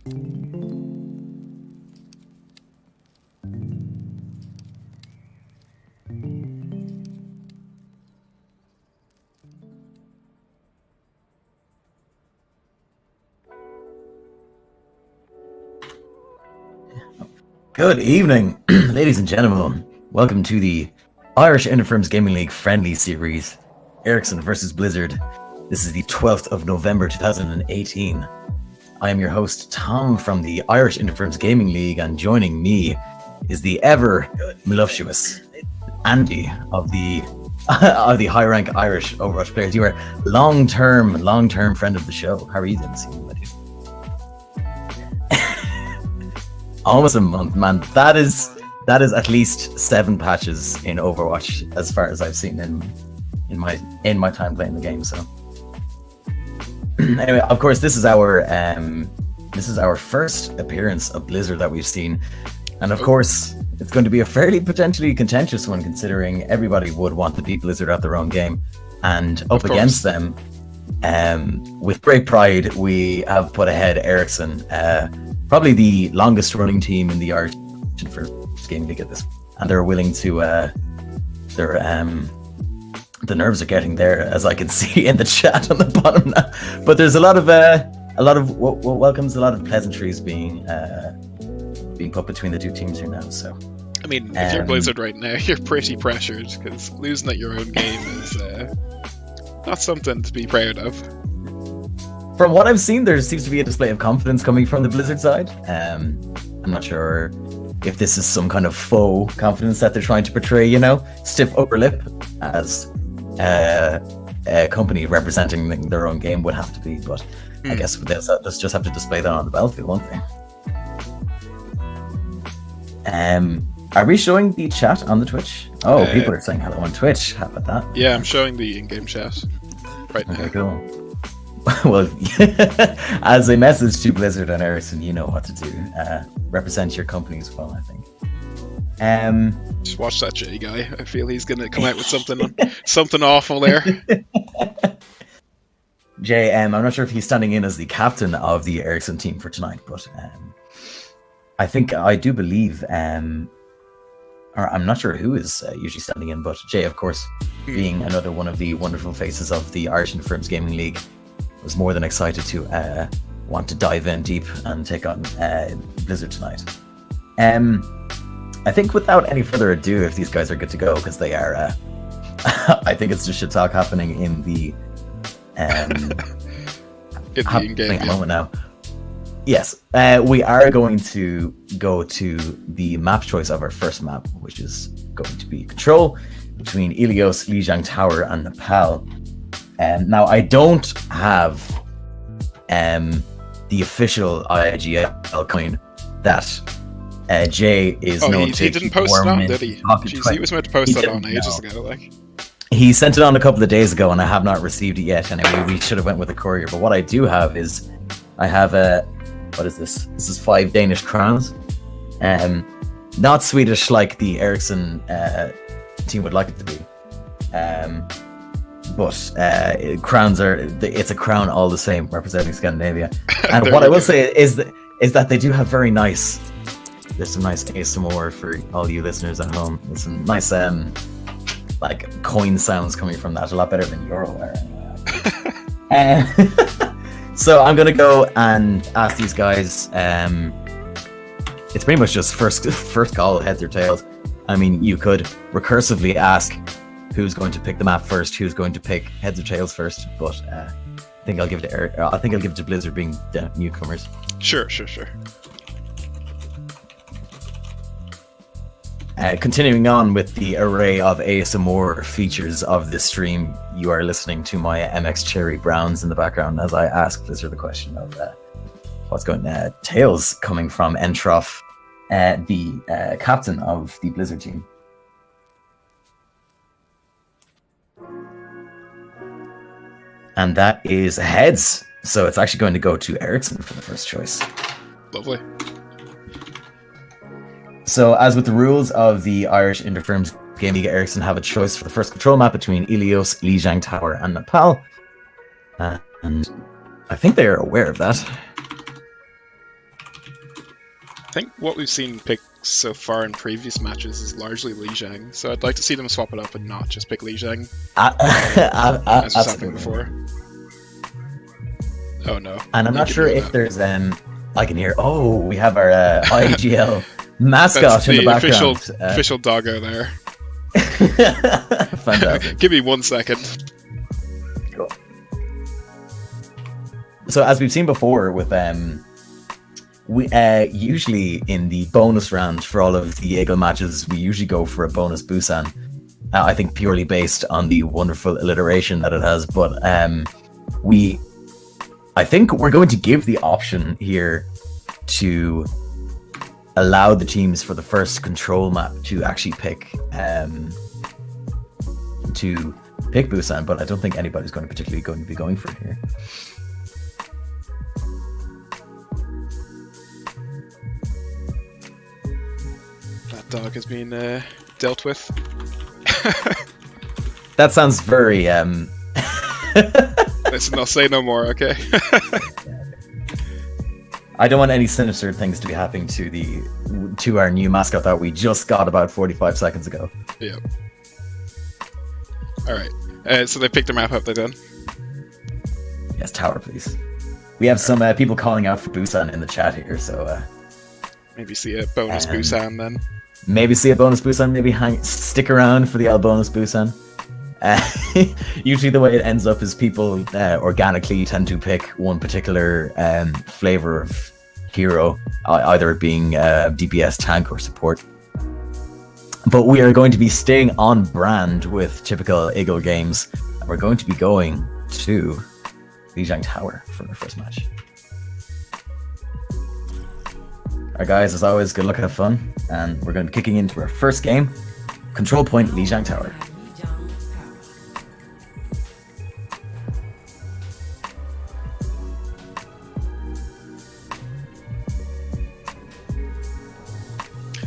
Good evening, ladies and gentlemen. Welcome to the Irish Interfirms Gaming League Friendly Series, Ericsson versus Blizzard. This is the 12th of November 2018. I am your host, Tom, from the Irish Interfirms Gaming League, and joining me is the ever voluptuous Andy of the high-rank Irish Overwatch players. You are long-term friend of the show. How are you doing this evening, my dude? Almost a month, man. That is at least 7 patches in Overwatch, as far as I've seen in my time playing the game. So, anyway, of course, this is our first appearance of Blizzard that we've seen, and of course, it's going to be a fairly potentially contentious one, considering everybody would want to beat Blizzard at their own game, and up against them, with great pride, we have put ahead Ericsson. Probably the longest running team in the Irish First Gaming League at this, and they're willing to. The nerves are getting there, as I can see in the chat on the bottom now. But there's a lot of welcomes, a lot of pleasantries being put between the two teams here now. So, I mean, if you're Blizzard right now, you're pretty pressured, because losing at your own game is not something to be proud of. From what I've seen, there seems to be a display of confidence coming from the Blizzard side. I'm not sure if this is some kind of faux confidence that they're trying to portray, stiff upper lip, as a company representing their own game would have to be. But I guess they'll just have to display that on the battlefield, won't they? Are we showing the chat on the Twitch? Oh, people are saying hello on Twitch. How about that? Yeah, I'm showing the in-game chat right now. Okay, cool. Well, as a message to Blizzard and Ericsson, you know what to do. Represent your companies well, I think. Just watch that Jay guy. I feel he's going to come out with something awful there. Jay, I'm not sure if he's standing in as the captain of the Ericsson team for tonight, but I do believe, or I'm not sure who is usually standing in, but Jay, of course, being another one of the wonderful faces of the Irish Interfirms Gaming League, was more than excited to want to dive in deep and take on Blizzard tonight. I think without any further ado, if these guys are good to go, because they are, I think it's just shit talk happening in the in-game moment now. Yes, we are going to go to the map choice of our first map, which is going to be Control between Ilios, Lijiang Tower, and Nepal. Now, I don't have the official IIGL coin that Jay is known to. He didn't post it on, did he? Jeez, he was meant to post that on ages ago. Like, he sent it on a couple of days ago, and I have not received it yet. Anyway, we should have went with a courier. But what I do have is, I have what is this? This is 5 Danish crowns. Not Swedish like the Ericsson team would like it to be. But crowns it's a crown all the same, representing Scandinavia. And what I will say is that they do have there's some nice ASMR for all you listeners at home. There's some nice like coin sounds coming from that, a lot better than Euroware. So I'm gonna go and ask these guys. It's pretty much just first call, heads or tails. I mean, you could recursively ask who's going to pick the map first, who's going to pick heads or tails first, but I think I'll give it to Blizzard, being the newcomers. Sure. Continuing on with the array of ASMR features of this stream, you are listening to my MX Cherry Browns in the background as I ask Blizzard the question of what's going on. Tails coming from Entroff, the captain of the Blizzard team. And that is heads. So it's actually going to go to Ericsson for the first choice. Lovely. So as with the rules of the Irish Interfirms Game League, Ericsson have a choice for the first control map between Ilios, Lijiang Tower, and Nepal. And I think they are aware of that. I think what we've seen picked so far in previous matches is largely Li Zhang, so I'd like to see them swap it up and not just pick Li Zhang, as was happening before. Oh no. And I'm not sure if there's I can hear. Oh, we have our IIGL mascot That's in the background. Official doggo there. Fantastic. Give me 1 second. Cool. So as we've seen before with we usually in the bonus round for all of the IIGL matches, we usually go for a bonus Busan. I think purely based on the wonderful alliteration that it has, but I think we're going to give the option here to allow the teams for the first control map to actually pick Busan, but I don't think anybody's particularly going to be going for it here. That dog has been dealt with. That sounds very Listen, I'll say no more, okay? I don't want any sinister things to be happening to our new mascot that we just got about 45 seconds ago. Yeah. Alright. So they picked their map up, they done? Yes, tower, please. We have some people calling out for Busan in the chat here, so maybe see a bonus Busan then. Maybe see a bonus Busan, maybe stick around for the old bonus Busan. Usually the way it ends up is people organically tend to pick one particular flavor of hero, either it being DPS, tank, or support. But we are going to be staying on brand with typical IIGL games. We're going to be going to Lijiang Tower for our first match. Alright guys, as always, good luck, have fun, and we're going to be kicking into our first game. Control point, Lijiang Tower.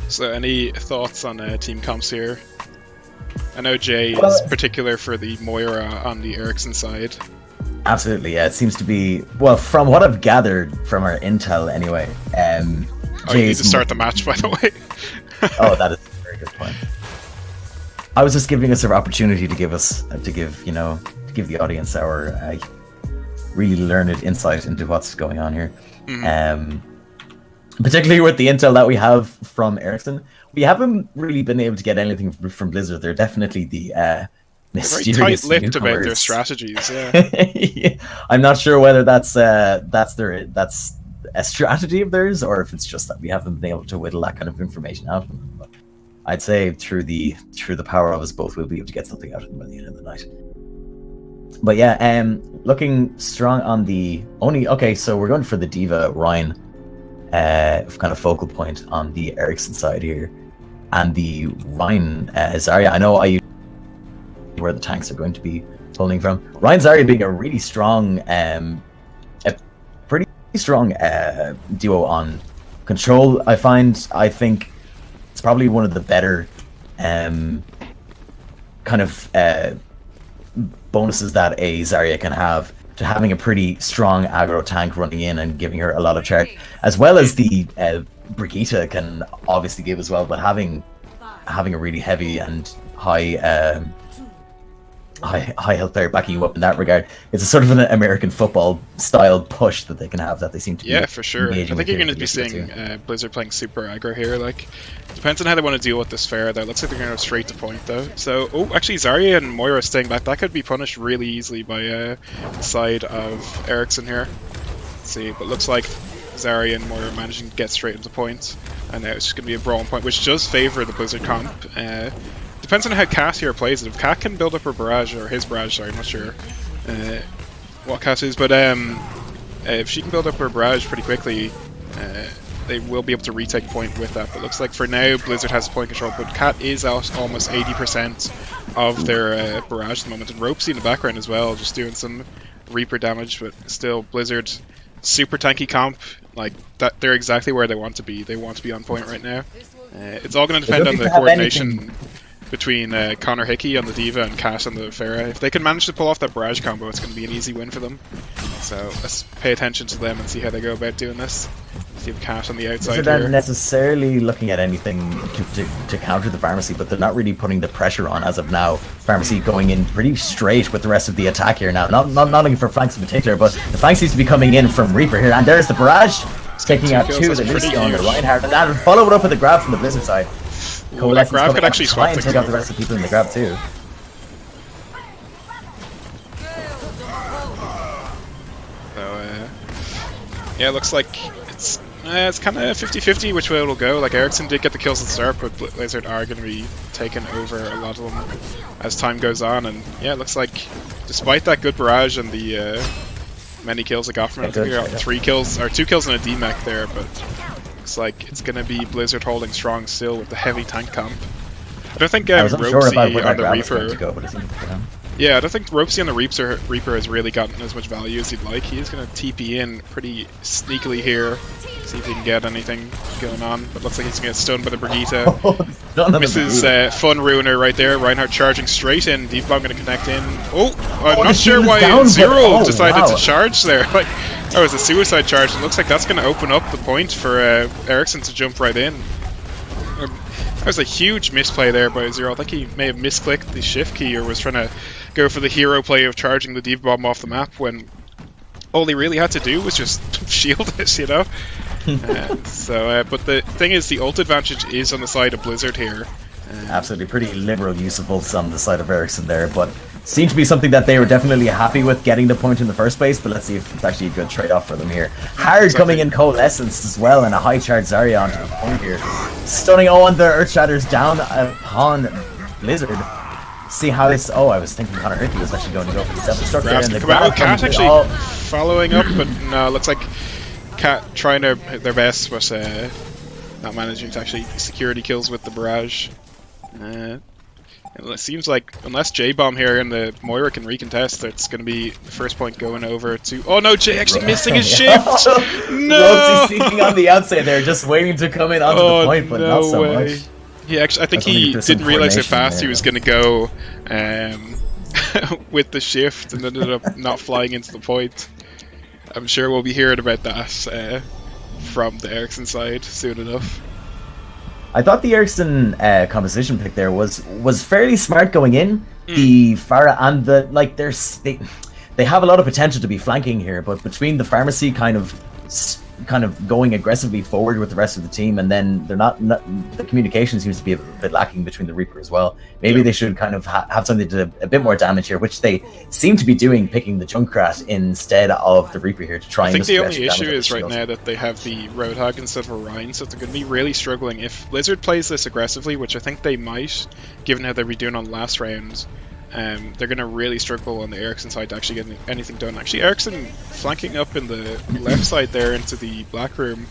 So any thoughts on team comps here? I know Jay is particular for the Moira on the Ericsson side. Absolutely, yeah. It seems to be, well, from what I've gathered from our intel anyway, you need to start the match, by the way. Oh, that is a very good point. I was just giving us an opportunity to give the audience our really learned insight into what's going on here. Mm-hmm. Particularly with the intel that we have from Ericsson, we haven't really been able to get anything from Blizzard. They're definitely the mysterious very tight-lipped about newcomers. Their strategies. Yeah. Yeah. I'm not sure whether that's a strategy of theirs, or if it's just that we haven't been able to whittle that kind of information out of them. But I'd say through the power of us both, we'll be able to get something out of them by the end of the night. But yeah, looking strong on the only. Okay, so we're going for the Diva Rhine. Kind of focal point on the Ericsson side here, and the Rhine Zarya. I know where the tanks are going to be pulling from. Rhine Zarya being a really strong, a pretty strong duo on control. I think it's probably one of the better kind of bonuses that a Zarya can have, to having a pretty strong aggro tank running in and giving her a lot of charge, as well as the Brigitte can obviously give as well, but having a really heavy and high health player backing you up in that regard, it's a sort of an American football style push that they can have, that they seem to be for sure. I think you're going to be seeing Blizzard playing super aggro here. Like, depends on how they want to deal with this fair though. Looks like they're going to go straight to point though. So, actually Zarya and Moira staying back, that could be punished really easily by the side of Ericsson here. Let's see, but looks like Zarya and Moira managing to get straight into point, and now it's just going to be a brawl point, which does favour the Blizzard comp. Depends on how Cat here plays it. If Cat can build up her barrage, or his barrage, sorry, I'm not sure what Cat is, but if she can build up her barrage pretty quickly, they will be able to retake point with that. But looks like for now Blizzard has point control, but Cat is out almost 80% of their barrage at the moment, and Ropesy in the background as well, just doing some Reaper damage. But still, Blizzard, super tanky comp, like that, they're exactly where they want to be. They want to be on point right now. It's all going to depend on the coordination between Connor Hickey on the Diva and Cat on the Pharah. If they can manage to pull off that barrage combo, it's going to be an easy win for them. So let's pay attention to them and see how they go about doing this. See if Cat on the outside So they're here. not necessarily looking at anything to counter the Pharmacy, but they're not really putting the pressure on as of now. Pharmacy going in pretty straight with the rest of the attack here now. Not looking for flanks in particular, but the flank seems to be coming in from Reaper here. And there's the barrage, taking out two of the Lucio on the Reinhardt. And that followed up with the grab from the Blizzard side. That grab could actually try swap and take out the rest of the people in the grab too. So, yeah, it looks like it's kind of 50-50 which way it'll go. Like, Ericsson did get the kills at the start, but Blizzard are going to be taking over a lot of them as time goes on. And yeah, it looks like despite that good barrage and the many kills it got from it, I think we got 3 kills, or 2 kills and a DMAC there, but looks like it's going to be Blizzard holding strong still with the heavy tank comp. I don't think Ropesy on the Reaper... Yeah, I don't think Ropesy on the Reaper has really gotten as much value as he'd like. He is going to TP in pretty sneakily here, see if he can get anything going on. But looks like he's going to get stunned by the Brigitte. Misses Fun Ruiner right there. Reinhardt charging straight in. Deep Bomb going to connect in. Oh, I'm not sure why Zero decided to charge there. Like, that was a suicide charge. It looks like that's going to open up the point for Ericsson to jump right in. That was a huge misplay there by Zero. I think he may have misclicked the shift key or was trying to go for the hero play of charging the Diva Bomb off the map when all he really had to do was just shield it, you know? But the thing is, the ult advantage is on the side of Blizzard here. Absolutely, pretty liberal use of ults on the side of Ericsson there, but seemed to be something that they were definitely happy with getting the point in the first place, but let's see if it's actually a good trade-off for them here. Hard coming in Coalescence as well, and a high charge Zarya onto the point here. Stunning, and the Earth Shatters down upon Blizzard. See how this... Oh, I was thinking Connor Hickey was actually going to go for the self-destruct there. And the Cat actually following up, but no, looks like Cat trying their best, but not managing to actually security kills with the barrage. It seems like unless J-Bomb here and the Moira can recontest, it's going to be the first point going over to... Oh no, Jay actually missing his shift! No! Rosie sneaking on the outside there, just waiting to come in onto the point, but not so much. He actually, I think he didn't realize how fast he was going to go with the shift and ended up not flying into the point. I'm sure we'll be hearing about that from the Ericsson side soon enough. I thought the Ericsson composition pick there was fairly smart going in. The Pharah and the they have a lot of potential to be flanking here, but between the Pharmacy kind of going aggressively forward with the rest of the team, and then they're not the communication seems to be a bit lacking between the Reaper as well. Maybe they should kind of have something to do a bit more damage here, which they seem to be doing, picking the Junkrat instead of the Reaper here to try and... I think the only issue is right now that they have the Roadhog instead of Orion, so they're going to be really struggling. If Blizzard plays this aggressively, which I think they might, given how they were doing on the last round, they're going to really struggle on the Ericsson side to actually get anything done. Actually, Ericsson flanking up in the left side there into the black room,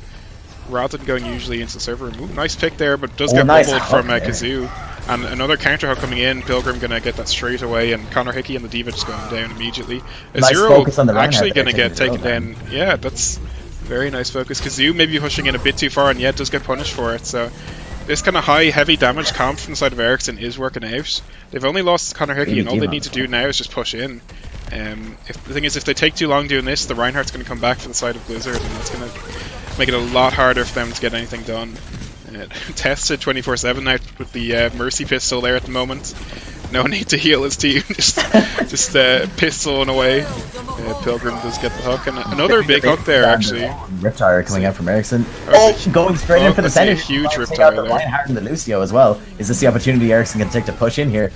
rather than going usually into the server room. Ooh, nice pick there, but does get bubbled from Kazoo. And another counter hook coming in, Pilgrim going to get that straight away, and Connor Hickey and the Diva just going down immediately. Zero actually going to get taken down. Yeah, that's very nice focus. Kazoo maybe pushing in a bit too far, and yet does get punished for it. So this kind of high, heavy damage comp from the side of Ericsson is working out. They've only lost Connor Hickey, and all they need to do now is just push in. The thing is, if they take too long doing this, the Reinhardt's going to come back for the side of Blizzard, and that's going to make it a lot harder for them to get anything done. Tested 24/7 now with the Mercy pistol there at the moment. No need to heal his team, just pistoling away. Pilgrim does get the hook, and another big hook there actually. Riptire coming out from Ericsson. Going straight in for the center. Huge Riptire there. Reinhardt and the Lucio as well. Is this the opportunity Ericsson can take to push in here?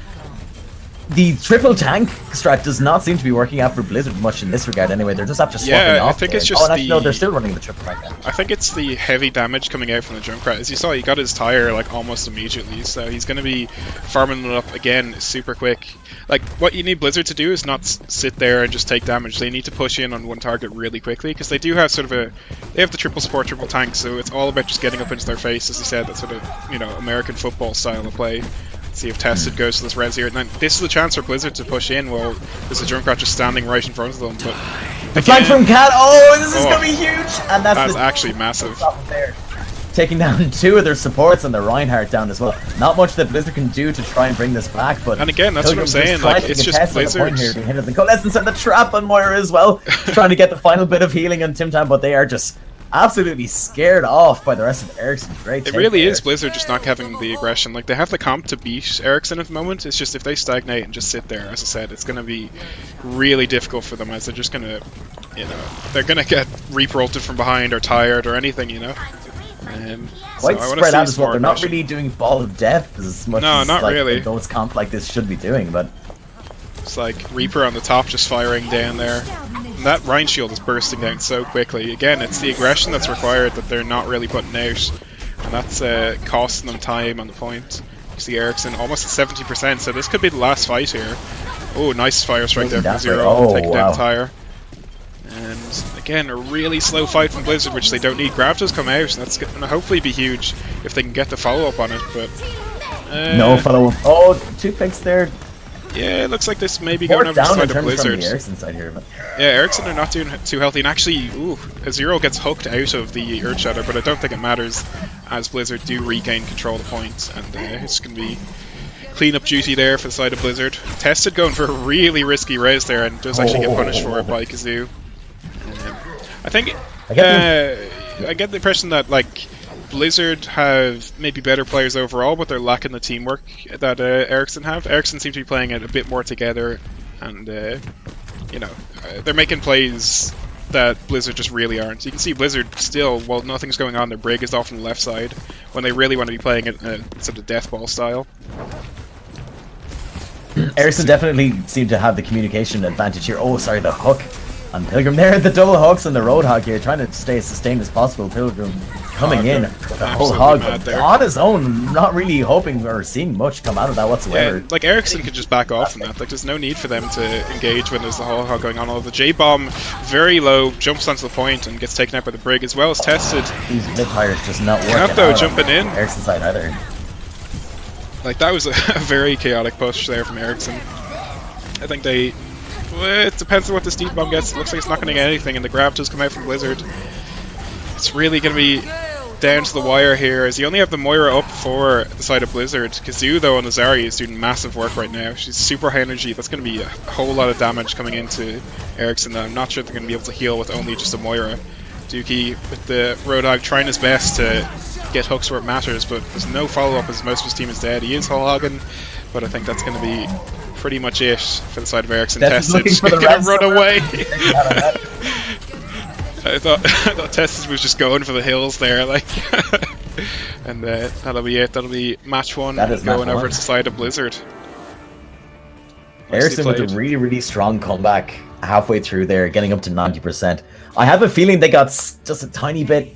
The triple tank strat does not seem to be working out for Blizzard much in this regard anyway. They're just after swapping off. I think it's just no, they're still running the triple tank. I think it's the heavy damage coming out from the Junkrat. As you saw, he got his tire like almost immediately, so he's going to be farming it up again super quick. Like, what you need Blizzard to do is not sit there and just take damage. They need to push in on one target really quickly, because they do have sort of they have the triple support, triple tank, so it's all about just getting up into their face, as you said, that sort of, American football style of play. See if Tested goes to this res here. Now, this is the chance for Blizzard to push in. Well, there's a Junkrat just standing right in front of them. But the flank from Cat. This is going to be huge. And that's actually massive. Taking down two of their supports and the Reinhardt down as well. Not much that Blizzard can do to try and bring this back. But and again, that's what I'm saying. Like, it's just Blizzard. Here, the Coalescence and the trap on Moira as well, trying to get the final bit of healing on Tim Tam, but they are just absolutely scared off by the rest of Ericsson. Great. It really is Blizzard just not having the aggression. Like, they have the comp to beat Ericsson at the moment. It's just if they stagnate and just sit there, as I said, it's going to be really difficult for them, as they're just going to, they're going to get Reaper ulted from behind or tired or anything, Quite so spread out as well. They're not really doing Ball of Death as much as not really. those comp like this should be doing, but it's like Reaper on the top just firing down there. And that Rhine Shield is bursting down so quickly. Again, it's the aggression that's required that they're not really putting out, and that's costing them time on the point. You see Ericsson almost at 70%, so this could be the last fight here. Oh, nice fire strike there from Zero, taking down the tire. And again, a really slow fight from Blizzard, which they don't need. Grav does come out, and that's going to hopefully be huge if they can get the follow-up on it, but... no follow-up. Oh, 2 picks there. Yeah, it looks like this may be going over the side of Blizzard. The Ericsson side here, but... Yeah, Ericsson are not doing too healthy, and actually, Zero gets hooked out of the Earthshatter, but I don't think it matters, as Blizzard do regain control of the point, and it's going to be clean-up duty there for the side of Blizzard. Tested going for a really risky res there, and does actually get punished for it by Kazoo. I think I get the impression that like Blizzard have maybe better players overall, but they're lacking the teamwork that Ericsson have. Ericsson seem to be playing it a bit more together, and they're making plays that Blizzard just really aren't. You can see Blizzard still, while nothing's going on, their Brig is off on the left side when they really want to be playing it sort of death ball style. Ericsson definitely seemed to have the communication advantage here. Oh, sorry, the hook on Pilgrim there. The double hooks on the Roadhog here, trying to stay as sustained as possible. Pilgrim coming in with the whole hog on his own, not really hoping or seeing much come out of that whatsoever. Yeah, like Ericsson could just back off from that. Like, there's no need for them to engage when there's the whole hog going on. Although the J-bomb, very low, jumps onto the point and gets taken out by the Brig, as well as Tested. These mid-tires just not working out though, jumping in. Ericsson side either. Like, that was a very chaotic push there from Ericsson. I think they... Well, it depends on what the Steed Bomb gets. It looks like it's not going to get anything, and the grab does come out from Blizzard. It's really going to be down to the wire here, as you only have the Moira up for the side of Blizzard. Kazoo, though, on the Zarya is doing massive work right now. She's super high energy. That's going to be a whole lot of damage coming into Ericsson that I'm not sure they're going to be able to heal with only just a Moira. Dookie with the Roadhog trying his best to get hooks where it matters, but there's no follow-up as most of his team is dead. He is whole hogging, but I think that's going to be pretty much it for the side of Ericsson. Tested, gonna run away. I thought Tested was just going for the hills there, like, and that'll be it. That'll be match one going over to the side of Blizzard. Ericsson with a really, really strong comeback halfway through there, getting up to 90%. I have a feeling they got just a tiny bit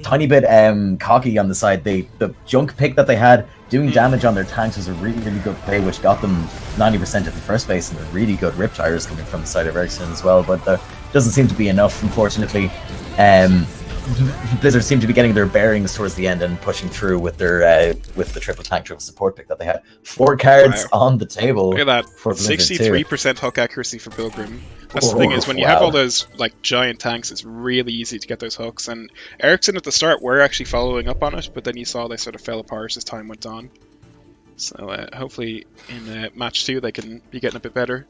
cocky on the side. The junk pick that they had doing damage on their tanks was a really, really good play, which got them 90% at the first base, and a really good rip tires coming from the side of Ericsson as well. But there doesn't seem to be enough, unfortunately. Blizzard seem to be getting their bearings towards the end and pushing through with their with the triple support pick that they had. 4 cards on the table. Look at that, 63% hook accuracy for Pilgrim. That's the thing, is when you have all those like giant tanks, it's really easy to get those hooks. And Ericsson at the start were actually following up on it, but then you saw they sort of fell apart as time went on. So hopefully in match 2 they can be getting a bit better.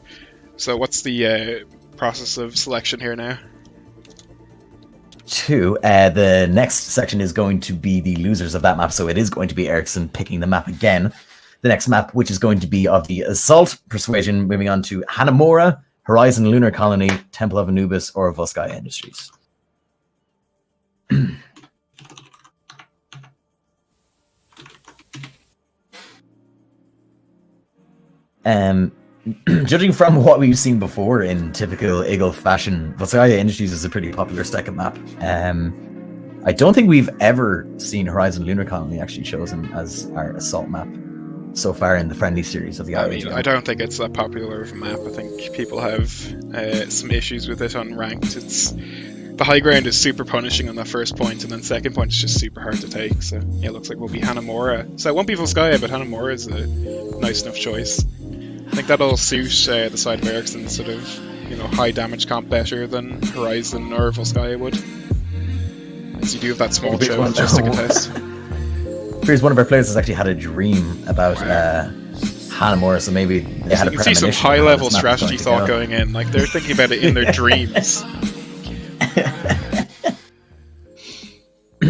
So what's the process of selection here now? 2. The next section is going to be the losers of that map, so it is going to be Ericsson picking the map again. The next map, which is going to be of the Assault Persuasion, moving on to Hanamura, Horizon Lunar Colony, Temple of Anubis, or Volskaya Industries. Judging from what we've seen before in typical IIGL fashion, Volskaya Industries is a pretty popular second map. I don't think we've ever seen Horizon Lunar Colony actually chosen as our assault map so far in the friendly series of the IIGL. I don't think it's that popular of a map. I think people have some issues with it on ranked. The high ground is super punishing on that first point, and then second point is just super hard to take. So yeah, it looks like we'll be Hanamura. So it won't be Volskaya, but Hanamura is a nice enough choice. I think that'll suit the side of Ericsson, sort of, high damage comp better than Horizon or Volskaya would. As you do have that small show just to contest. Here's one of our players has actually had a dream about Hanamura, so maybe they had a premonition. You can see some high-level strategy thought going in. Like, they're thinking about it in their dreams.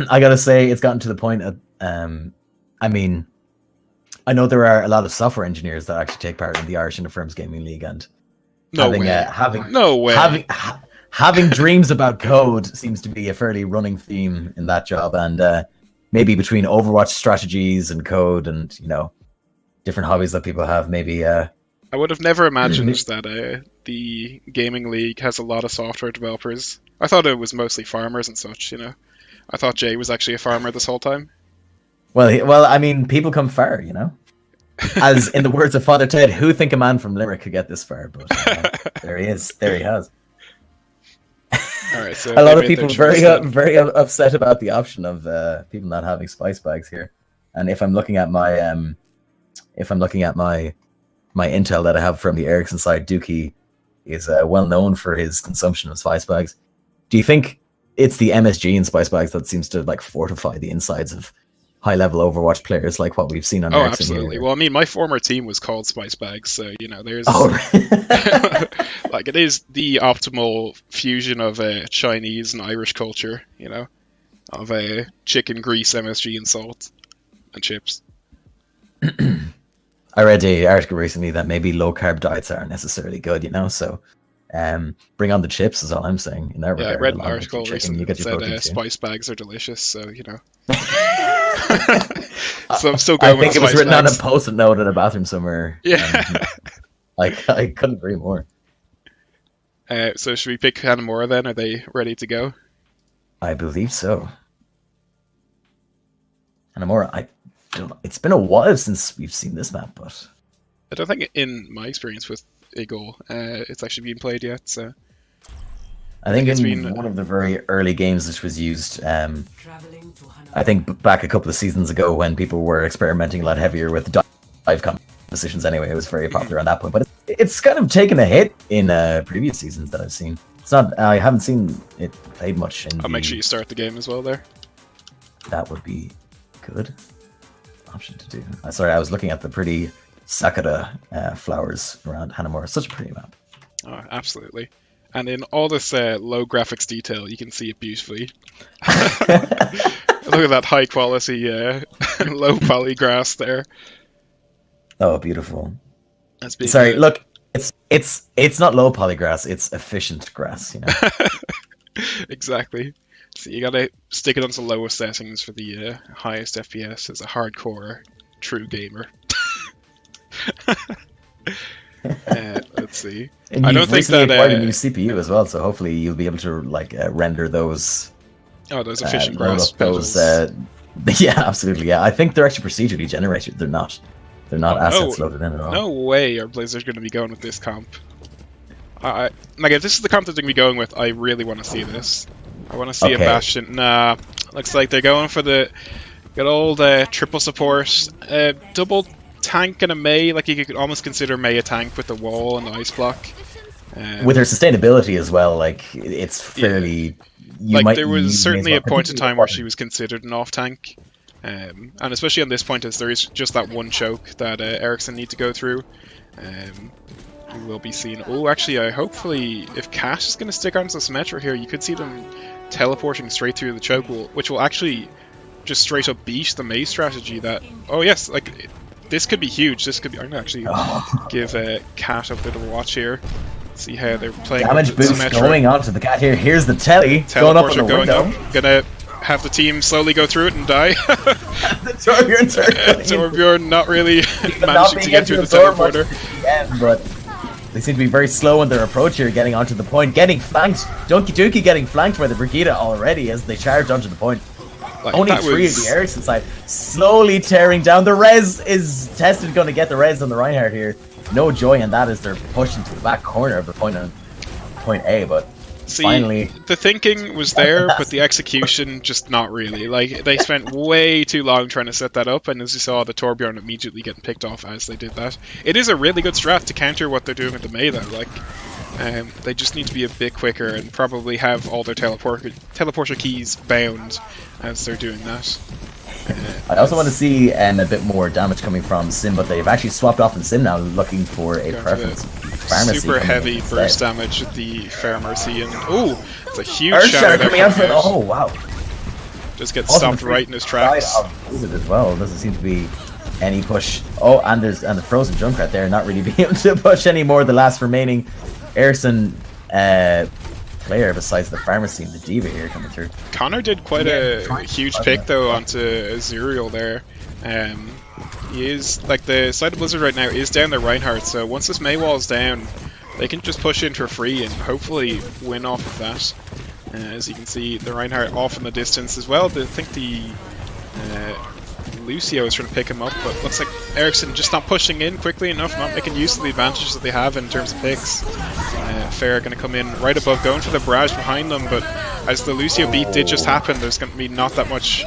I gotta say, it's gotten to the point of, I mean, I know there are a lot of software engineers that actually take part in the Irish Interfirms Gaming League, and No way. having dreams about code seems to be a fairly running theme in that job, and maybe between Overwatch strategies and code and, you know, different hobbies that people have, maybe I would have never imagined that the gaming league has a lot of software developers. I thought it was mostly farmers and such, you know. I thought Jay was actually a farmer this whole time. well, I mean, people come far, you know. As in the words of Father Ted, who think a man from Limerick could get this far? But there he is. There he has. All right, so a lot of people very upset about the option of people not having spice bags here. And if I'm looking at my my intel that I have from the Ericsson side, Dookie is well known for his consumption of spice bags. Do you think it's the MSG in spice bags that seems to like fortify the insides of high-level Overwatch players, like what we've seen on Ericsson? Absolutely. Well, I mean, my former team was called Spice Bags, so, you know, there's... like, it is the optimal fusion of Chinese and Irish culture, you know, of chicken grease, MSG, and salt, and chips. I read an article recently that maybe low-carb diets aren't necessarily good, you know, so... bring on the chips is all I'm saying. In that regard, I read an article recently that said spice bags are delicious, so, you know. So I'm still going with I think it was written on a post-it note in a bathroom somewhere. Yeah. I couldn't agree more. So should we pick Hanamura then? Are they ready to go? I believe so. Hanamura, I don't know. It's been a while since we've seen this map, but... I don't think in my experience with IIGL, it's actually been played yet, so... I think in one of the very early games this was used, I think back a couple of seasons ago when people were experimenting a lot heavier with dive competitions anyway, it was very popular on that point. But it's kind of taken a hit in previous seasons that I've seen. It's not, I haven't seen it played much in I'll make sure you start the game as well there. That would be good option to do. Sorry, I was looking at the pretty Sakura flowers around Hanamura. Such a pretty map. Oh, absolutely. And in all this low graphics detail, you can see it beautifully. Look at that high quality, low poly grass there. Oh, beautiful. Sorry, look, it's not low poly grass; it's efficient grass. You know. Exactly. So you gotta stick it onto lowest settings for the highest FPS as a hardcore true gamer. Let's see. And I don't think that acquired a new CPU as well, so hopefully you'll be able to like render those. Oh, those efficient grass petals. Yeah, absolutely. Yeah, I think they're actually procedurally generated. They're not assets loaded in at all. No way are Blizzard going to be going with this comp. Like if this is the comp that they're going to be going with, I really want to see this. I want to see a Bastion. Nah, looks like they're going for the good old triple support, double tank and a Mei. Like you could almost consider Mei a tank with the wall and the ice block. With her sustainability as well, like it's fairly. Yeah. Like there was certainly a point in time where she was considered an off tank, and especially on this point, as there is just that one choke that Ericsson need to go through. We will be seeing. Oh, actually, hopefully, if Cash is going to stick onto the Symmetra here, you could see them teleporting straight through the choke, which will actually just straight up beat the Mei strategy. That yes, like this could be huge. This could be. I'm gonna actually give Cat a bit of a watch here. See how they're playing. Damage boost Symmetra. Going on to the Cat here. Here's the telly going up on the window. Gonna have the team slowly go through it and die. The Torbjorn not really managing to get through the teleporter. But they seem to be very slow in their approach here, getting onto the point, getting flanked. Dookie getting flanked by the Brigida already as they charge onto the point. Like, only three of the Ericsson side, slowly tearing down. The res is tested, going to get the res on the Reinhardt here. No joy in that as they're pushing to the back corner of the point on point A, but finally... The thinking was there, but the execution just not really. Like, they spent way too long trying to set that up, and as you saw, the Torbjorn immediately getting picked off as they did that. It is a really good strat to counter what they're doing with the Mei, though. Like, they just need to be a bit quicker and probably have all their teleporter keys bound as they're doing that. I also want to see a bit more damage coming from Sim, but they've actually swapped off in Sim now, looking for a preference. Pharmacy super heavy burst damage with the Pharmacy, and it's a huge shatter coming out for the, oh wow! Just gets Also, stopped the right in his side tracks. of Blizzard as well. Doesn't seem to be any push. Oh, and the frozen Junkrat there, not really being able to push anymore. The last remaining Ericsson player besides the pharmacy and the diva here coming through. Connor did quite a huge pick though onto Azuriel there. He is, like, the side of Blizzard right now is down their Reinhardt, so once this Mei wall is down, they can just push into a free and hopefully win off of that. As you can see, the Reinhardt off in the distance as well. I think the Lucio is trying to pick him up, but looks like Ericsson just not pushing in quickly enough, not making use of the advantage that they have in terms of picks. Fair going to come in right above, going for the barrage behind them, but as the Lucio beat did just happen, there's going to be not that much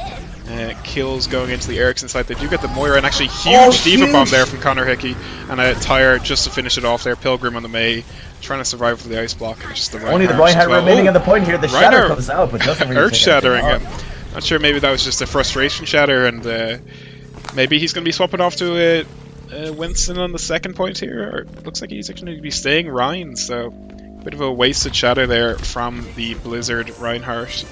kills going into the Ericsson side. They do get the Moira, and actually huge Diva bomb there from Connor Hickey, and a Tire just to finish it off there. Pilgrim on the Mei, trying to survive with the ice block, and just the Only the Reinhardt remaining on the point here. The shatter comes out, but doesn't really earth shattering him. Not sure, maybe that was just a frustration shatter, and maybe he's going to be swapping off to Winston on the second point here. Or it looks like he's actually going to be staying Ryan, so bit of a wasted shatter there from the Blizzard Reinhardt.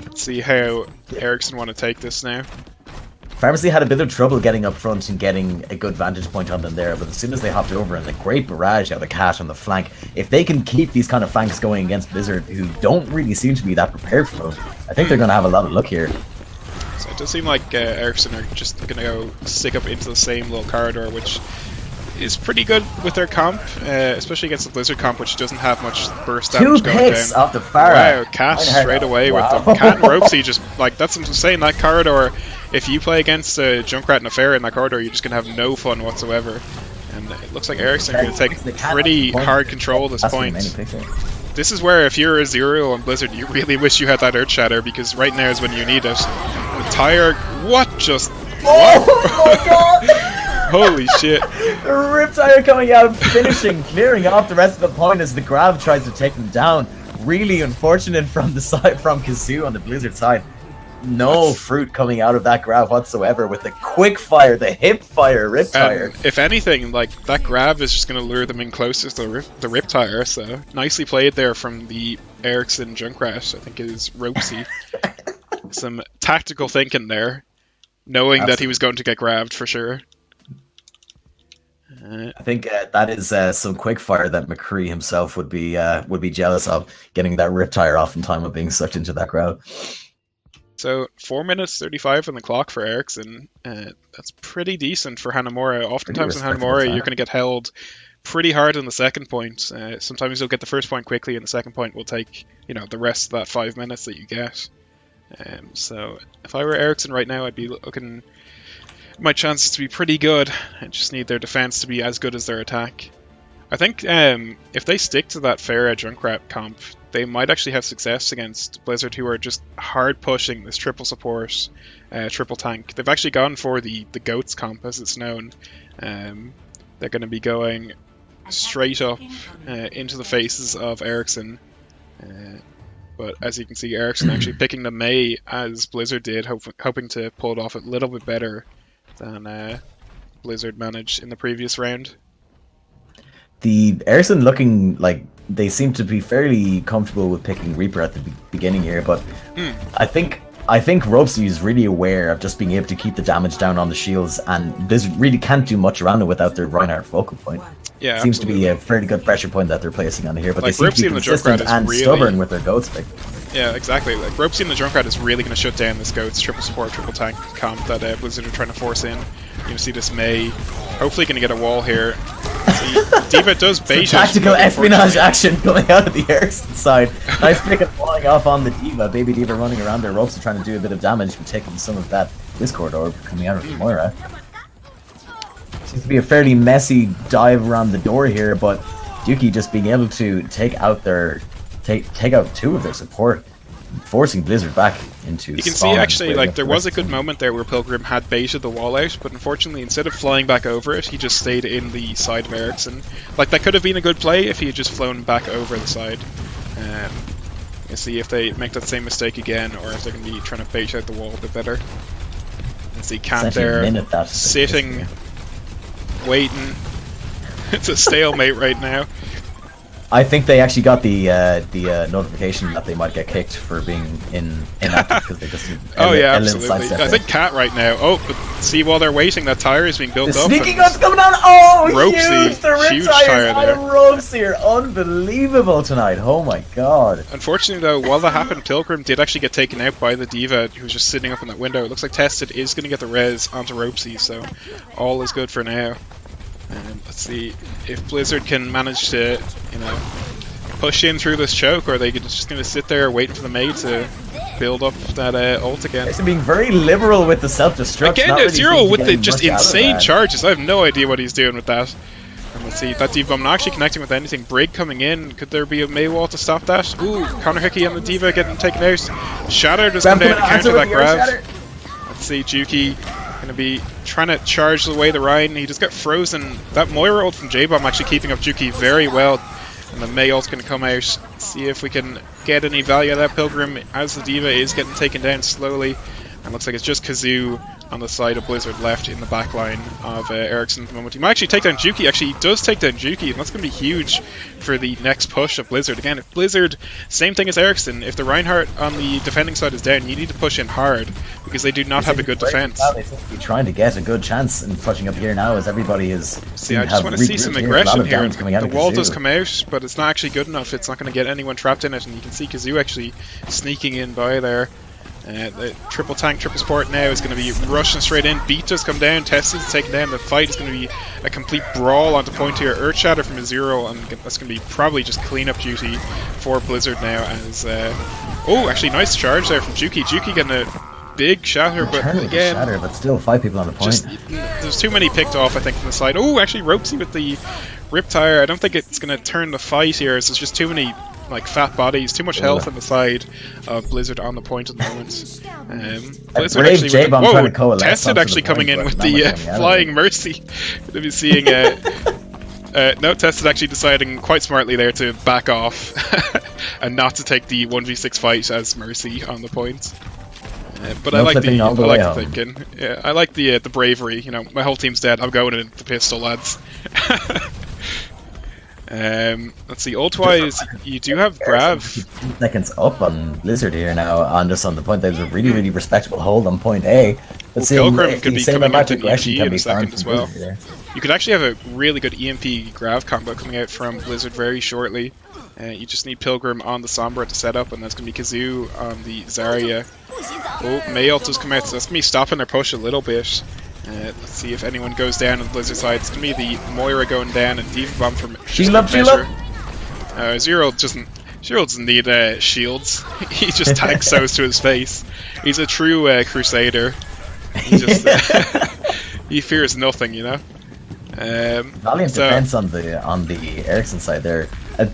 Let's see how Ericsson want to take this now. Pharmacy had a bit of trouble getting up front and getting a good vantage point on them there, but as soon as they hopped over and the great barrage out of the cat on the flank, if they can keep these kind of flanks going against Blizzard, who don't really seem to be that prepared for them, I think they're going to have a lot of luck here. So it does seem like Ericsson are just going to go stick up into the same little corridor, which is pretty good with their comp, especially against the Blizzard comp, which doesn't have much burst damage going down. 2 picks off the Pharah. Wow, Cat straight away with them. Cat and Ropesy just, like, that's what I'm saying, that corridor, if you play against a Junkrat and a Fair in that corridor, you're just going to have no fun whatsoever. And it looks like Ericsson going to take pretty hard control at this point. This is where, if you're a Zero on Blizzard, you really wish you had that Earth Shatter, because right now is when you need it. The Tire, what just... Oh my god! Holy shit. The Riptire coming out, finishing, clearing off the rest of the point as the Grav tries to take them down. Really unfortunate from the side, from Kazoo on the Blizzard side. No fruit coming out of that Grav whatsoever with the quick fire, the hip fire, Riptire. If anything, like, that Grav is just going to lure them in closer to the Riptire, so nicely played there from the Ericsson Junkrat, I think it is Ropesy. Some tactical thinking there, knowing that he was going to get grabbed for sure. I think that is some quick fire that McCree himself would be jealous of, getting that Riptire off in time of being sucked into that crowd. So 4 minutes 35 on the clock for Ericsson. That's pretty decent for Hanamura. Oftentimes in Hanamura, you're going to get held pretty hard on the second point. Sometimes you'll get the first point quickly, and the second point will take, you know, the rest of that 5 minutes that you get. So if I were Ericsson right now, I'd be looking my chances to be pretty good. I just need their defense to be as good as their attack. I think if they stick to that Pharah Junkrat comp, they might actually have success against Blizzard, who are just hard pushing this triple support, triple tank. They've actually gone for the Goats comp, as it's known. They're going to be going straight up into the faces of Ericsson. But as you can see, Ericsson actually picking the Mei as Blizzard did, hoping to pull it off a little bit better than Blizzard managed in the previous round. The Ericsson looking like they seem to be fairly comfortable with picking Reaper at the beginning here, but I think Ropesy is really aware of just being able to keep the damage down on the shields, and Blizzard really can't do much around it without their Reinhardt focal point. Yeah, seems to be a fairly good pressure point that they're placing on here, but like, they seem to be consistent and really stubborn with their Goats pick. Yeah, exactly. Like, Ropesy and the Junkrat is really going to shut down this Goats triple support, triple tank comp that Blizzard are trying to force in. You can see this Mei hopefully going to get a wall here. See, Diva does bait it. Tactical espionage action coming out of the Ericsson side. Nice pick of falling off on the Diva. Baby Diva running around their ropes and trying to do a bit of damage, but taking some of that Discord orb coming out of the Moira. Seems to be a fairly messy dive around the door here, but Dookie just being able to take out 2 of their support, forcing Blizzard back into. You can see actually, like, there was a good moment there where Pilgrim had baited the wall out, but unfortunately, instead of flying back over it, he just stayed in the side of Ericsson. Like, that could have been a good play if he had just flown back over the side. You see if they make that same mistake again, or if they're going to be trying to bait out the wall a bit better. You see Camp there sitting, waiting. It's a stalemate right now. I think they actually got the notification that they might get kicked for being inactive because they just oh yeah, absolutely. I think Cat right now. Oh, but see, while they're waiting, that tire is being built the up. Sneaky guns coming down. Oh, Ropesy, huge! The rip huge tires tire out there. of Ropesy are unbelievable tonight. Oh my god. Unfortunately, though, while that happened, Pilgrim did actually get taken out by the Diva, who was just sitting up in that window. It looks like Tested is going to get the res onto Ropesy, so all is good for now. Let's see if Blizzard can manage to, you know, push in through this choke, or are they just going to sit there waiting for the Mei to build up that ult again. He's being very liberal with the self-destruct. Again, really Zero with the just much insane charges. I have no idea what he's doing with that. And let's see, that Diva not actually connecting with anything. Brig coming in. Could there be a Mei wall to stop that? Ooh, Connor Hickey and the Diva getting taken out. Shattered has come down to counter that grab. Let's see, Juki going to be trying to charge away the Ryan. He just got frozen. That Moira ult from J-Bomb actually keeping up Juki very well. And the Mei ult's going to come out. See if we can get any value out of that Pilgrim as the Diva is getting taken down slowly. And looks like it's just Kazoo on the side of Blizzard left in the back line of Ericsson at the moment. He might actually take down Juki. Actually, he does take down Juki, and that's going to be huge for the next push of Blizzard. Again, if Blizzard, same thing as Ericsson, if the Reinhardt on the defending side is down, you need to push in hard because they do not have a good defense. They seem to be trying to get a good chance in pushing up here now as everybody is. See, I just want to see some aggression here. The wall does come out, but it's not actually good enough. It's not going to get anyone trapped in it, and you can see Kazoo actually sneaking in by there. The triple tank, triple support now is going to be rushing straight in. Beat does come down, Tested's taken down. The fight is going to be a complete brawl onto point here. Earthshatter from a Zero, and that's going to be probably just cleanup duty for Blizzard now. As oh, actually, nice charge there from Juki. Juki getting a big shatter, but again, shatter, but still 5 people on the point. There's too many picked off, I think, from the side. Oh, actually, Ropesy with the rip tire. I don't think it's going to turn the fight here. It's just too many like fat bodies, too much health on the side of Blizzard on the point at the moment. Blizzard actually whoa, Tested actually coming in with the flying mercy. Going to be seeing no, Tested actually deciding quite smartly there to back off and not to take the 1v6 fight as mercy on the point. But I like the thinking. Yeah, I like the bravery. You know, my whole team's dead. I'm going in the pistol, lads. Let's see, ult-wise, you do have Grav. 2 seconds up on Blizzard here now, on just on the point. There's a really, really respectable hold on point A. Let's see Pilgrim could be coming out to EMP in a second as well. You could actually have a really good EMP Grav combo coming out from Blizzard very shortly. You just need Pilgrim on the Sombra to set up, and that's going to be Kazoo on the Zarya. Oh, Mei ult has come out, so that's going to be stopping their push a little bit. Let's see if anyone goes down on the Blizzard side. It's going to be the Moira going down and Diva Bomb from Shield. Zero doesn't need shields. He just tanks those to his face. He's a true Crusader. He just he fears nothing, you know. Valiant defense on the Ericsson side there. A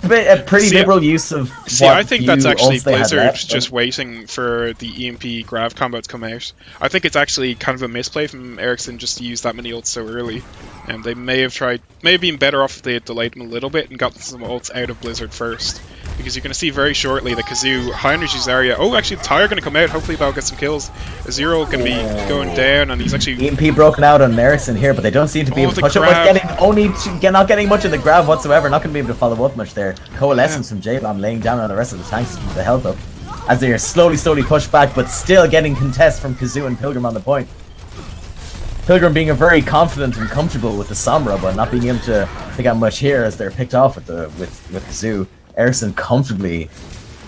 pretty liberal use of. See, I think that's actually Blizzard just waiting for the EMP Grav combo to come out. I think it's actually kind of a misplay from Ericsson just to use that many ults so early. And they may have been better off if they had delayed them a little bit and gotten some ults out of Blizzard first. Because you're going to see very shortly the Kazoo high energy Zarya. Oh, actually, the tire going to come out. Hopefully, that'll get some kills. Zero going to be going down, and he's actually EMP broken out on Ericsson here, but they don't seem to be able to push it. Not getting much in the grab whatsoever. Not going to be able to follow up much there. Coalescence from J-Bomb laying down on the rest of the tanks to keep the health up as they are slowly pushed back, but still getting contest from Kazoo and Pilgrim on the point. Pilgrim being very confident and comfortable with the Sombra, but not being able to pick out much here as they're picked off with Kazoo. Ericsson comfortably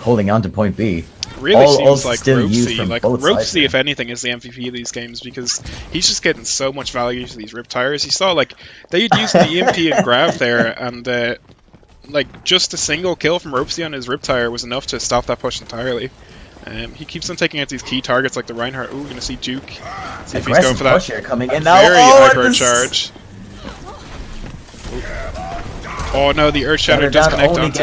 holding on to point B. Really seems like Ropesy. Like Ropesy, if anything, is the MVP of these games because he's just getting so much value to these rip tires. You saw like they had used the EMP and Grav there, and like just a single kill from Ropesy on his rip tire was enough to stop that push entirely. He keeps on taking out these key targets like the Reinhardt. Ooh, we're gonna see Duke. See if he's going for that. Push here coming in now. Very aggro charge. Oh no, the Earthshatter does connect onto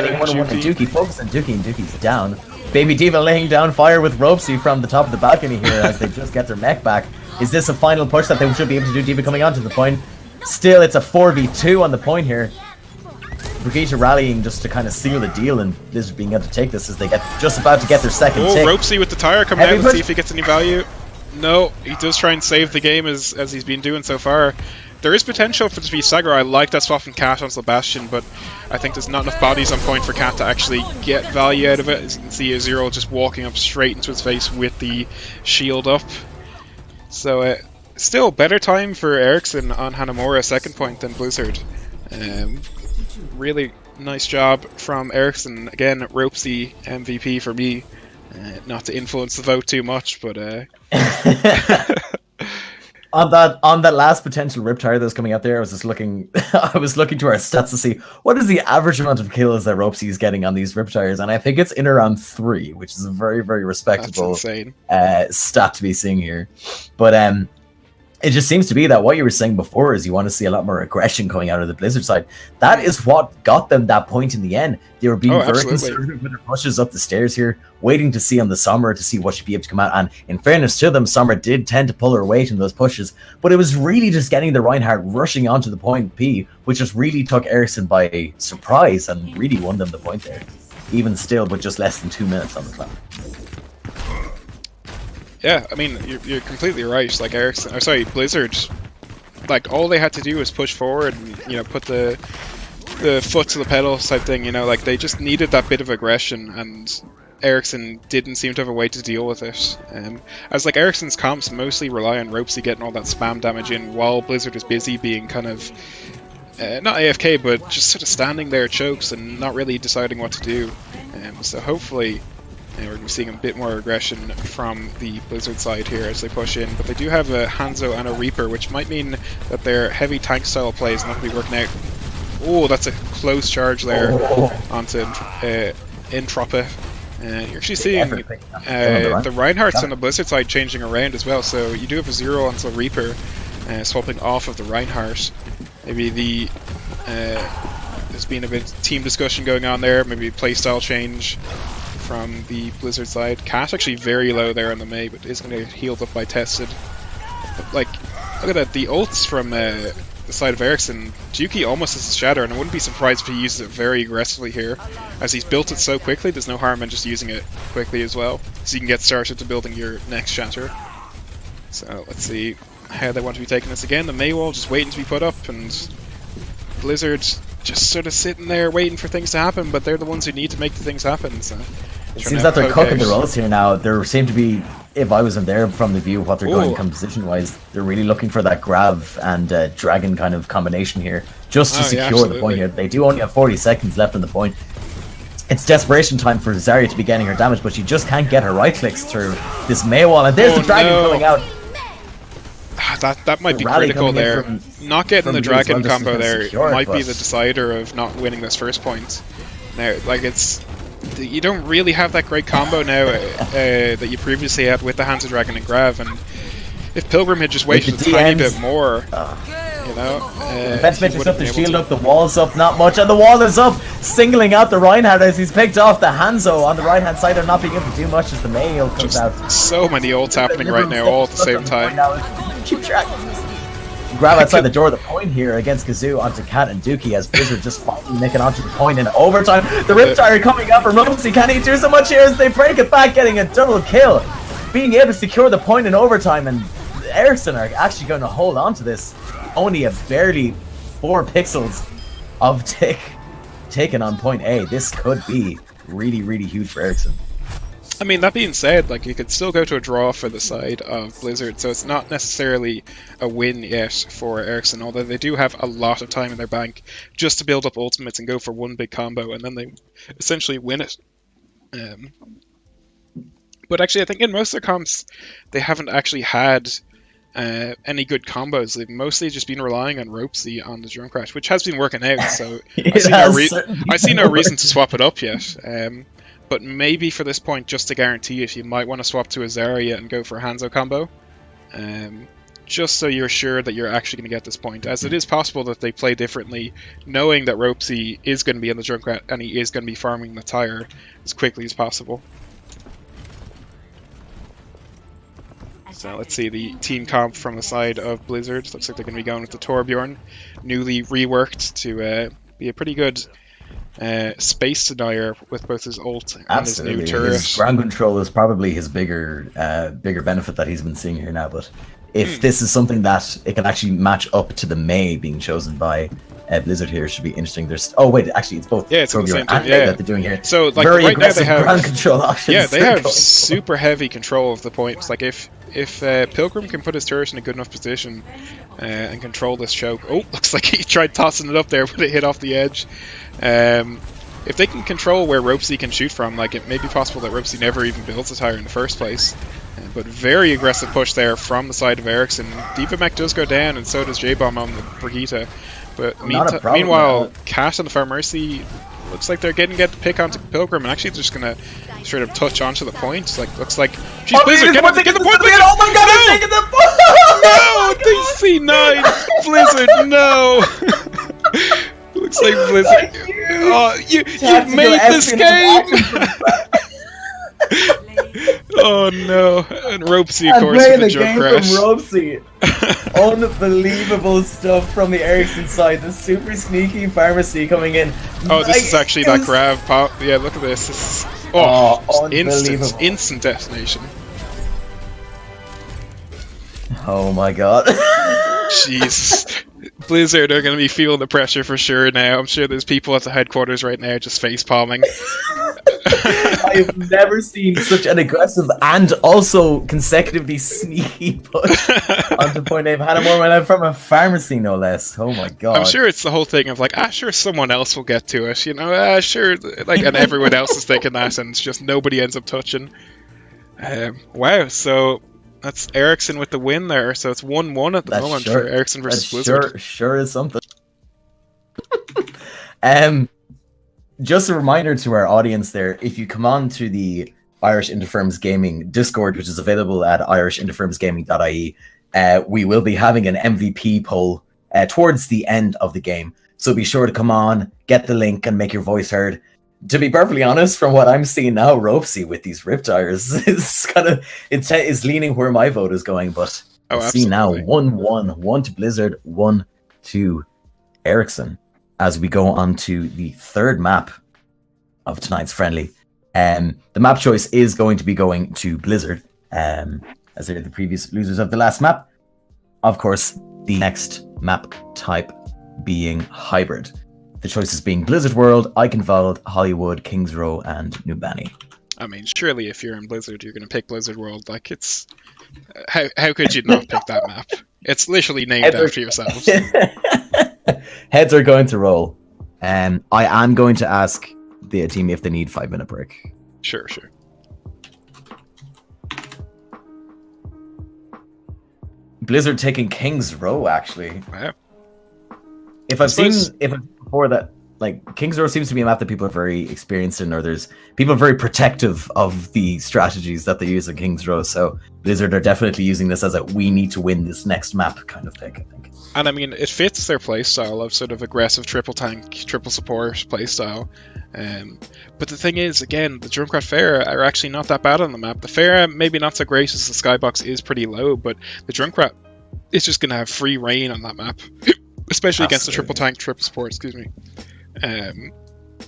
Juki. Focus on Juki, and Juki's down. Baby Diva laying down fire with Ropesy from the top of the balcony here as they just get their mech back. Is this a final push that they should be able to do? Diva coming onto the point. Still, it's a 4v2 on the point here. Brigitte rallying just to kind of seal the deal, and Blizzard being able to take this as they get just about to get their second tick. Ropesy with the tire coming out. Let's see if he gets any value. No, he does try and save the game as he's been doing so far. there is potential for it to be Sagro. I like that swap from Cat onto the Bastion, but I think there's not enough bodies on point for Cat to actually get value out of it. As you can see, Azuriel just walking up straight into his face with the shield up. So still better time for Ericsson on Hanamura second point than Blizzard. Really nice job from Ericsson. Again, Ropesy MVP for me. Not to influence the vote too much, but on that last potential Riptire that was coming out there, I was just looking. I was looking to our stats to see what is the average amount of kills that Ropesy is getting on these Riptires, and I think it's in around 3, which is a very, very respectable stat to be seeing here. But it just seems to be that what you were saying before is you want to see a lot more aggression coming out of the Blizzard side. That is what got them that point in the end. They were being very conservative with their pushes up the stairs here, waiting to see on the Summer to see what she'd be able to come out. And in fairness to them, Summer did tend to pull her weight in those pushes, but it was really just getting the Reinhardt rushing onto the point P, which just really took Ericsson by surprise and really won them the point there. Even still, with just less than 2 minutes on the clock. Yeah, I mean, you're completely right. Like Ericsson, or sorry, Blizzard, like all they had to do was push forward and put the foot to the pedal type thing. Like they just needed that bit of aggression, and Ericsson didn't seem to have a way to deal with it. As like Ericsson's comps mostly rely on Ropesy getting all that spam damage in, while Blizzard is busy being kind of not AFK, but just sort of standing there chokes and not really deciding what to do. So hopefully. We're going to be seeing a bit more aggression from the Blizzard side here as they push in, but they do have a Hanzo and a Reaper, which might mean that their heavy tank style play is not going to be working out. Oh, that's a close charge there onto Entropa. You're actually seeing the Reinhardts on the Blizzard side changing around as well, so you do have a 0 onto the Reaper swapping off of the Reinhardt. Maybe there's been a bit of team discussion going on there, maybe a playstyle change from the Blizzard side. Cat actually very low there on the Mei, but is going to get healed up by Tested. But, like, look at that, the ults from the side of Ericsson, Juki almost has a shatter, and I wouldn't be surprised if he uses it very aggressively here. As he's built it so quickly, there's no harm in just using it quickly as well, so you can get started to building your next shatter. So let's see how they want to be taking this again. The Mei wall just waiting to be put up, and Blizzard just sort of sitting there waiting for things to happen, but they're the ones who need to make the things happen. So it seems that they're cooking the rolls here now. There seem to be, if I wasn't there from the view of what they're doing composition-wise, they're really looking for that Grav and Dragon kind of combination here, just to secure the point here. They do only have 40 seconds left on the point. It's desperation time for Zarya to be getting her damage, but she just can't get her right clicks through this Mei wall, and there's the Dragon coming out. That might be critical there. Not getting the Dragon combo there might be the decider of not winning this first point. Now, like, you don't really have that great combo now that you previously had with the Hanzo Dragon and Grav, and if Pilgrim had just waited a tiny bit more, defense matrix up, the shield up, the wall's up, not much, and the wall is up, singling out the Reinhardt as he's picked off the Hanzo on the right hand side. They're not being able to do much as the Mei ult comes out. So many ults happening right now, all at the same time. Keep track. Grab outside the door of the point here against Kazoo onto Cat and Dookie as Blizzard just finally making onto the point in overtime. The Riptire coming up for Ropesy. Can he do so much here as they break it back, getting a double kill, being able to secure the point in overtime, and Ericsson are actually going to hold on to this. Only a barely 4 pixels of tick taken on point A. This could be really, really huge for Ericsson. I mean, that being said, like, you could still go to a draw for the side of Blizzard, so it's not necessarily a win yet for Ericsson, although they do have a lot of time in their bank just to build up ultimates and go for one big combo, and then they essentially win it. But actually, I think in most of their comps, they haven't actually had any good combos. They've mostly just been relying on Ropesy on the Drone Crash, which has been working out, so I see no reason to swap it up yet. But maybe for this point, just to guarantee it, you might want to swap to a Zarya and go for a Hanzo combo. Just so you're sure that you're actually going to get this point, as it is possible that they play differently, knowing that Ropesy is going to be in the Junkrat and he is going to be farming the tire as quickly as possible. So let's see the team comp from the side of Blizzard. Looks like they're going to be going with the Torbjorn, newly reworked to be a pretty good space denier with both his ult and Absolutely. his new turret. His ground control is probably his bigger benefit that he's been seeing here now. But if this is something that it can actually match up to the Mei being chosen by Blizzard here, should be interesting. There's actually it's both. Yeah, it's on the same team. That they're doing here. So like very right now they aggressive have ground control options. Yeah, they have super heavy control of the points. Like if Pilgrim can put his turret in a good enough position and control this choke. Oh, looks like he tried tossing it up there, but it hit off the edge. If they can control where Ropesy can shoot from, like it may be possible that Ropesy never even builds a tower in the first place. But very aggressive push there from the side of Ericsson. Divamech does go down, and so does J-Bomb on the Brigitte. But meanwhile, Cat and the Pharmercy looks like they're getting the pick onto Pilgrim, and actually just gonna straight up touch onto the point. Like looks like she's Blizzard. Get the point! Oh my god! No! Taking the No! DC9 Blizzard. No! Looks like Blizzard. Oh, you've made this game. Oh no! And Ropesy, of course, with the jump crash. Ropesy. Unbelievable stuff from the Ericsson side. The super sneaky Pharmacy coming in. Oh, this is actually that grab pop. Yeah, look at this. This is instant detonation. Oh my god. Jeez. Blizzard are going to be feeling the pressure for sure now. I'm sure there's people at the headquarters right now just face palming. I've never seen such an aggressive and also consecutively sneaky push onto point A. I've had it more when I'm from a Pharmacy, no less. Oh my god. I'm sure it's the whole thing of like, sure, someone else will get to it, you know, sure, like, and everyone else is thinking that, and it's just nobody ends up touching. Wow, so that's Ericsson with the win there, so it's 1-1 at the moment for Ericsson versus Blizzard. Sure is something. Just a reminder to our audience there, if you come on to the Irish Interfirms Gaming Discord, which is available at irishinterfirmsgaming.ie, we will be having an MVP poll towards the end of the game. So be sure to come on, get the link, and make your voice heard. To be perfectly honest, from what I'm seeing now, Ropesy with these riptires is kind of is leaning where my vote is going. But I see now 1-1, 1 to Blizzard, 1 to Ericsson. As we go on to the third map of tonight's friendly. The map choice is going to be going to Blizzard, as they're the previous losers of the last map. Of course, the next map type being hybrid. The choices being Blizzard World, Eichenwald, Hollywood, Kings Row, and Nubani. I mean, surely if you're in Blizzard, you're going to pick Blizzard World. Like, it's... How could you not pick that map? It's literally named after yourselves. Heads are going to roll. I am going to ask the team if they need 5-minute break. Sure. Blizzard taking Kings Row, actually. Wow. If I've seen before that, like, Kings Row seems to be a map that people are very experienced in, or there's people are very protective of the strategies that they use in Kings Row. So Blizzard are definitely using this as a we need to win this next map kind of pick, I think. And I mean, it fits their playstyle of sort of aggressive triple tank, triple support playstyle. But the thing is, again, the Junkrat Pharah are actually not that bad on the map. The Pharah maybe not so great as the Skybox is pretty low, but the Junkrat is just going to have free reign on that map, especially against the triple tank, triple support. Excuse me.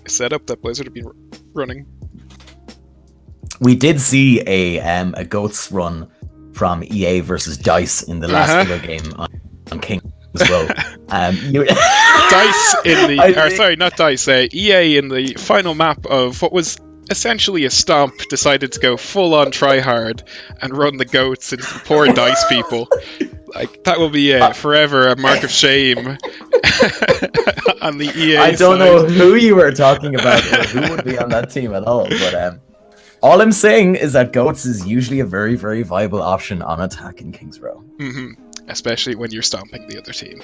Setup that Blizzard have been running. We did see a GOATS run from EA versus DICE in the last game on King as well. DICE in the not DICE, EA in the final map of what was essentially a stomp decided to go full on try hard and run the GOATS into the poor DICE people. Like, that will be forever a mark of shame on the EA I don't know who you were talking about or who would be on that team at all, but all I'm saying is that GOATS is usually a very, very viable option on attack in Kings Row. Especially when you're stomping the other team.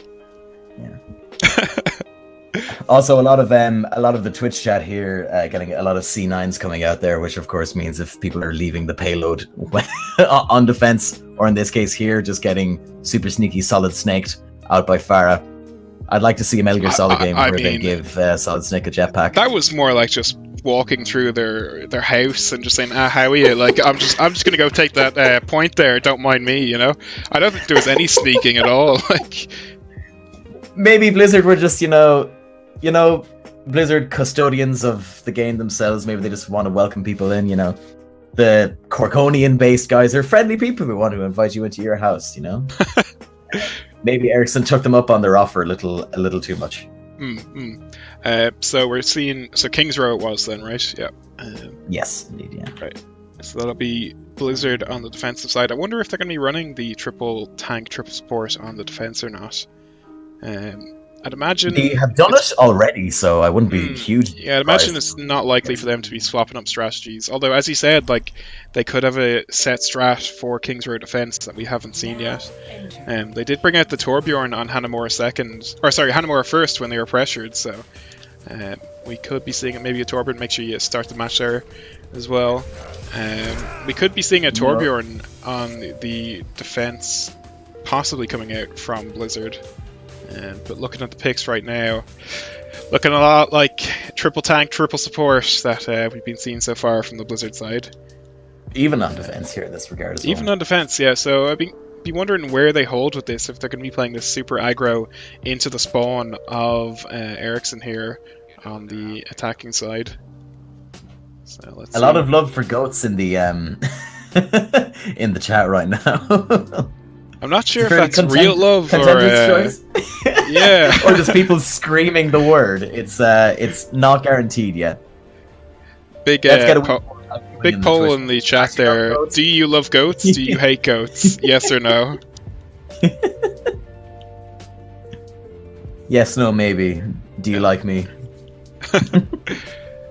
Yeah. Also, a lot of the Twitch chat here getting a lot of C9s coming out there, which of course means if people are leaving the payload on defense, or in this case here, just getting super sneaky solid snaked out by Pharah. I'd like to see a Metal Gear Solid game where they give Solid Snake a jetpack. That was more like just walking through their house and just saying, how are you? Like, I'm just gonna go take that point there. Don't mind me, you know. I don't think there was any sneaking at all. Like, maybe Blizzard were just, you know, Blizzard custodians of the game themselves. Maybe they just want to welcome people in, you know. The Corkonian-based guys are friendly people who want to invite you into your house, you know. Maybe Ericsson took them up on their offer a little too much. So we're seeing, so King's Row it was then, right? Yeah. Yes, indeed, yeah. Right. So that'll be Blizzard on the defensive side. I wonder if they're going to be running the triple tank, triple support on the defense or not. I'd imagine they have done it already, so I wouldn't be huge. Yeah, I'd imagine it's not likely for them to be swapping up strategies. Although, as you said, like they could have a set strat for King's Row defense that we haven't seen yet. They did bring out the Torbjorn on Hanamura first when they were pressured. So we could be seeing maybe a Torbjorn. Make sure you start the match there as well. We could be seeing a Torbjorn on the defense, possibly coming out from Blizzard. But looking at the picks right now, looking a lot like triple tank, triple support that we've been seeing so far from the Blizzard side. Even on defense here in this regard as well. Even on defense, yeah. So I'd be wondering where they hold with this, if they're going to be playing this super aggro into the spawn of Ericsson here on the attacking side. So let's see. Lot of love for goats in the in the chat right now. I'm not sure if that's real love or yeah, or just people screaming the word. It's not guaranteed yet. Big big poll in the chat there. Do you love goats? Do you hate goats? Yes or no? Yes, no, maybe. Do you like me?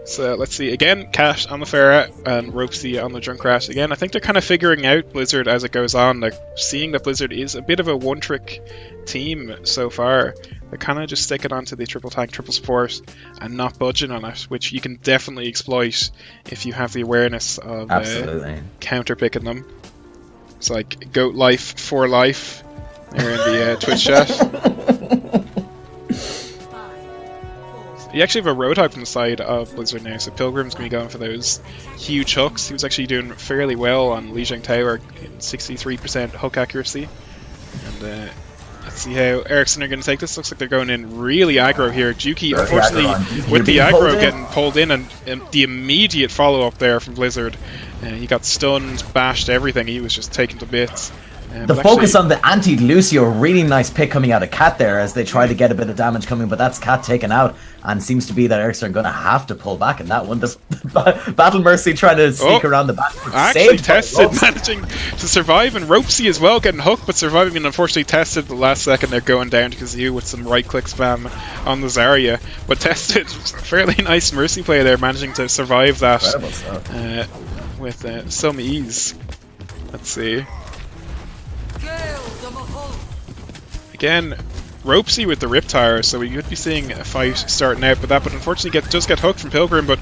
So let's see, again, Cat on the Pharah and Ropesy on the Junkrat. Again, I think they're kind of figuring out Blizzard as it goes on. They're seeing that Blizzard is a bit of a one-trick team so far. They're kind of just sticking onto the triple tank, triple support and not budging on it, which you can definitely exploit if you have the awareness of counter-picking them. It's like goat life for life there in the Twitch chat. You actually have a Roadhog from the side of Blizzard now, so Pilgrim's going to be going for those huge hooks. He was actually doing fairly well on Lijiang Tower, in 63% hook accuracy. And let's see how Ericsson are going to take this. Looks like they're going in really aggro here. Juki, unfortunately, with the aggro getting pulled in, and the immediate follow-up there from Blizzard. He got stunned, bashed, everything. He was just taken to bits. The focus on the anti-Lucio, really nice pick coming out of Cat there as they try to get a bit of damage coming, but that's Cat taken out, and seems to be that Ericsson are going to have to pull back in that one. Battle Mercy trying to sneak around the back. Actually tested, managing to survive, and Ropesy as well, getting hooked, but surviving, and unfortunately tested the last second. They're going down to Kazoo with some right-click spam on the Zarya, but tested, fairly nice Mercy play there, managing to survive that with some ease. Let's see. Again, Ropesy with the Riptire, so we could be seeing a fight starting out with that, but unfortunately does get hooked from Pilgrim, but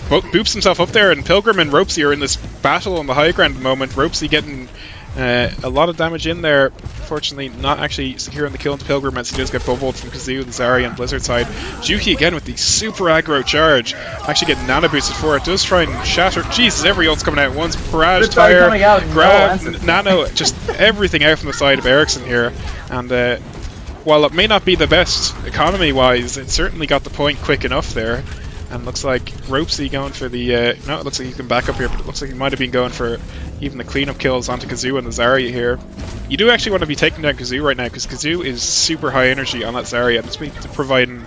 boops himself up there, and Pilgrim and Ropesy are in this battle on the high ground at the moment. Ropesy getting a lot of damage in there, unfortunately not actually securing the kill into Pilgrim as he does get bubbled from Kazoo, the Zarya and Blizzard side. Juki again with the super aggro charge, actually getting nano boosted for it, does try and shatter. Jesus, every ult's coming out at once. Barrage, Tire, grab, nano, just everything out from the side of Ericsson here. And while it may not be the best economy wise, it certainly got the point quick enough there. And looks like Ropesy going for the no, it looks like he can back up here, but it looks like he might have been going for even the cleanup kills onto Kazoo and the Zarya here. You do actually want to be taking down Kazoo right now, because Kazoo is super high energy on that Zarya, and it's providing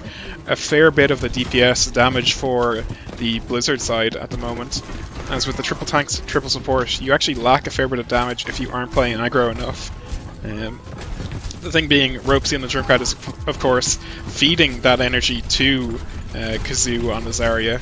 a fair bit of the DPS damage for the Blizzard side at the moment. As with the triple tanks, triple support, you actually lack a fair bit of damage if you aren't playing aggro enough. The thing being, Ropesy and the Junkrat is, of course, feeding that energy to Kazoo on the Zarya.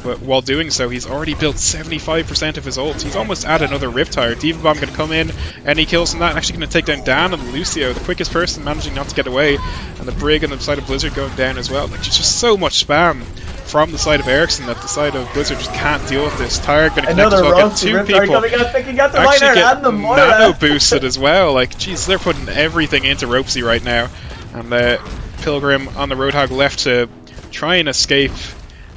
But while doing so, he's already built 75% of his ult. He's almost at another Riptire. Diva Bomb going to come in, any kills from that, and actually going to take down Dan and Lucio, the quickest person managing not to get away. And the Brig on the side of Blizzard going down as well. Like, just so much spam from the side of Ericsson that the side of Blizzard just can't deal with this. Tire going to connect as well, get two people actually get nano boosted as well. Like, jeez, they're putting everything into Ropesy right now. And Pilgrim on the Roadhog left to try and escape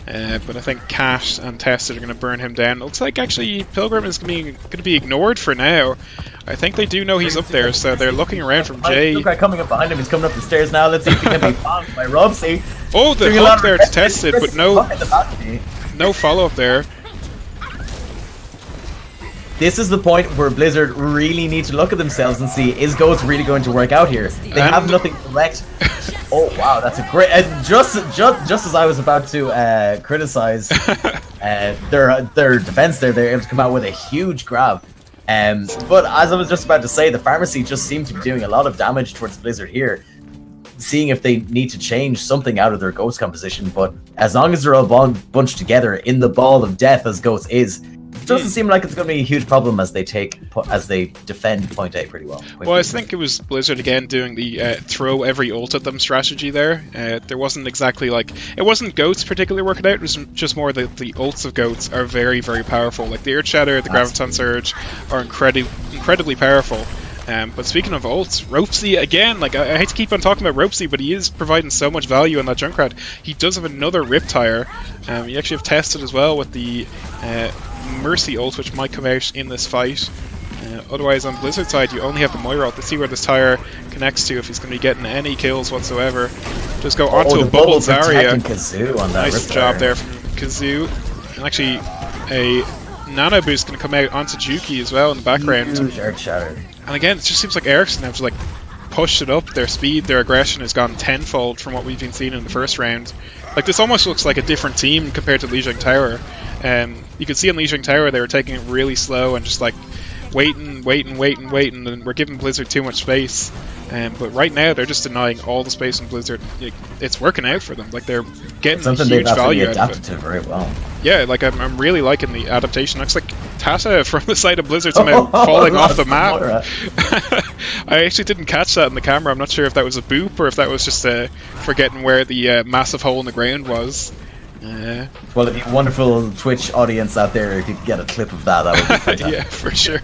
But I think Cat and Tested are going to burn him down. Looks like actually Pilgrim is going to be ignored for now. I think they do know he's up there, so they're looking around from Jay. Look, coming up behind him. He's coming up the stairs now. Let's see if he can be found by Robsy. Oh, the hook there to Tested, but no follow-up there. This is the point where Blizzard really need to look at themselves and see, is Goats really going to work out here? They have nothing direct. Oh wow, that's a great. Just as I was about to criticize their defense there, they're able to come out with a huge grab. But as I was just about to say, the pharmacy just seemed to be doing a lot of damage towards Blizzard here, seeing if they need to change something out of their Ghost composition. But as long as they're all bunched together in the ball of death as Ghost is, it doesn't seem like it's going to be a huge problem as they defend point A pretty well. Well, I think it was Blizzard again doing the throw every ult at them strategy there. There wasn't exactly like, it wasn't Goats particularly working out, it was just more that the ults of Goats are very, very powerful. Like the Earth Shatter, the Graviton Surge are incredibly powerful. But speaking of ults, Ropesy again, like I hate to keep on talking about Ropesy, but he is providing so much value in that Junkrat. He does have another Riptire. You actually have Tested as well with the Mercy ult, which might come out in this fight. Otherwise, on Blizzard side, you only have the Moira ult. Let's see where this tire connects to, if he's going to be getting any kills whatsoever. Just go onto a bubble Zarya. Nice job there from Kazoo. And actually, a Nano Boost going to come out onto Juki as well in the background. And again, it just seems like Ericsson have like pushed it up. Their speed, their aggression has gone tenfold from what we've been seeing in the first round. Like this almost looks like a different team compared to Lijiang Tower. You could see on Lijiang Tower they were taking it really slow and just like waiting, and we're giving Blizzard too much space. But right now they're just denying all the space in Blizzard. It's working out for them. Like they're getting something huge they've value adapted out to very well. Yeah, like I'm really liking the adaptation. Looks like Tata from the side of Blizzard somehow falling off the map. I actually didn't catch that in the camera. I'm not sure if that was a boop or if that was just forgetting where the massive hole in the ground was. Well, if you wonderful Twitch audience out there, if you could get a clip of that, that would be fantastic. Yeah, for sure.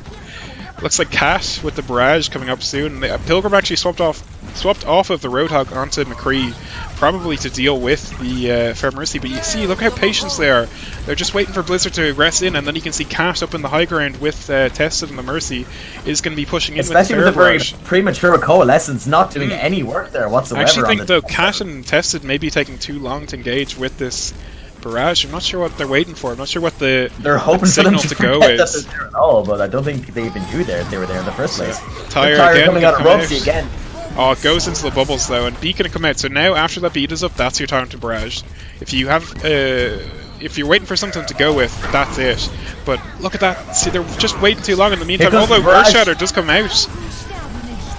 Looks like Cat with the barrage coming up soon. Pilgrim actually swapped off of the Roadhog onto McCree, probably to deal with the Fair Mercy. But you see, look how patient they are. They're just waiting for Blizzard to regress in, and then you can see Cat up in the high ground with Tested and the Mercy is going to be pushing in. Especially with the very premature coalescence, not doing any work there whatsoever. I actually think though Cat and Tested may be taking too long to engage with this barrage. I'm not sure what they're waiting for. I'm not sure what they're hoping for them to go is. That they're there at all, but I don't think they even knew they were there in the first place. Tire again, coming out of Robsy again. Oh, it goes into the bubbles though, and B can come out. So now after that beat is up, that's your time to barrage. If you have, if you're waiting for something to go with, that's it. But look at that. See, they're just waiting too long in the meantime. Although Earthshatter does come out.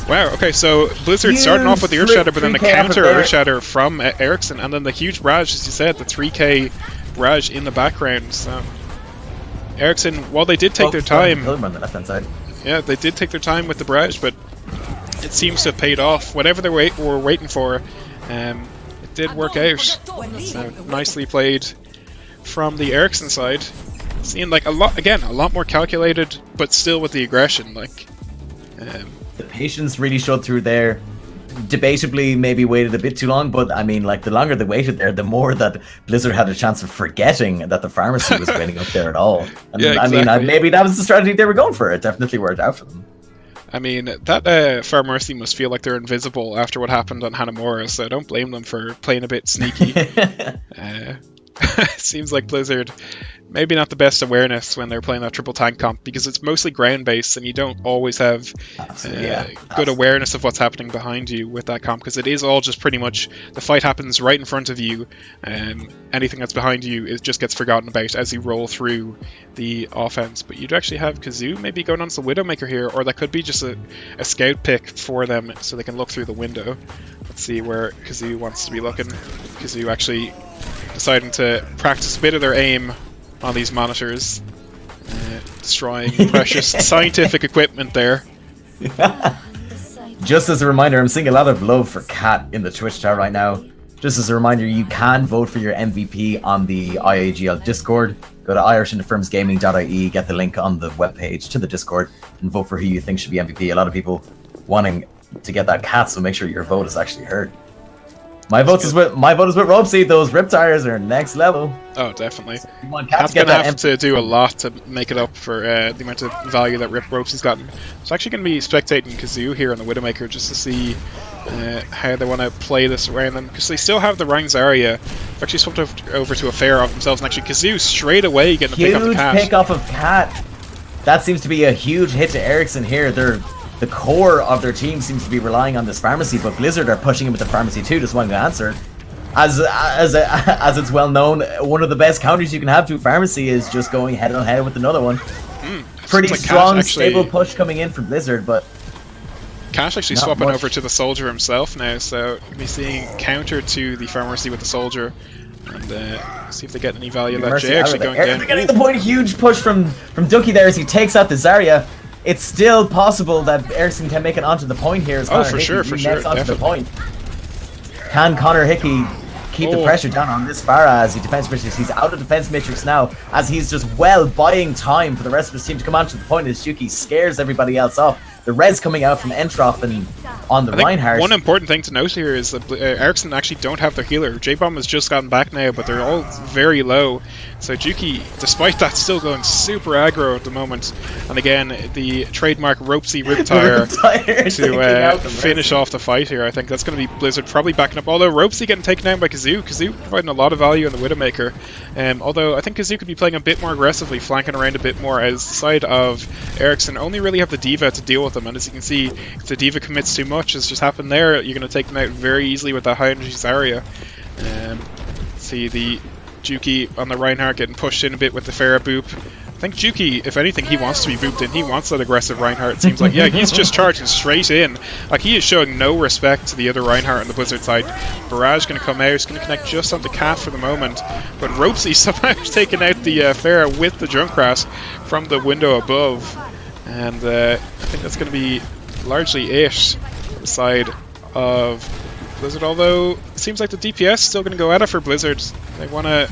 Wow, okay, so Blizzard starting off with the Earthshatter, but then the counter Earthshatter from Ericsson, and then the huge barrage, as you said, the 3k barrage in the background. So Ericsson, while they did take their time, on the left-hand side. Yeah, they did take their time with the barrage, but it seems to have paid off. Whatever they were waiting for, it did work out. So nicely played from the Ericsson side. Seeing like a lot more calculated, but still with the aggression. Like the patience really showed through there. Debatably, maybe waited a bit too long, but I mean, like the longer they waited there, the more that Blizzard had a chance of forgetting that the pharmacy was waiting up there at all. And yeah, exactly. I mean, maybe that was the strategy they were going for. It definitely worked out for them. I mean, that Fair Mercy must feel like they're invisible after what happened on Hanamura, so don't blame them for playing a bit sneaky. Seems like Blizzard, maybe not the best awareness when they're playing that triple tank comp, because it's mostly ground based and you don't always have good awareness of what's happening behind you with that comp, because it is all just pretty much the fight happens right in front of you, and anything that's behind you just gets forgotten about as you roll through the offense. But you'd actually have Kazoo maybe going on to the Widowmaker here, or that could be just a scout pick for them so they can look through the window. Let's see where Kazoo wants to be looking. Kazoo actually deciding to practice a bit of their aim on these monitors, destroying precious scientific equipment there. Just as a reminder, I'm seeing a lot of love for Cat in the Twitch chat right now. Just as a reminder, you can vote for your MVP on the IIGL Discord. Go to irishindefirmsgaming.ie, get the link on the webpage to the Discord, and vote for who you think should be MVP. A lot of people wanting to get that Cat, so make sure your vote is actually heard. My vote is with Ropesy. Those rip tires are next level. Oh, definitely. Cat's gonna have to do a lot to make it up for the amount of value that Ropesy's gotten. So actually going to be spectating Kazoo here on the Widowmaker just to see how they want to play this around them, because they still have the Rhine Zarya. They've actually swapped over to a fair of themselves, and actually Kazoo straight away getting a pick off the Cat. Huge pick off of Cat. That seems to be a huge hit to Ericsson here. The core of their team seems to be relying on this pharmacy, but Blizzard are pushing him with the pharmacy too, just wanting to answer. As it's well known, one of the best counters you can have to a pharmacy is just going head on head with another one. Pretty like strong, stable push coming in from Blizzard, but Cash actually swapping over to the soldier himself now, so we'll be seeing counter to the pharmacy with the soldier, and see if they get any value of that. Jay actually going down. They're getting the point. Huge push from Ducky there as he takes out the Zarya. It's still possible that Ericsson can make it onto the point here. As for sure, onto the point. Can Connor Hickey keep the pressure down on this Farah as he defense matrix? He's out of defense matrix now, as he's just buying time for the rest of his team to come onto the point as Yuki scares everybody else off. The res coming out from Entroff and on the Reinhardt. One important thing to note here is that Ericsson actually don't have their healer. J-Bomb has just gotten back now, but they're all very low. So Juki, despite that, still going super aggro at the moment. And again, the trademark Ropesy Riptire to finish off the fight here. I think that's going to be Blizzard probably backing up. Although Ropesy getting taken down by Kazoo. Kazoo providing a lot of value on the Widowmaker. Although I think Kazoo could be playing a bit more aggressively, flanking around a bit more, as the side of Ericsson only really have the D.Va to deal with them. And as you can see, if the D.Va commits too much, as just happened there, you're going to take them out very easily with that high energy Zarya. See the Juki on the Reinhardt getting pushed in a bit with the Pharah boop. I think Juki, if anything, he wants to be booped in. He wants that aggressive Reinhardt. It seems like, yeah, he's just charging straight in. Like, he is showing no respect to the other Reinhardt on the Blizzard side. Barrage going to come out. He's going to connect just on the Cat for the moment. But Ropesy somehow taking out the Pharah with the Junkrat from the window above. And I think that's going to be largely it on the side of Blizzard, although it seems like the DPS is still going to go at it for Blizzard. They want to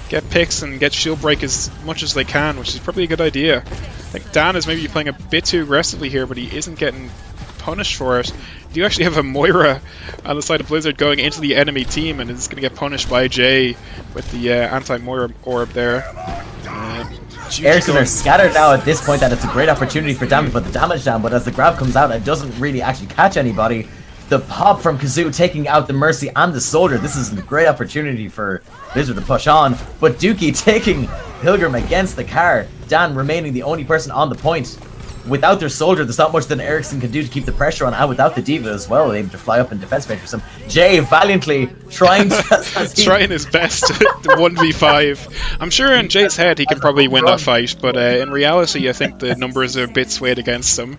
get picks and get shield break as much as they can, which is probably a good idea. I think Dan is maybe playing a bit too aggressively here, but he isn't getting punished for it. You actually have a Moira on the side of Blizzard going into the enemy team, and is going to get punished by Jay with the anti-Moira orb there. Ericsson are scattered now at this point, that it's a great opportunity for Dan to put the damage down, but as the grab comes out, it doesn't really actually catch anybody. The pop from Kazoo taking out the Mercy and the Soldier. This is a great opportunity for Blizzard to push on, but Dookie taking Pilgrim against the car. Dan remaining the only person on the point. Without their Soldier, there's not much that Ericsson can do to keep the pressure on, and without the D.Va as well, able to fly up in defense matrix. Jay valiantly trying to trying his best to 1v5. I'm sure in Jay's head he can probably win that fight, but in reality I think the numbers are a bit swayed against him.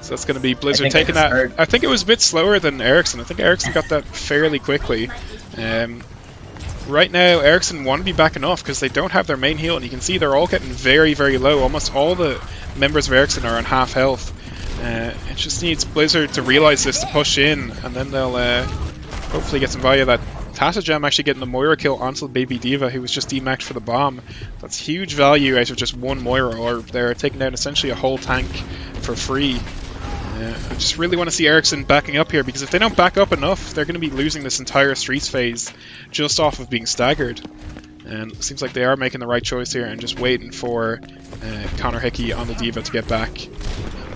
So that's going to be Blizzard taking that. I think it was a bit slower than Ericsson. I think Ericsson got that fairly quickly. Right now, Ericsson want to be backing off because they don't have their main heal, and you can see they're all getting very, very low. Almost all the members of Ericsson are on half health. It just needs Blizzard to realize this, to push in, and then they'll hopefully get some value of that. Tasajam actually getting the Moira kill onto the baby D.Va, who was just demaxed for the bomb. That's huge value out of just one Moira, or they're taking down essentially a whole tank for free. I just really want to see Ericsson backing up here, because if they don't back up enough, they're going to be losing this entire Streets phase just off of being staggered. And it seems like they are making the right choice here and just waiting for Connor Hickey on the D.Va to get back.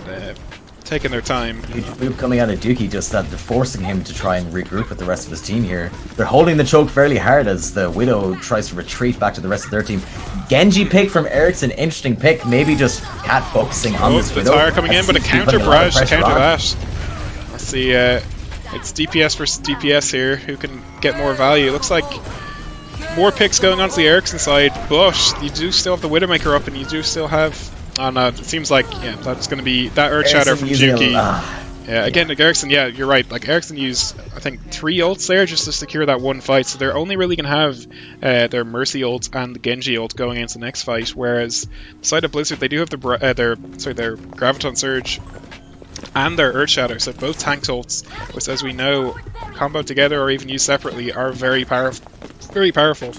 And, taking their time. Huge move coming out of Dookie, just that they're forcing him to try and regroup with the rest of his team here. They're holding the choke fairly hard as the Widow tries to retreat back to the rest of their team. Genji pick from Ericsson, interesting pick. Maybe just Cat focusing on this Widow. The tire coming in, but a counter barrage to counter that. Let's see, it's DPS versus DPS here. Who can get more value? It looks like more picks going onto the Ericsson side, but you do still have the Widowmaker up, and you do still have... Oh no, it seems like, yeah, that's going to be that Earth Shatter from Juki. Yeah, again, like Ericsson, yeah, you're right. Like, Ericsson used, I think, 3 ults there just to secure that one fight, so they're only really going to have their Mercy ult and the Genji ult going into the next fight, whereas the side of Blizzard, they do have their Graviton Surge and their Earth Shatter, so both tank ults, which, as we know, combo together or even used separately, are very powerful.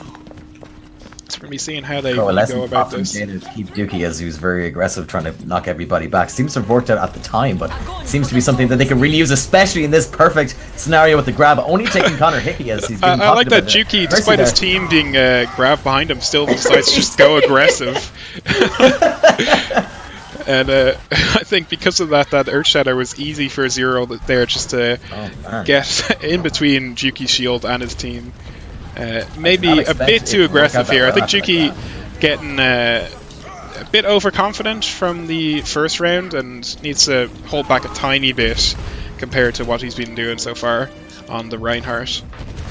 We're going to be seeing how they Coalescence go about often this. to keep Dookie, as he was very aggressive, trying to knock everybody back. Seems to have worked out at the time, but it seems to be something that they can really use, especially in this perfect scenario with the grab. Only taking Connor Hickey as he's been I like that Juki, despite his team being grabbed behind him, still decides to just go aggressive. And I think because of that Earthshatter was easy for Zero there just to get in between Juki's shield and his team. Maybe a bit too aggressive here. I think Juki getting a bit overconfident from the first round and needs to hold back a tiny bit compared to what he's been doing so far on the Reinhardt.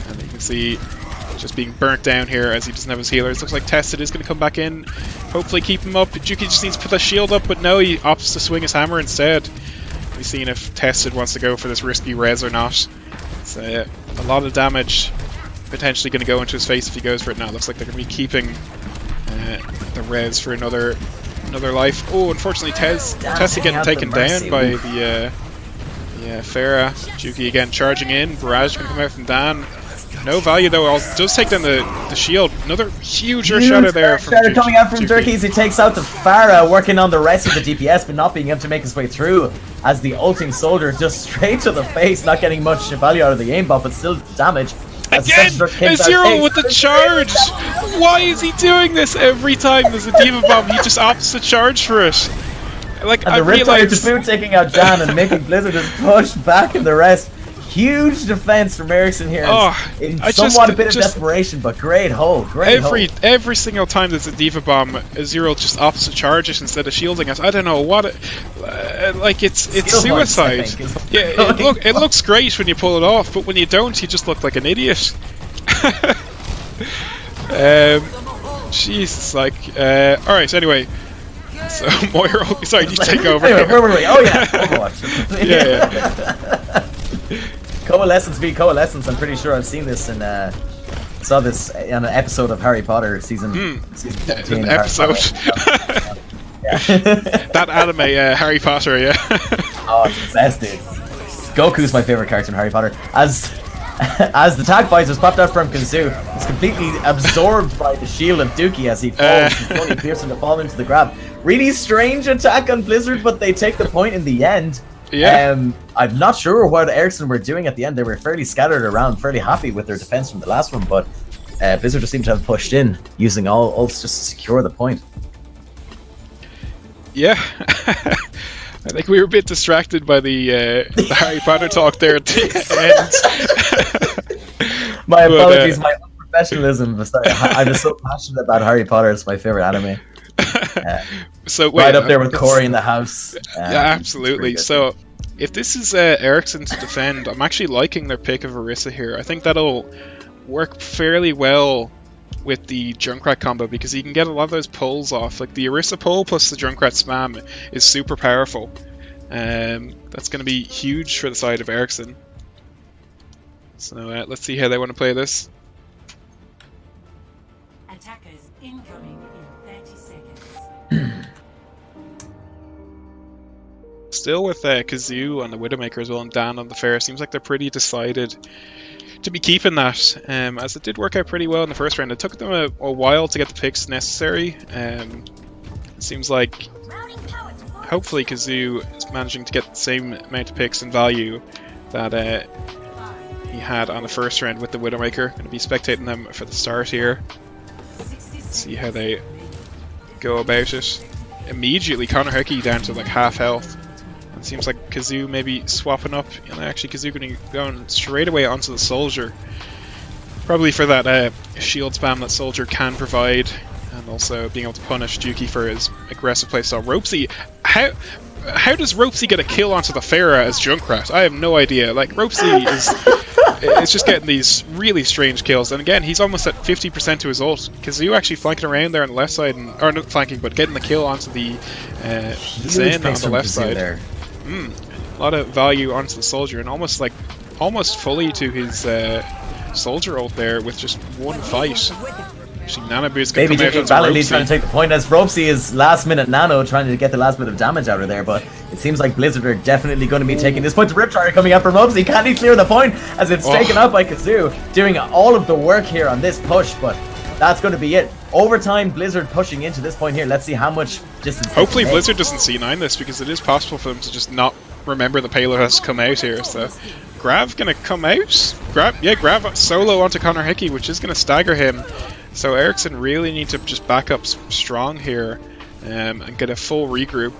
And you can see just being burnt down here as he doesn't have his healers. Looks like Tested is going to come back in, hopefully keep him up. Juki just needs to put the shield up, but no, he opts to swing his hammer instead. We've seen if Tested wants to go for this risky res or not. It's a lot of damage potentially going to go into his face if he goes for it now. Looks like they're going to be keeping the res for another life. Oh, unfortunately, Tested getting taken down by the Pharah. Juki again charging in. Barrage going to come out from Dan. No value though. Does take down the shield. Another huge Earthshatter there from Earthshatter coming out from Durkeys. He takes out the Pharah, working on the rest of the DPS, but not being able to make his way through. As the ulting soldier just straight to the face, not getting much value out of the aimbot, but still damage. Again, a Zero with the charge. Why is he doing this every time there's a D.Va bomb? He just opts to charge for it. Like, and the Riptide to boot taking out Dan and making Blizzard just push back in the rest. Huge defense from Ericsson here. In somewhat a bit of desperation, but great hold. Every single time there's a D.Va bomb, Zero just opts to charge it instead of shielding us. I don't know what like it's suicide. Yeah, it looks great when you pull it off, but when you don't, you just look like an idiot. Jesus, like alright, anyway. So Moira, sorry, you take over. Anyway, where were we? Oh yeah, Overwatch. yeah. Coalescence v Coalescence. I'm pretty sure I've seen this in saw this on an episode of Harry Potter season 14. An episode. That anime, Harry Potter, yeah. Oh, it's the best, dude. Goku's my favorite character in Harry Potter. As the tag fighters popped out from Kazoo, he's completely absorbed by the shield of Dookie as he falls. He's fully piercing to fall into the grab. Really strange attack on Blizzard, but they take the point in the end. Yeah. I'm not sure what Ericsson were doing at the end. They were fairly scattered around, fairly happy with their defense from the last one, but Blizzard just seemed to have pushed in, using all ults just to secure the point. Yeah. I think we were a bit distracted by the Harry Potter talk there at the end. My apologies, my unprofessionalism. I'm just so passionate about Harry Potter. It's my favorite anime. So wait, right up there with Corey in the house. Yeah, absolutely. So if this is Ericsson to defend, I'm actually liking their pick of Orisa here. I think that'll work fairly well with the Junkrat combo because you can get a lot of those pulls off. Like the Orisa pull plus the Junkrat spam is super powerful. That's going to be huge for the side of Ericsson. So let's see how they want to play this. Attackers incoming in 30 seconds. Still with Kazoo on the Widowmaker as well and Dan on the Fair. Seems like they're pretty decided to be keeping that, as it did work out pretty well in the first round. It took them a while to get the picks necessary. It seems like hopefully Kazoo is managing to get the same amount of picks and value that he had on the first round with the Widowmaker. Going to be spectating them for the start here. See how they go about it. Immediately Connor Hickey down to like half health. It seems like Kazoo maybe swapping up, and actually Kazoo going to go going straight away onto the Soldier. Probably for that shield spam that Soldier can provide, and also being able to punish Juki for his aggressive playstyle. Ropesy, how does Ropesy get a kill onto the Pharah as Junkrat? I have no idea. Like Ropesy is just getting these really strange kills, and again he's almost at 50% to his ult. Kazoo actually flanking around there on the left side, or not flanking, but getting the kill onto the Zen on the left side. There. A lot of value onto the Soldier, and almost fully to his Soldier ult there with just one fight. Actually, Nano Boo's going to come out onto validly trying to take the point as Ropesy is last minute Nano trying to get the last bit of damage out of there, but it seems like Blizzard are definitely going to be taking this point. The Riptide coming out from Ropesy. Can he clear the point as it's taken up by Kazoo, doing all of the work here on this push, but that's going to be it. Overtime, Blizzard pushing into this point here. Let's see how much distance. Hopefully Blizzard doesn't C9 this, because it is possible for them to just not remember the payload has come out here. So Grav gonna come out. Grav solo onto Connor Hickey, which is gonna stagger him. So Ericsson really need to just back up strong here and get a full regroup.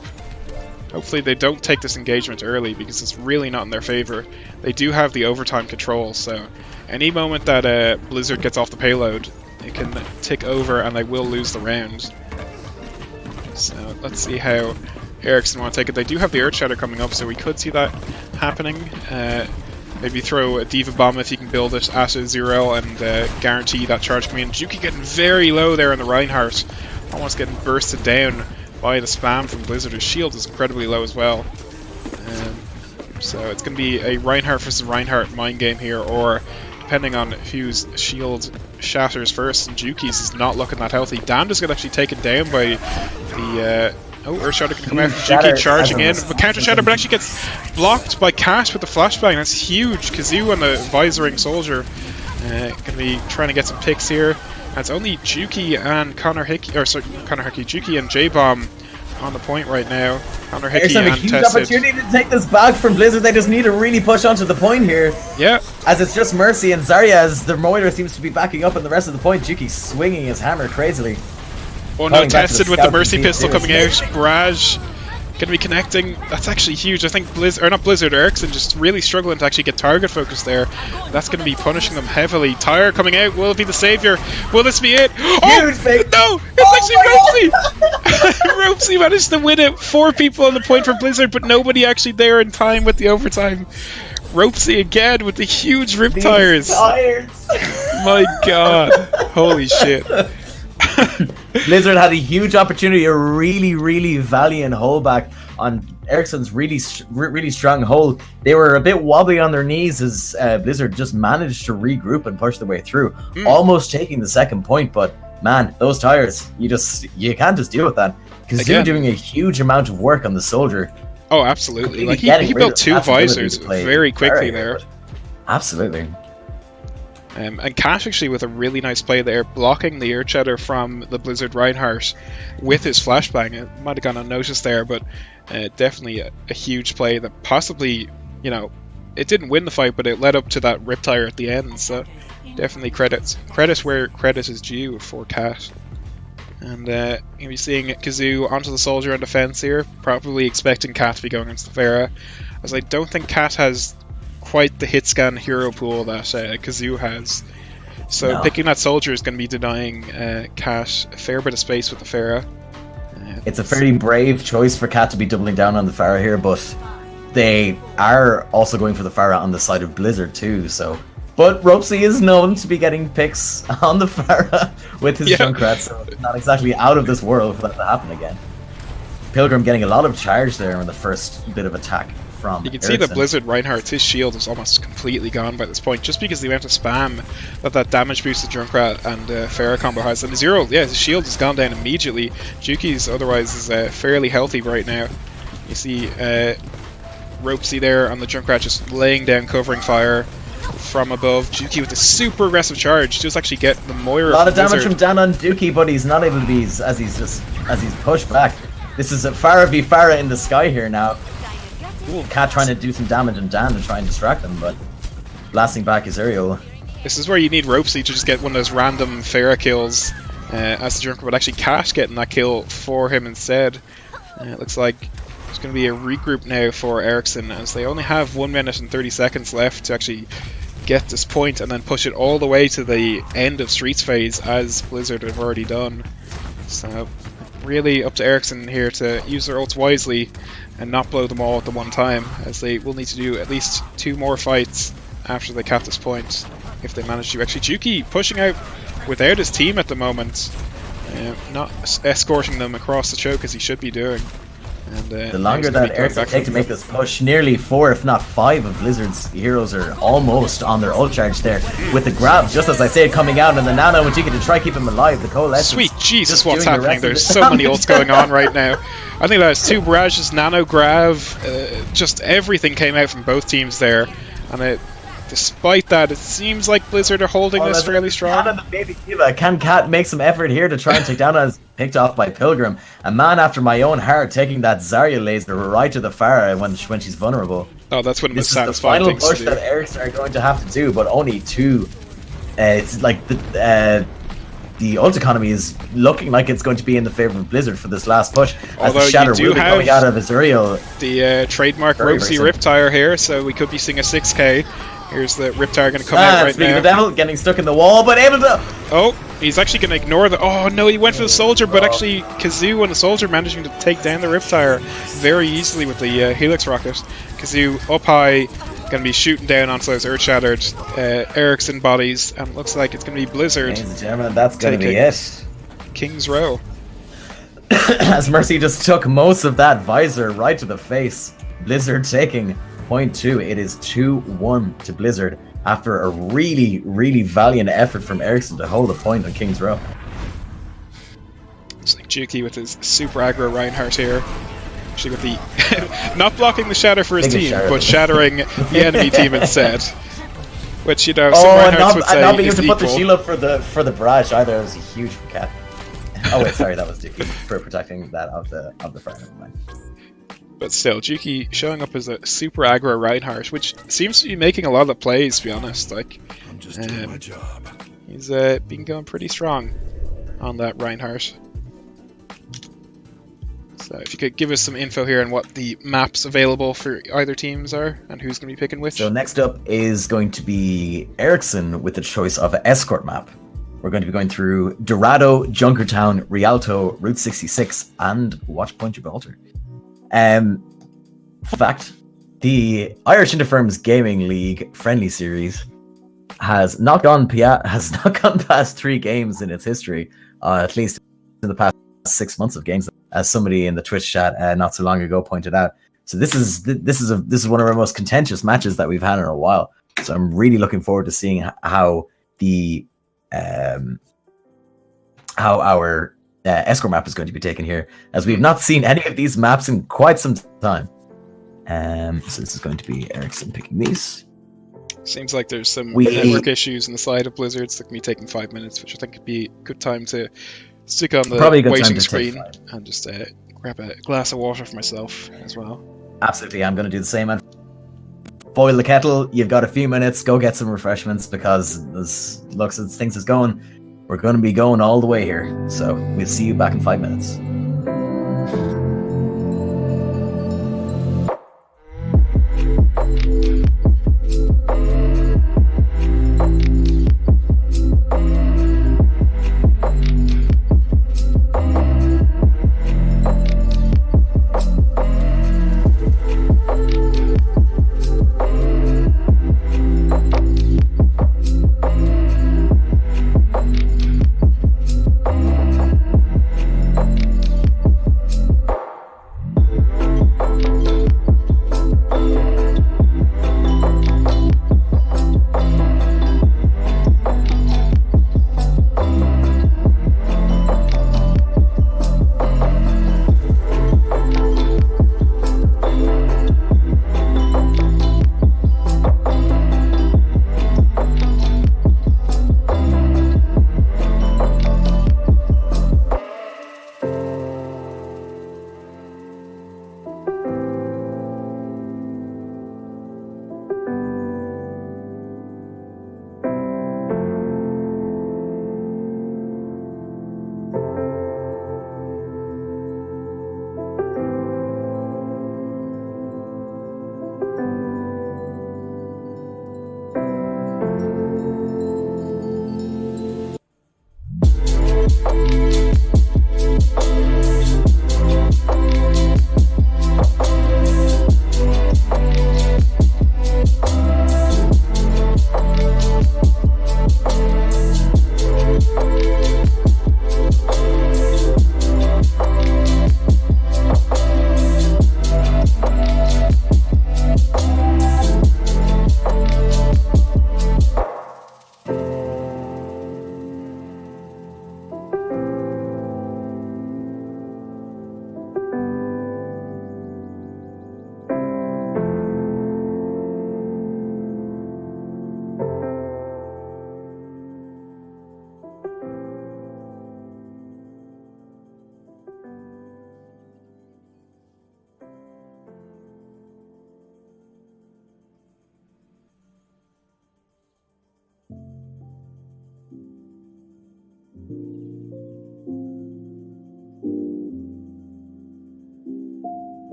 Hopefully they don't take this engagement early, because it's really not in their favor. They do have the overtime control, so any moment that Blizzard gets off the payload, it can tick over and they will lose the round. So let's see how Ericsson want to take it. They do have the Earth Shatter coming up, so we could see that happening. Maybe throw a Diva Bomb if you can build it at a 0 and guarantee that charge coming in. Juki getting very low there in the Reinhardt, almost getting bursted down by the spam from Blizzard. His shield is incredibly low as well. So it's going to be a Reinhardt versus Reinhardt mind game here, or depending on whose shield shatters first. And Juki's is not looking that healthy. Damned is going to actually taken down by the... Earth Shatter can come out. Juki charging in, but counter shatter, but actually gets blocked by Cash with the flashbang. That's huge. Kazoo on the visoring soldier. Going to be trying to get some picks here. And it's only Juki and Connor Hickey, or sorry, Connor Hickey, Juki and J-Bomb on the point right now. Connor Hickey and a huge opportunity to take this back from Blizzard. They just need to really push onto the point here. Yeah. As it's just Mercy and Zarya, as the Moira seems to be backing up in the rest of the point. Juki swinging his hammer crazily. Oh no, tested with the Mercy pistol coming out. Barrage gonna be connecting. That's actually huge. I think Ericsson just really struggling to actually get target focus there. That's gonna be punishing them heavily. Tyre coming out. Will it be the savior? Will this be it? Oh no! It's actually Ropesy! Ropesy managed to win it. 4 people on the point for Blizzard, but nobody actually there in time with the overtime. Ropesy again with the huge rip tires. My god. Holy shit. Blizzard had a huge opportunity, a really valiant holdback on Ericsson's really strong hold. They were a bit wobbly on their knees as Blizzard just managed to regroup and push their way through, almost taking the second point. But man, those tires, you can't just deal with that. Kazoo doing a huge amount of work on the soldier. Oh, absolutely. Like he built 2 visors very quickly there. Absolutely. And Cash actually with a really nice play there, blocking the Earth Shatter from the Blizzard Reinhardt with his flashbang. It might have gone unnoticed there, but definitely a huge play that possibly, it didn't win the fight, but it led up to that Riptire at the end. So definitely credit where credit is due for Cash. And you'll be seeing Kazoo onto the soldier on defense here, probably expecting Cat to be going into the Pharah, as I don't think Cat has quite the hit scan hero pool that Kazoo has. So picking that soldier is going to be denying Cat a fair bit of space with the Pharah. It's a fairly brave choice for Cat to be doubling down on the Pharah here, but they are also going for the Pharah on the side of Blizzard too, so... But Ropesy is known to be getting picks on the Pharah with his Junkrat, so it's not exactly out of this world for that to happen again. Pilgrim getting a lot of charge there on the first bit of attack from You can Ericsson. see the Blizzard Reinhardt, his shield is almost completely gone by this point, just because the amount of spam that damage boosted Junkrat and Pharah combo has. And his shield has gone down immediately. Juki's otherwise is fairly healthy right now. You see Ropesy there on the Junkrat just laying down covering fire from above. Juki with a super aggressive charge, just actually get the Moira. A lot of damage from Dan on Dookie, but he's not able to be as he's pushed back. This is a Pharah v Pharah in the sky here now. Cat trying to do some damage on Dan to try and distract them, but blasting back his aerial. This is where you need Ropesy to just get one of those random Pharah kills as the Junker, but actually Cash getting that kill for him instead. It looks like there's going to be a regroup now for Ericsson, as they only have 1 minute and 30 seconds left to actually get this point and then push it all the way to the end of Streets phase, as Blizzard have already done. So really up to Ericsson here to use their ults wisely and not blow them all at the one time, as they will need to do at least 2 more fights after they cap this point if they manage to. Actually, Juki pushing out without his team at the moment, not escorting them across the choke as he should be doing. And, the longer that Ericsson take to make this push, nearly 4 if not 5 of Blizzard's heroes are almost on their ult charge there, with the grab, just as I say, coming out, and the Nano and Chica to try keep him alive. The coalescence. Sweet Jesus, what's happening? There's so many ults going on right now. I think there's 2 barrages, Nano, Grav, just everything came out from both teams there, and Despite that, it seems like Blizzard are holding this fairly strong. Cat and the baby Diva. Can Cat make some effort here to try and take down as picked off by Pilgrim? A man after my own heart, taking that Zarya laser right to the Pharah when she's vulnerable. Oh, that's one of the This is the satisfying final things to push do. that Ericsson are going to have to do, but only two. It's like the ult economy is looking like it's going to be in the favor of Blizzard for this last push. As Although the Shatter you do will be have coming out of Azuriel. The trademark Very Rosy soon. Riptire here, so we could be seeing a 6k. Here's the Riptire going to come out right Speaking now. of the devil, getting stuck in the wall, but able to... Oh, he's actually going to ignore the... Oh no, he went for the Soldier, but actually Kazoo and the Soldier managing to take down the Riptire very easily with the Helix Rocket. Kazoo up high, going to be shooting down onto those Earth-Shattered Ericsson bodies, and it looks like it's going to be Blizzard Ladies and gentlemen, that's going to be taking it. King's Row. As Mercy just took most of that visor right to the face. Blizzard taking point 2. It is 2-1 to Blizzard after a really, really valiant effort from Ericsson to hold a point on King's Row. It's like Juki with his super aggro Reinhardt here. Actually with the... not blocking the shatter for his Taking team, shatter. but shattering the enemy team instead. Which, you know, some Oh, and Reinhardts would say not being is able to put the equal. shield up for the barrage either. That was huge for Cat. Oh wait, sorry, that was Dookie for protecting that of the fire. Never mind. But still, Juki showing up as a super aggro Reinhardt, which seems to be making a lot of the plays, to be honest. Like, I'm just doing my job. he's been going pretty strong on that Reinhardt. So if you could give us some info here on what the maps available for either teams are, and who's going to be picking which. So next up is going to be Ericsson with the choice of an escort map. We're going to be going through Dorado, Junkertown, Rialto, Route 66, and Watchpoint Gibraltar. Fact, the Irish Interfirms Gaming League friendly series has not gone past 3 games in its history, at least in the past 6 months of games, as somebody in the Twitch chat not so long ago pointed out. So this is one of our most contentious matches that we've had in a while. So I'm really looking forward to seeing how our escort map is going to be taken here, as we've not seen any of these maps in quite some time. So this is going to be Ericsson picking these. Seems like there's some network issues on the side of Blizzard's that can be taking 5 minutes, which I think could be a good time to stick on the Probably a good time waiting to screen take 5. and just grab a glass of water for myself as well. Absolutely, I'm going to do the same. And boil the kettle. You've got a few minutes. Go get some refreshments, because as looks as things is going, we're going to be going all the way here. So we'll see you back in 5 minutes.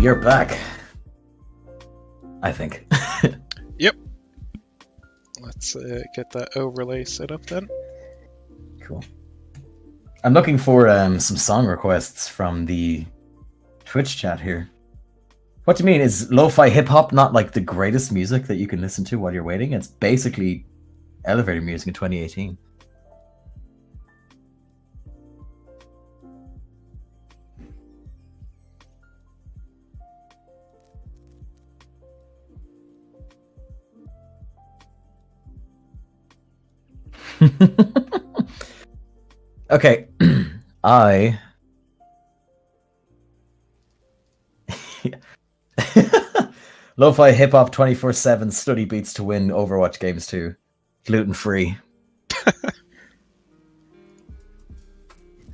we are back. I think. Yep. Let's get that overlay set up then. Cool. I'm looking for some song requests from the Twitch chat here. What do you mean? Is lo-fi hip-hop not like the greatest music that you can listen to while you're waiting? It's basically elevator music in 2018. Okay, Lo-fi hip-hop 24/7 study beats to win Overwatch games too. Gluten-free.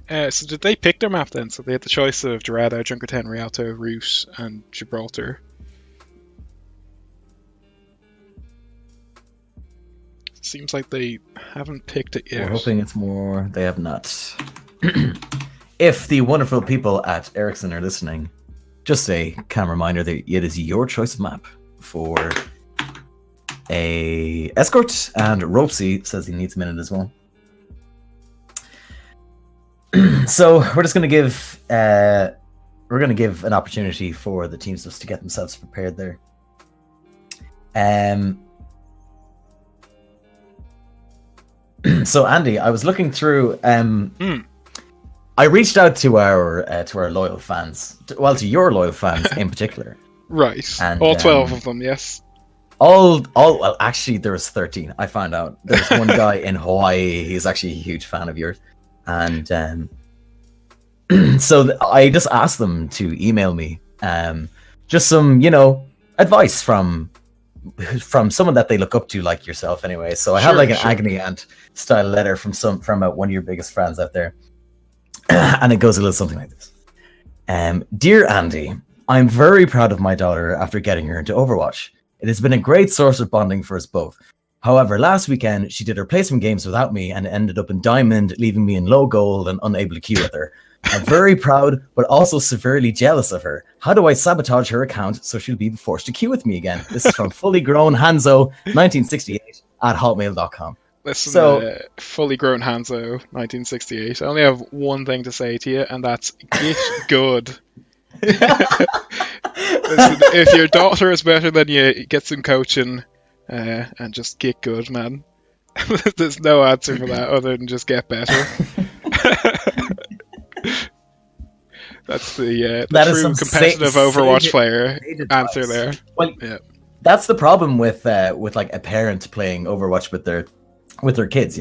So did they pick their map then? So they had the choice of Dorado, Junkertown, Rialto, Root, and Gibraltar. Seems like they haven't picked it yet. We're hoping it's more. They have not. If the wonderful people at Ericsson are listening, just a kind of reminder that it is your choice of map for a escort, and Ropesy says he needs a minute as well. So we're just going to give an opportunity for the teams just to get themselves prepared there. So Andy, I was looking through. I reached out to our loyal fans, to your loyal fans in particular. Right, And, all 12 of them, yes. Well, actually, there was 13. I found out there's one guy in Hawaii. He's actually a huge fan of yours, and so I just asked them to email me, just some, advice from someone that they look up to, like yourself, anyway. So I have like an agony aunt style letter from one of your biggest fans out there, and it goes a little something like this. Dear Andy, I'm very proud of my daughter after getting her into Overwatch. It has been a great source of bonding for us both. However, last weekend she did her placement games without me and ended up in Diamond, leaving me in low gold and unable to queue with her. I'm very proud, but also severely jealous of her. How do I sabotage her account so she'll be forced to queue with me again? This is from Fully Grown Hanzo 1968 at hotmail.com. Listen, Fully Grown Hanzo 1968. I only have one thing to say to you, and that's get good. Listen, if your daughter is better than you, get some coaching and just get good, man. There's no answer for that other than just get better. That's the true competitive Overwatch player answer there. Well, yeah. That's the problem with like a parent playing Overwatch with their kids.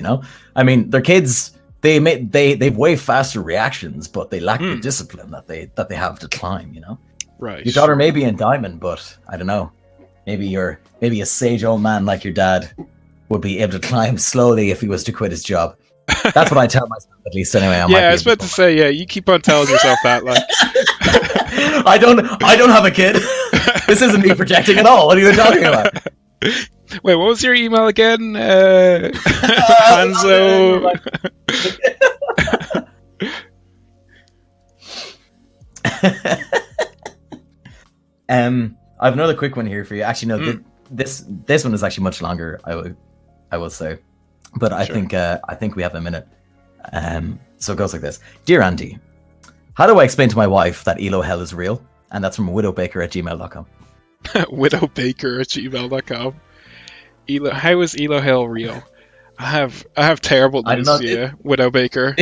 I mean, their kids they've way faster reactions, but they lack the discipline that they have to climb. Right. Your daughter may be in Diamond, but I don't know. Maybe a sage old man like your dad would be able to climb slowly if he was to quit his job. That's what I tell myself, at least. Anyway, I was about to say, yeah, you keep on telling yourself that, like. I don't have a kid. This isn't me projecting at all. What are you talking about? Wait, what was your email again? Hanzo. I have another quick one here for you. Actually, no, this one is actually much longer. I will say, but I think we have a minute. So it goes like this: Dear Andy, how do I explain to my wife that Elo Hell is real? And that's from widowbaker@gmail.com. widowbaker@gmail.com. How is Elo Hell real? I have terrible news for you, Widowbaker.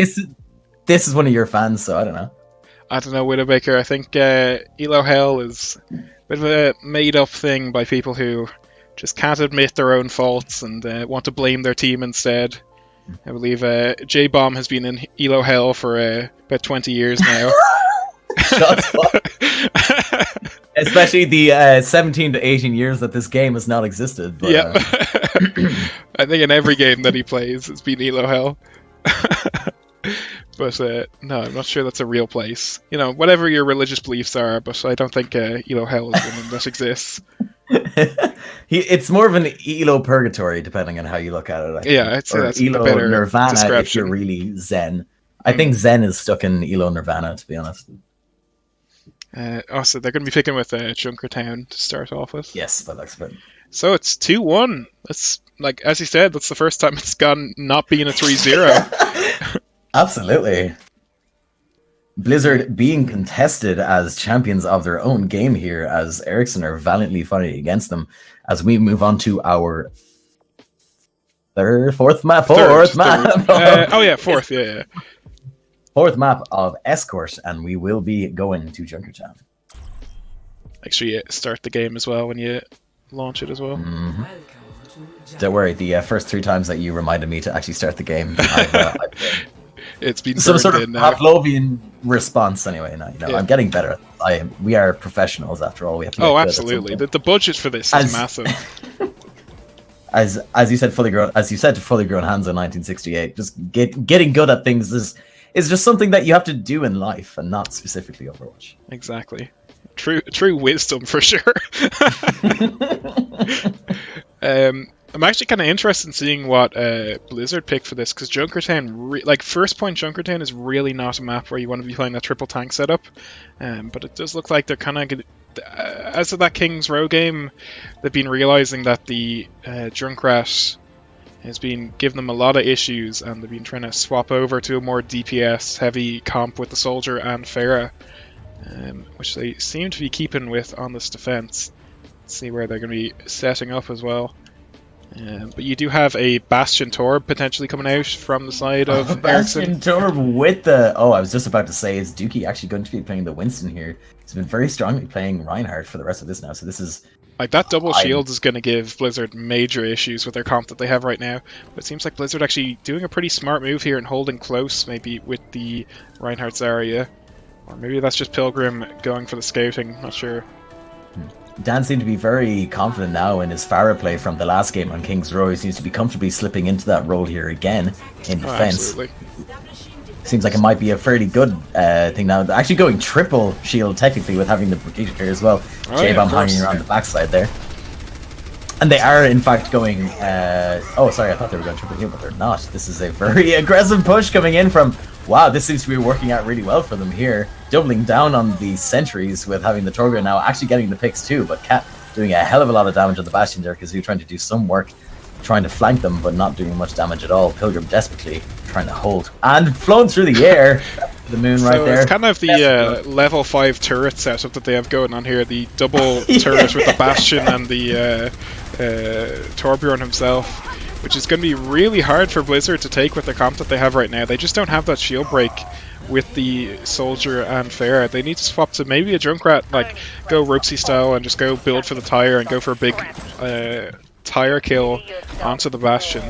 This is one of your fans, so I don't know. I don't know, Widowbaker. I think Elo Hell is a bit of a made-up thing by people who just can't admit their own faults and want to blame their team instead. I believe J-Bomb has been in Elo Hell for about 20 years now. Especially the 17 to 18 years that this game has not existed. But, yeah. I think in every game that he plays, it's been Elo Hell. But no, I'm not sure that's a real place. Whatever your religious beliefs are, but I don't think Elo Hell is one that exists. It's more of an Elo purgatory, depending on how you look at it. I think. Yeah, I'd say that's Elo a better Nirvana description. if you're really Zen. I think Zen is stuck in Elo Nirvana, to be honest. So they're going to be picking with Junkertown to start off with. Yes, but that's good. So it's 2-1. That's like, as you said, that's the first time it's gone not being a 3-0. Absolutely. Blizzard being contested as champions of their own game here, as Ericsson are valiantly fighting against them. As we move on to our fourth map. Fourth, yeah. Fourth map of Escort, and we will be going to Junkertown. Make sure you start the game as well when you launch it as well. Mm-hmm. Don't worry, the first 3 times that you reminded me to actually start the game, It's been some sort of in now. Pavlovian response anyway. No, Yeah. I'm getting better. We are professionals after all. We have to get good at Absolutely. something. The budget for this is massive. As you said, fully grown hands in 1968. Just getting good at things is just something that you have to do in life, and not specifically Overwatch. Exactly. True wisdom for sure. I'm actually kind of interested in seeing what Blizzard pick for this, because Junkertown, First Point Junkertown is really not a map where you want to be playing that triple tank setup. But it does look like they're kind of, as of that King's Row game, they've been realizing that the Junkrat has been giving them a lot of issues, and they've been trying to swap over to a more DPS heavy comp with the Soldier and Pharah, which they seem to be keeping with on this defense. Let's see where they're going to be setting up as well. But you do have a Bastion Torb potentially coming out from the side of Ericsson. Bastion Torb with the... I was just about to say, is Dookie actually going to be playing the Winston here? He's been very strongly playing Reinhardt for the rest of this now, so this is... That double shield is going to give Blizzard major issues with their comp that they have right now. But it seems like Blizzard actually doing a pretty smart move here and holding close, maybe with the Reinhardt Zarya. Or maybe that's just Pilgrim going for the scouting, not sure. Dan seemed to be very confident now in his Pharah play from the last game on King's Row. He seems to be comfortably slipping into that role here again in defense. Seems like it might be a fairly good thing now. Actually going triple shield technically with having the Brigitte here as well. J-Bomb hanging around the backside there. And they are in fact going... sorry, I thought they were going triple heal, but they're not. This is a very aggressive push coming in from... Wow, this seems to be working out really well for them here. Doubling down on the sentries with having the Torgo now actually getting the picks too, but Cat doing a hell of a lot of damage on the Bastion there, because he's trying to do some work, trying to flank them, but not doing much damage at all. Pilgrim desperately trying to hold. And flown through the air. The moon right there. It's kind of the level 5 turret setup that they have going on here. The double turret with the Bastion and the Torbjorn himself, which is going to be really hard for Blizzard to take with the comp that they have right now. They just don't have that shield break with the Soldier and Pharah. They need to swap to maybe a Junkrat, go Ropesy style and just go build for the tire and go for a big tire kill onto the Bastion.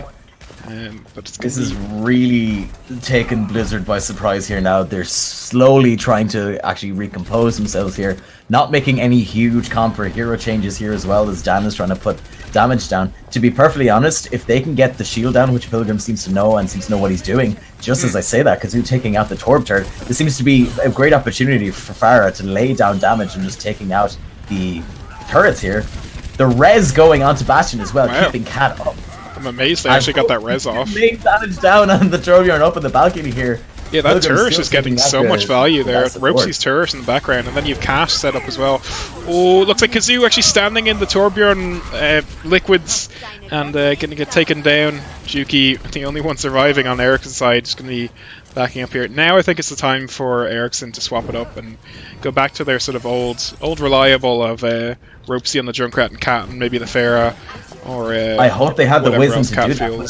But this is really taken Blizzard by surprise here now. They're slowly trying to actually recompose themselves here, not making any huge comp or hero changes here, as well as Dan is trying to put damage down. To be perfectly honest, if they can get the shield down, which Pilgrim seems to know what he's doing, just as I say that, because he's taking out the Torb turret, this seems to be a great opportunity for Pharah to lay down damage and just taking out the turrets here. The res going onto Bastion as well, keeping Cat up. I'm amazed they actually got that res off. Laying damage down on the Torbjorn up in the balcony here. Yeah, that turret is getting so much value there. Ropesy's turret in the background, and then you have Cash set up as well. Oh, looks like Kazoo actually standing in the Torbjorn liquids and going to get taken down. Juki, the only one surviving on Ericsson's side, is going to be backing up here. Now I think it's the time for Ericsson to swap it up and go back to their sort of old reliable of Ropesy on the Junkrat and Cat and maybe the Pharah. Or I hope they have the wisdom to do that.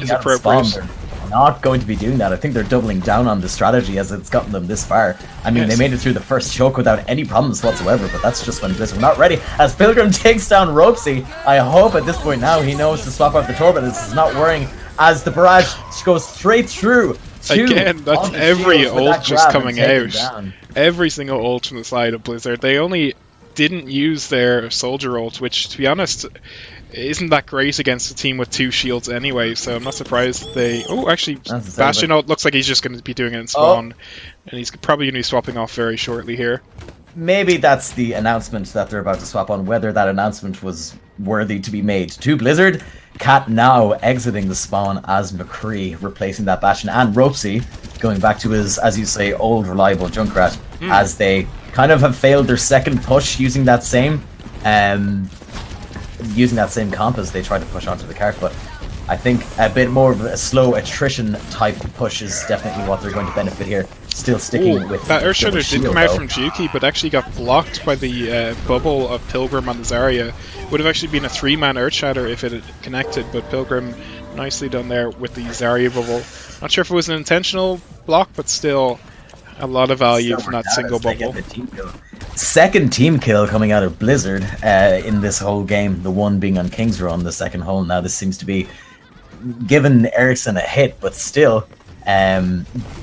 Is appropriate. They're not going to be doing that. I think they're doubling down on the strategy as it's gotten them this far. I mean, they made it through the first choke without any problems whatsoever, but that's just when Blizzard were not ready. As Pilgrim takes down Ropesy, I hope at this point now he knows to swap out the Torb, but this is not worrying as the barrage goes straight through. Again, that's every ult just coming out. Every single ult from the side of Blizzard. They only didn't use their Soldier ult, which, to be honest, isn't that great against a team with 2 shields anyway, so I'm not surprised they... Oh, actually, Bastion ult looks like he's just going to be doing it in spawn, and he's probably going to be swapping off very shortly here. Maybe that's the announcement that they're about to swap on, whether that announcement was worthy to be made to Blizzard. Cat now exiting the spawn as McCree, replacing that Bastion, and Ropesy going back to his, as you say, old reliable Junkrat, as they kind of have failed their second push using that same compass they tried to push onto the cart, but I think a bit more of a slow attrition type push is definitely what they're going to benefit here. Still sticking with that Earthshatter did come out though. from Juki, but actually got blocked by the bubble of Pilgrim on the Zarya. Would have actually been a 3-man Earthshatter if it had connected, but Pilgrim nicely done there with the Zarya bubble. Not sure if it was an intentional block, but still a lot of value from that single bubble. Second team kill coming out of Blizzard in this whole game, the one being on King's Row on the second hole. Now this seems to be giving Ericsson a hit, but still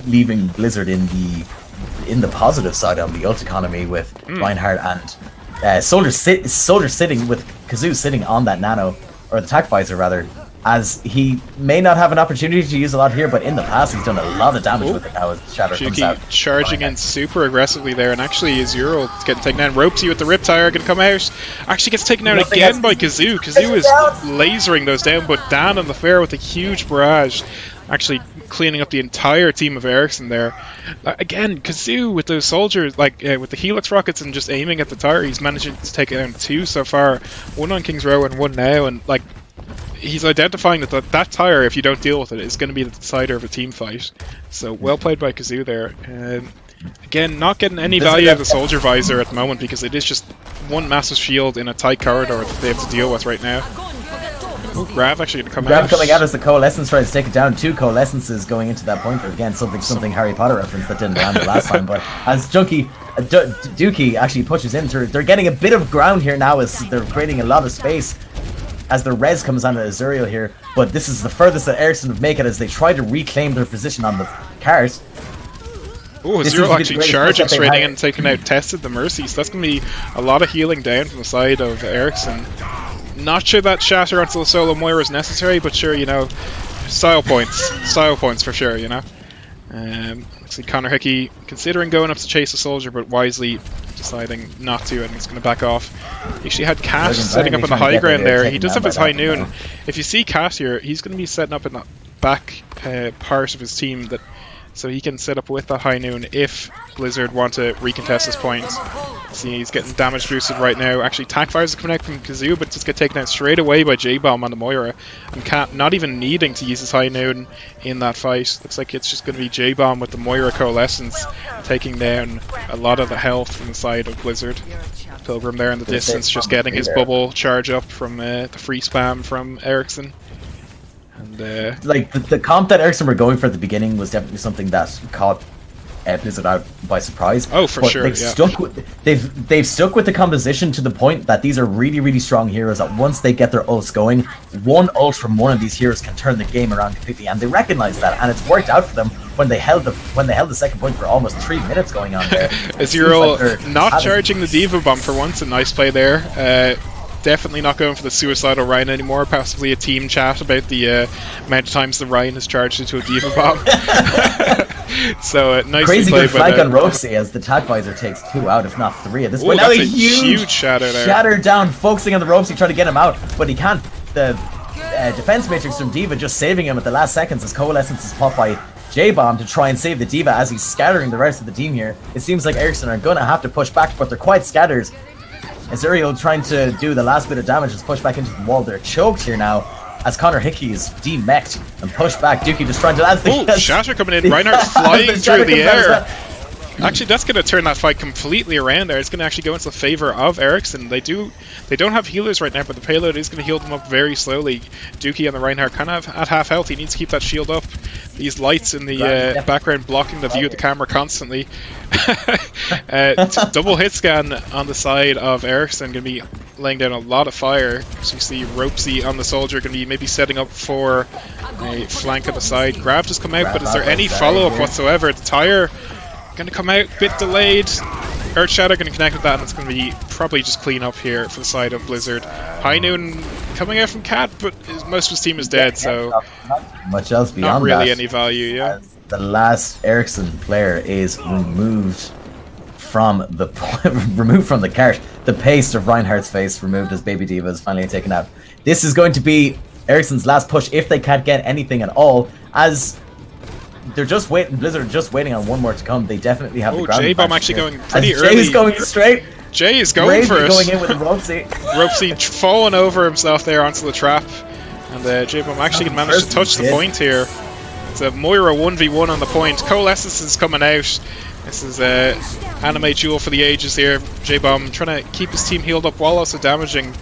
leaving Blizzard in the positive side on the ult economy with Reinhardt and Soldier sitting with Kazoo sitting on that nano, or the attack visor rather, as he may not have an opportunity to use a lot here, but in the past he's done a lot of damage with it now as Shatter comes out. Charging in super aggressively there, and actually Azuro getting taken down. Ropesy with the Riptire going to come out. Actually gets taken out again by Kazoo. Kazoo is lasering those down, but Dan on the fair with a huge barrage. Actually cleaning up the entire team of Ericsson there. Again, Kazoo with those soldiers, like with the Helix rockets and just aiming at the tire, he's managing to take down 2 so far. 1 on King's Row and 1 now, and like he's identifying that tire, if you don't deal with it, is going to be the decider of a team fight. So well played by Kazoo there. Again, not getting any value out of the soldier visor at the moment because it is just one massive shield in a tight corridor that they have to deal with right now. Grav actually going to come out. Grav coming out as the Coalescence tries to take it down. 2 Coalescences going into that pointer. Again, something Harry Potter reference that didn't land the last time. But as Dookie actually pushes in, they're getting a bit of ground here now as they're creating a lot of space as the res comes onto Azuriel here. But this is the furthest that Ericsson would make it as they try to reclaim their position on the cart. Oh, Zero actually charging straight in and taking out Tested the Mercy, so that's going to be a lot of healing down from the side of Ericsson. Not sure that Shatter onto the solo Moira is necessary, but sure, you know, style points for sure, you know. See Connor Hickey considering going up to chase a soldier, but wisely deciding not to, and he's going to back off. He actually had Cat setting up on the high ground there. He does have his high noon. If you see Cat here, he's going to be setting up in that back part of his team, that so he can set up with the high noon if Blizzard want to recontest this point. See, he's getting damage boosted right now. Actually, Tac Fires are coming out from Kazoo, but just get taken out straight away by J-Bomb on the Moira. And Cat not even needing to use his high noon in that fight. Looks like it's just going to be J-Bomb with the Moira Coalescence taking down a lot of the health from the side of Blizzard. Pilgrim there in the distance, just getting his bubble charge up from the free spam from Ericsson. And like the comp that Ericsson were going for at the beginning was definitely something that caught Blizzard out by surprise. Oh, for sure. They've stuck with the composition to the point that these are really strong heroes. That once they get their ults going, one ult from one of these heroes can turn the game around completely, and they recognize that, and it's worked out for them when they held the second point for almost 3 minutes going on there. Azuriel like not charging the Diva Bomb for once. A nice play there. Definitely not going for the suicidal Ryan anymore. Possibly a team chat about the amount of times the Ryan has charged into a Diva Bomb. So nicely crazy played good flank on Ropesy as the Tac Visor takes 2 out, if not 3 at this point. Now that's a huge shatter there. Shatter down, focusing on the Ropesy, trying to get him out, but he can't. The defense matrix from D.Va just saving him at the last seconds as Coalescence is popped by J-Bomb to try and save the D.Va as he's scattering the rest of the team here. It seems like Ericsson are going to have to push back, but they're quite scattered. Azuriel trying to do the last bit of damage is pushed back into the wall. They're choked here now as Connor Hickey is demech'd and pushed back. Dookie just trying to... Shatter coming in. Reinhardt flying through the air. Actually, that's going to turn that fight completely around there. It's going to actually go into the favor of Ericsson. They don't have healers right now, but the payload is going to heal them up very slowly. Dookie and the Reinhardt kind of at half health. He needs to keep that shield up. These lights in the background blocking the view of the camera constantly. Double hit scan on the side of Ericsson, going to be laying down a lot of fire. So you see Ropesy on the soldier, going to be maybe setting up for a flank on the side. Grav just come out, but is there any follow-up whatsoever? The tire going to come out, bit delayed. Earthshatter going to connect with that, and it's going to be probably just clean up here for the side of Blizzard. High Noon coming out from Cat, but most of his team is dead, so not much else beyond not really that. any value, yeah. The last Ericsson player is removed from the cart. The paste of Reinhardt's face removed as Baby D.Va is finally taken out. This is going to be Ericsson's last push if they can't get anything at all, as they're just waiting. Blizzard are just waiting on one more to come. They definitely have the ground. J-Bomb advantage actually here. going pretty As early. Jay is going straight. Jay is going Bravely for it. going in with the Ropesy. Ropesy falling over himself there onto the trap. And J-Bomb actually managed to touch the point here. It's a Moira 1v1 on the point. Coalescence is coming out. This is anime duel for the ages here. J-Bomb trying to keep his team healed up while also damaging.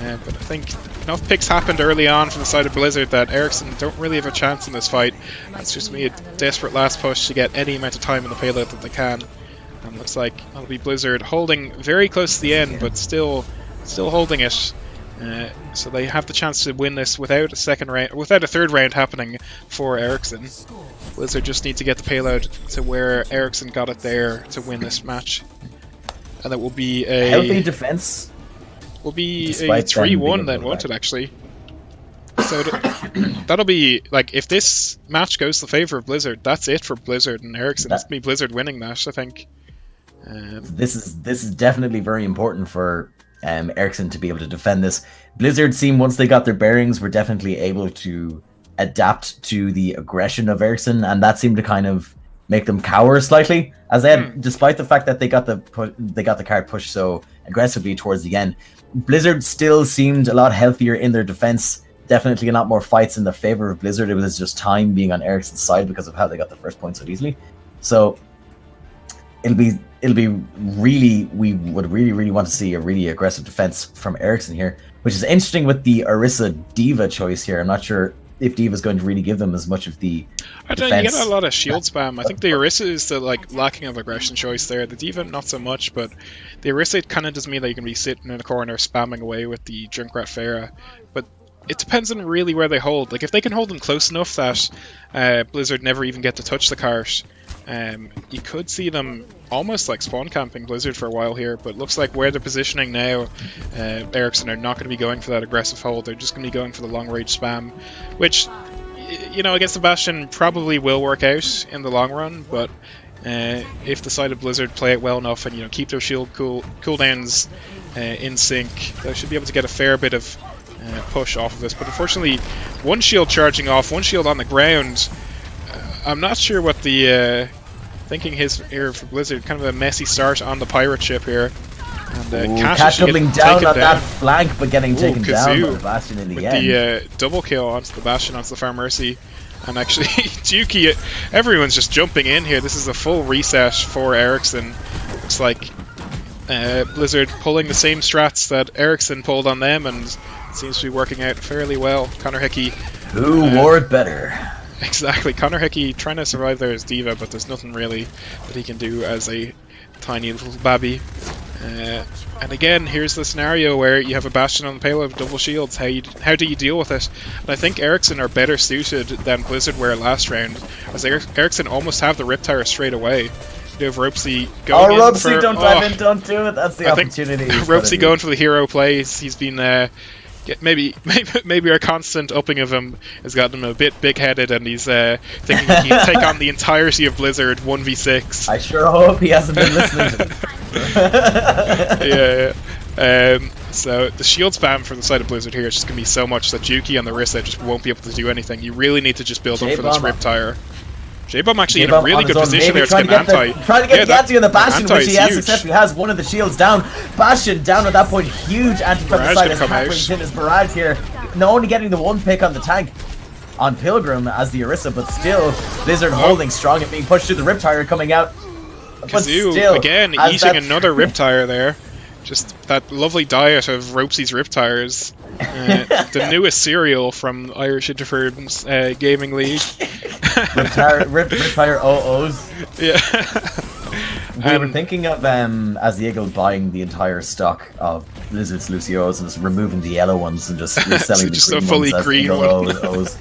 But I think enough picks happened early on from the side of Blizzard that Ericsson don't really have a chance in this fight. It's just me a desperate last push to get any amount of time in the payload that they can. And looks like it'll be Blizzard holding very close to the end, but still holding it. So they have the chance to win this without a third round happening for Ericsson. Blizzard just need to get the payload to where Ericsson got it there to win this match, and that will be a healthy defense. Will be Despite a 3-1 then, won't back. it? Actually, so that'll be like if this match goes to the favor of Blizzard, that's it for Blizzard and Ericsson. It's be Blizzard winning that, I think. This is definitely very important for Ericsson to be able to defend this. Blizzard seem once they got their bearings were definitely able to adapt to the aggression of Ericsson, and that seemed to kind of make them cower slightly. As they had, despite the fact that they got the card pushed so aggressively towards the end, Blizzard still seemed a lot healthier in their defense. Definitely a lot more fights in the favor of Blizzard. It was just time being on Ericsson's side because of how they got the first point so easily. So it'll be really, we would really want to see a really aggressive defense from Ericsson here, which is interesting with the Orisa D.Va choice here. I'm not sure if D.Va's going to really give them as much of the I don't know, you get a lot of shield spam. I think the Orisa is the lacking of aggression choice there. The D.Va not so much, but the Orisa kind of does mean that you can be sitting in a corner spamming away with the Junkrat Pharah. But it depends on really where they hold. Like if they can hold them close enough that Blizzard never even get to touch the cart, you could see them almost like spawn camping Blizzard for a while here, but looks like where they're positioning now, Ericsson are not going to be going for that aggressive hold. They're just going to be going for the long range spam, which, you know, against the Bastion probably will work out in the long run, but if the side of Blizzard play it well enough and, you know, keep their shield cooldowns in sync, they should be able to get a fair bit of push off of this. But unfortunately, one shield charging off, one shield on the ground. I'm not sure what the thinking is here for Blizzard. Kind of a messy start on the pirate ship here. And Cat doubling down on that flank, but getting taken down by the Bastion in the end. The double kill onto the Bastion, onto the Far Mercy. And actually, Juki, everyone's just jumping in here. This is a full reset for Ericsson. Looks like Blizzard pulling the same strats that Ericsson pulled on them, and it seems to be working out fairly well. Connor Hickey. Who wore it better? Exactly. Connor Hickey trying to survive there as D.Va, but there's nothing really that he can do as a tiny little babby. And again, here's the scenario where you have a Bastion on the payload with double shields. How do you deal with it? And I think Ericsson are better suited than Blizzard were last round, as Ericsson almost have the Riptire straight away. You have Ropesy going in Ropesy, for... don't dive in, don't do it. That's the opportunity. Ropesy going for the hero plays. He's been... maybe our constant upping of him has gotten him a bit big-headed, and he's thinking he can take on the entirety of Blizzard 1v6. I sure hope he hasn't been listening to them. Yeah. So the shield spam from the side of Blizzard here is just going to be so much that Juki and the Rissa just won't be able to do anything. You really need to just build up for this Riptire. J-Bomb actually in a really good position there to get an anti. Trying to get the anti on the Bastion, which he has successfully has. One of the shields down. Bastion down at that point. Huge anti from the side as Cat brings in his barrage here. Not only getting the one pick on the tank on Pilgrim as the Orisa, but still Blizzard holding strong and being pushed through the Riptire coming out. But still, again, eating another Riptire there. Just that lovely diet of Ropesy's Riptires. The newest cereal from Irish Interfirms Gaming League. Riptire OOs. Yeah. We were thinking of as the IIGL buying the entire stock of Blizzard's Lucios and just removing the yellow ones and just reselling just the green ones as IIGL O's.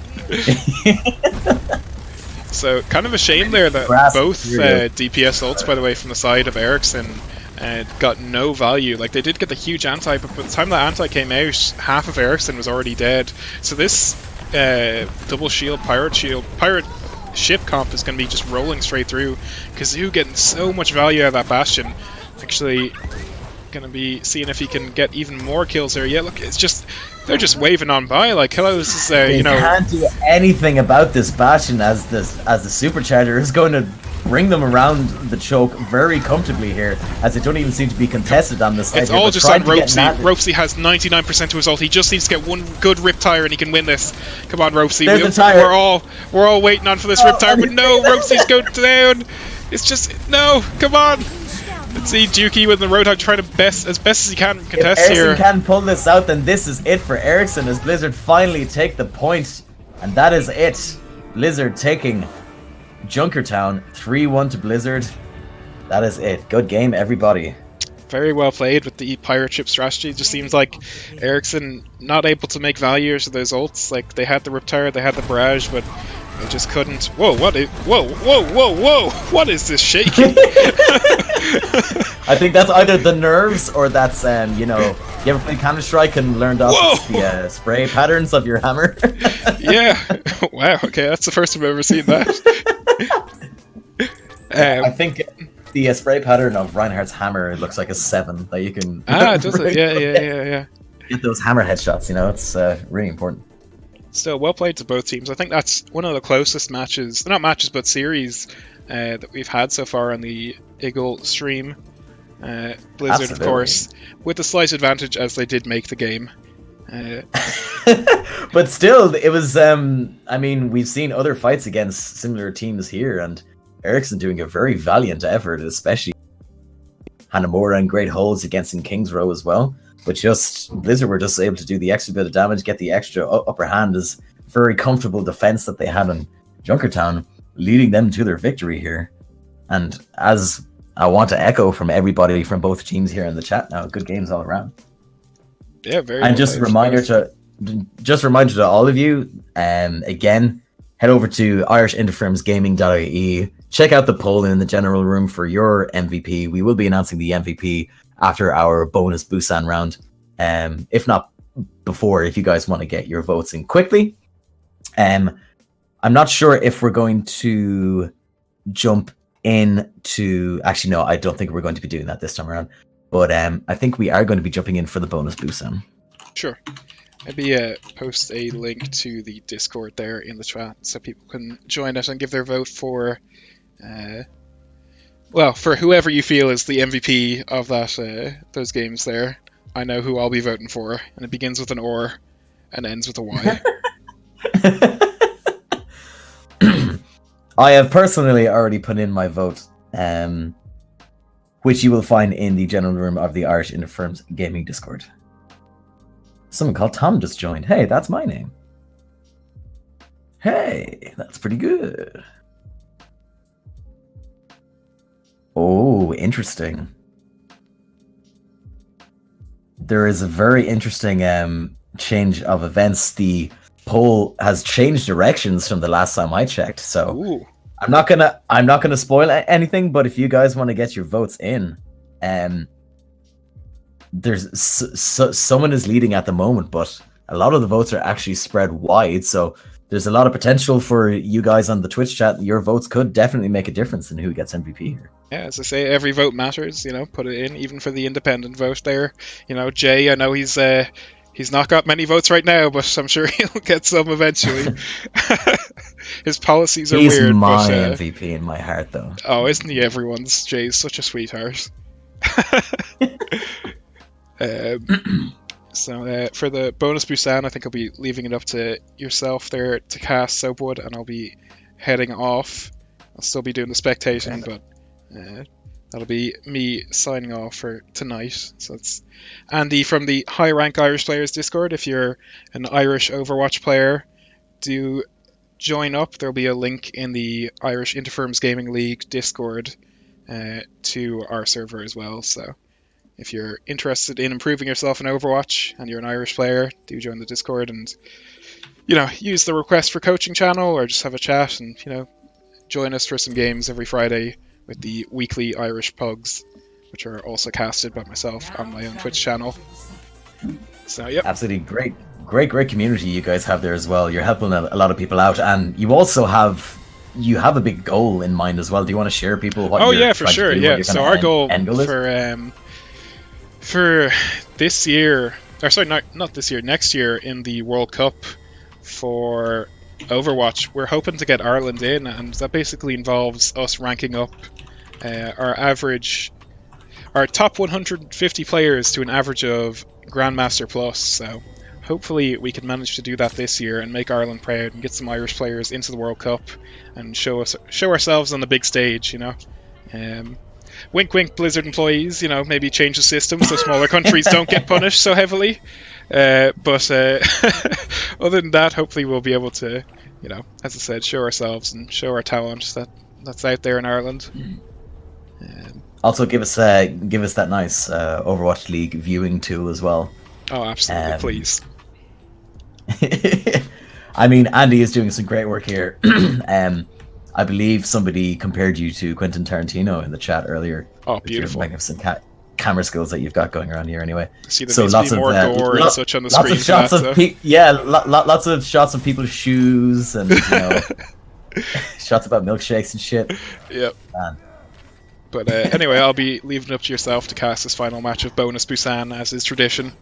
So kind of a shame there that both DPS ults, by the way, from the side of Ericsson got no value. Like, they did get the huge anti, but by the time that anti came out, half of Ericsson was already dead. So this double shield pirate ship comp is going to be just rolling straight through. Kazoo getting so much value out of that Bastion. Actually going to be seeing if he can get even more kills there. Yeah, look, it's just they're just waving on by. Like, hello, this is They you know. can't do anything about this Bastion as the supercharger is going to bring them around the choke very comfortably here, as it don't even seem to be contested on the side. It's here, all but just on trying to get Ropesy. natted. Ropesy has 99% to his ult. He just needs to get one good Riptire and he can win this. Come on, Ropesy. There's the tire. We're all waiting on for this Oh, Riptire, but no, Ropesy's going down. It's just no. Come on. Let's see Dukey with the Roadhog trying to as best as he can If contest Ericsson here. can pull this out, then this is it for Ericsson as Blizzard finally take the point, and that is it. Blizzard taking Junkertown 3-1 to Blizzard. That is it. Good game, everybody. Very well played with the pirate ship strategy. It just seems like Ericsson not able to make value out of those ults. Like, they had the Riptire, they had the Barrage, but they just couldn't. Whoa, what is... Whoa, what is this shaking? I think that's either the nerves or that's, you know, you ever played Counter-Strike and learned off the spray patterns of your hammer? Yeah. Wow, okay, that's the first time I've ever seen that. I think the spray pattern of Reinhardt's hammer looks like a 7 that you can... Does it? Yeah. Get those hammer headshots, you know, it's really important. Still, well played to both teams. I think that's one of the closest matches, not matches, but series that we've had so far on the IIGL stream. Blizzard, Absolutely. of course, with a slight advantage as they did make the game. But still, it was, I mean, we've seen other fights against similar teams here, and Ericsson doing a very valiant effort, especially Hanamura and great holds against in King's Row as well. But just Blizzard were just able to do the extra bit of damage, get the extra upper hand as very comfortable defense that they had on Junkertown, leading them to their victory here. And as I want to echo from everybody from both teams here in the chat now, good games all around. Yeah, very. And well just a played. reminder to all of you, again, head over to IrishInterfirmsGaming.ie. Check out the poll in the general room for your MVP. We will be announcing the MVP after our bonus Busan round. If not before, if you guys want to get your votes in quickly. I'm not sure if we're going to jump into... Actually, no, I don't think we're going to be doing that this time around. But I think we are going to be jumping in for the bonus Busan. Sure. Maybe post a link to the Discord there in the chat so people can join us and give their vote for... for whoever you feel is the MVP of that those games there. I know who I'll be voting for, and it begins with an or and ends with a Y. I have personally already put in my vote, which you will find in the general room of the Irish Interfirms Gaming Discord. Someone called Tom just joined. Hey, that's my name. Hey, that's pretty good. Oh, interesting. There is a very interesting change of events. The poll has changed directions from the last time I checked, so Ooh. I'm not gonna spoil anything. But if you guys want to get your votes in, there's someone is leading at the moment, but a lot of the votes are actually spread wide. So there's a lot of potential for you guys on the Twitch chat. Your votes could definitely make a difference in who gets MVP here. Yeah, as I say, every vote matters, you know, put it in, even for the independent vote there. You know, Jay, I know he's not got many votes right now, but I'm sure he'll get some eventually. His policies are He's weird. He's my but, MVP in my heart, though. Oh, isn't he everyone's? Jay's such a sweetheart. So for the bonus Busan, I think I'll be leaving it up to yourself there to cast Soapwood, and I'll be heading off. I'll still be doing the spectating, but that'll be me signing off for tonight. So it's Andy from the High Rank Irish Players Discord. If you're an Irish Overwatch player, do join up. There'll be a link in the Irish Interfirms Gaming League Discord to our server as well. So if you're interested in improving yourself in Overwatch and you're an Irish player, do join the Discord and, you know, use the request for coaching channel or just have a chat and, you know, join us for some games every Friday with the weekly Irish Pugs, which are also casted by myself on my own Twitch channel. So, yep. Absolutely great community you guys have there as well. You're helping a lot of people out, and you also have a big goal in mind as well. Do you want to share people what you're for trying sure, to do, yeah. what your So kinda our goal end goal is? for this year or sorry, not this year, next year in the World Cup for Overwatch, we're hoping to get Ireland in, and that basically involves us ranking up our top 150 players to an average of Grandmaster Plus. So hopefully we can manage to do that this year and make Ireland proud and get some Irish players into the World Cup and show ourselves on the big stage, you know. Wink wink, Blizzard employees, you know, maybe change the system so smaller countries don't get punished so heavily. But other than that, hopefully we'll be able to, you know, as I said, show ourselves and show our talent that's out there in Ireland. Also, give us that nice Overwatch League viewing tool as well. Oh, absolutely, please. I mean, Andy is doing some great work here. I believe somebody compared you to Quentin Tarantino in the chat earlier. Oh, beautiful! Magnificent camera skills that you've got going around here, anyway. See, there needs to be more gore and such on the screen. Lots of shots lots of shots of people's shoes and, you know, shots about milkshakes and shit. Yep. Man. But anyway, I'll be leaving it up to yourself to cast this final match of Bonus Busan as is tradition.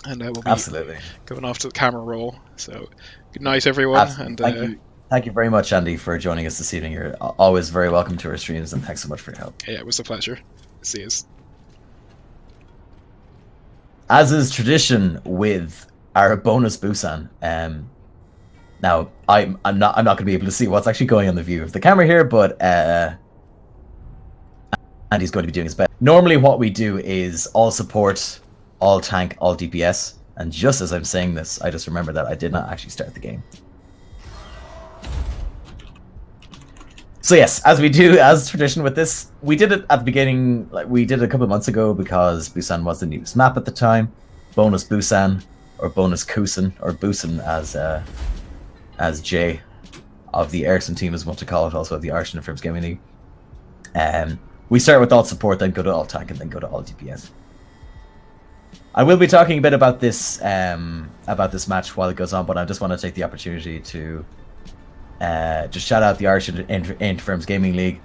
And we'll be absolutely going off to the camera roll. So, good night, everyone. Absolutely. And Thank you very much, Andy, for joining us this evening. You're always very welcome to our streams, and thanks so much for your help. Yeah, it was a pleasure. See you. As is tradition with our Bonus Busan, now I'm not going to be able to see what's actually going on the view of the camera here, but Andy's going to be doing his best. Normally, what we do is all support, all tank, all DPS, and just as I'm saying this, I just remember that I did not actually start the game. So yes, as we do, as tradition with this, we did it at the beginning, like we did it a couple of months ago because Busan was the newest map at the time. Bonus Busan, or Bonus Kusan, or Busan as Jay of the Ericsson team is what to call it, also of the Irish Uniforms Gaming League. We start with all support, then go to all tank, and then go to all DPS. I will be talking a bit about this match while it goes on, but I just want to take the opportunity to just shout out the Irish Interfirms Gaming League.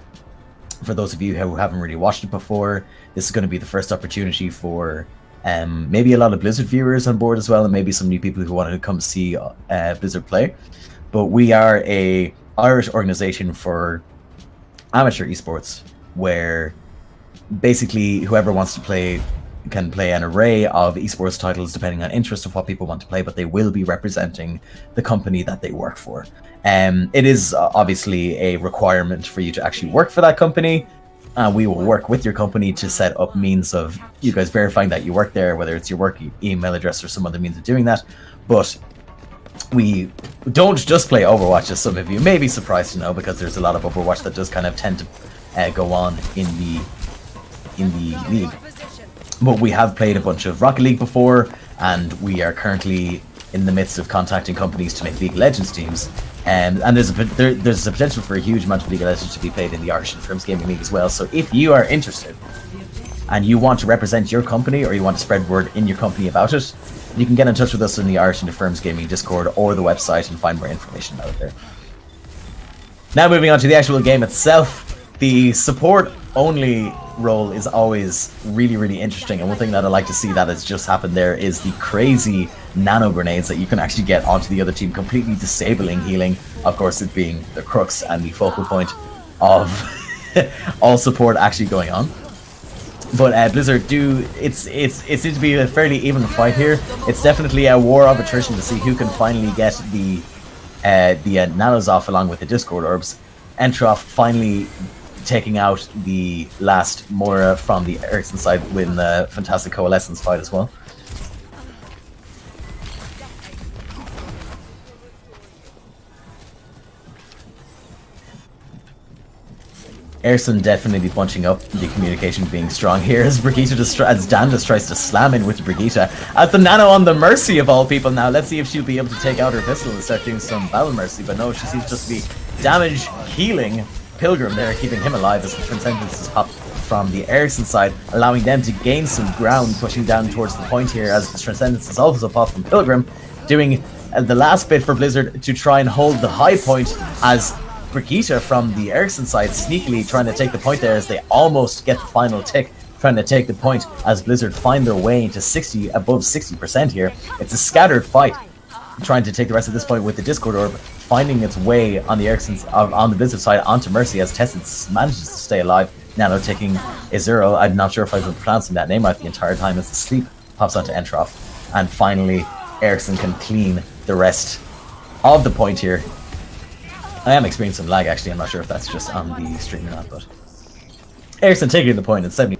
For those of you who haven't really watched it before, this is going to be the first opportunity for maybe a lot of Blizzard viewers on board as well, and maybe some new people who wanted to come see Blizzard play. But we are a Irish organization for amateur esports, where basically whoever wants to play can play an array of esports titles depending on interest of what people want to play, but they will be representing the company that they work for. It is obviously a requirement for you to actually work for that company. We will work with your company to set up means of you guys verifying that you work there, whether it's your work email address or some other means of doing that. But we don't just play Overwatch, as some of you may be surprised to know, because there's a lot of Overwatch that does kind of tend to go on in the league. But we have played a bunch of Rocket League before, and we are currently in the midst of contacting companies to make League of Legends teams. And there's a potential for a huge amount of League of Legends to be played in the Irish Interfirms Gaming League as well. So if you are interested and you want to represent your company, or you want to spread word in your company about it, you can get in touch with us in the Irish Interfirms Gaming Discord or the website and find more information out there. Now moving on to the actual game itself. The support only role is always really, really interesting, and one thing that I like to see that has just happened there is the crazy nano grenades that you can actually get onto the other team, completely disabling healing, of course it being the crux and the focal point of all support actually going on. But Blizzard it seems to be a fairly even fight here. It's definitely a war of attrition to see who can finally get the nanos off along with the Discord orbs. Entroff finally taking out the last Moira from the Ericsson side with the fantastic Coalescence fight as well. Ericsson definitely bunching up, the communication being strong here as as Dan just tries to slam in with the Brigitte. As the Nano on the Mercy of all people now. Let's see if she'll be able to take out her pistol and start doing some Battle Mercy, but no, she seems just to be damage healing Pilgrim there, keeping him alive as the Transcendence is popped from the Ericsson side, allowing them to gain some ground, pushing down towards the point here as the Transcendence is also popped from Pilgrim, doing the last bit for Blizzard to try and hold the high point as Brigitte from the Ericsson side sneakily trying to take the point there as they almost get the final tick trying to take the point as Blizzard find their way into above 60% here. It's a scattered fight, trying to take the rest of this point with the Discord Orb finding its way on the Ericsson's on the Blizzard side onto Mercy as Tessin manages to stay alive. Nano taking Azuro. I'm not sure if I've been pronouncing that name right the entire time as the sleep pops onto Entroff. And finally, Ericsson can clean the rest of the point here. I am experiencing some lag actually, I'm not sure if that's just on the stream or not, but Ericsson taking the point in 70.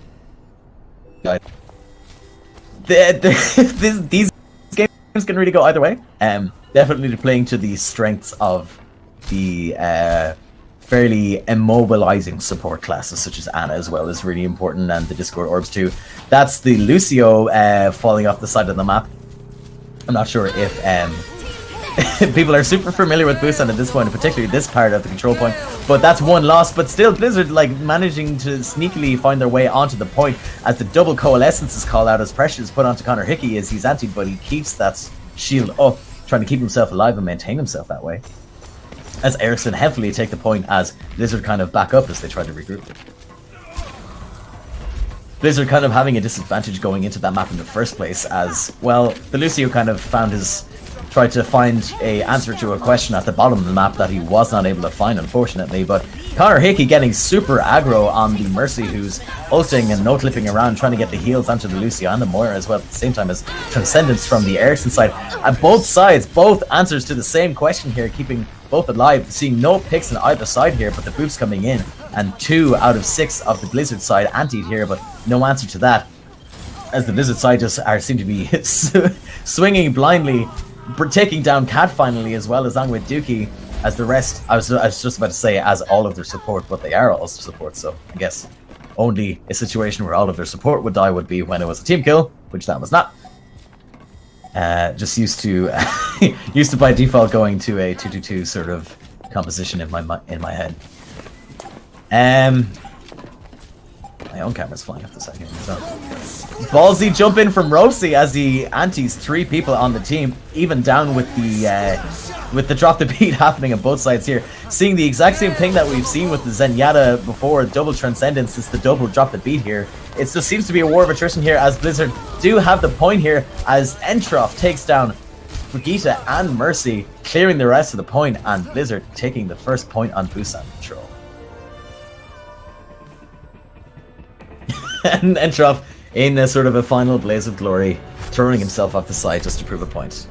These games can really go either way. Definitely playing to the strengths of the fairly immobilizing support classes such as Ana as well is really important, and the Discord Orbs too. That's the Lucio falling off the side of the map. I'm not sure if people are super familiar with Busan at this point, particularly this part of the control point, but that's one loss. But still, Blizzard like managing to sneakily find their way onto the point as the double coalescence is called out as pressure is put onto Connor Hickey as he's antied, but he keeps that shield up, trying to keep himself alive and maintain himself that way. As Ericsson heavily take the point as Blizzard kind of back up as they try to regroup. Blizzard kind of having a disadvantage going into that map in the first place as, well, the Lucio kind of tried to find a answer to a question at the bottom of the map that he was not able to find, unfortunately. But Connor Hickey getting super aggro on the Mercy, who's ulting and no-clipping around, trying to get the heals onto the Lucio and the Moira as well, at the same time as Transcendence from the Ericsson side. And both sides, both answers to the same question here, keeping both alive, seeing no picks on either side here, but the boofs coming in, and 2 out of 6 of the Blizzard side antied here, but no answer to that, as the Blizzard side just seem to be swinging blindly, taking down Cat finally, as well as Angwit Dookie, as the rest, I was just about to say as all of their support, but they are all support, so I guess only a situation where all of their support would die would be when it was a team kill, which that was not. Just used to by default going to a 2-2-2 sort of composition in my head. My own camera's flying off the second. So ballsy jump in from Rosie as he antis 3 people on the team, even down with the drop the beat happening on both sides here. Seeing the exact same thing that we've seen with the Zenyatta before, double Transcendence, it's the double drop the beat here. It just seems to be a war of attrition here as Blizzard do have the point here as Entroff takes down Brigitte and Mercy, clearing the rest of the point, and Blizzard taking the first point on Busan Patrol. And Entroff in a sort of a final blaze of glory, throwing himself off the side just to prove a point.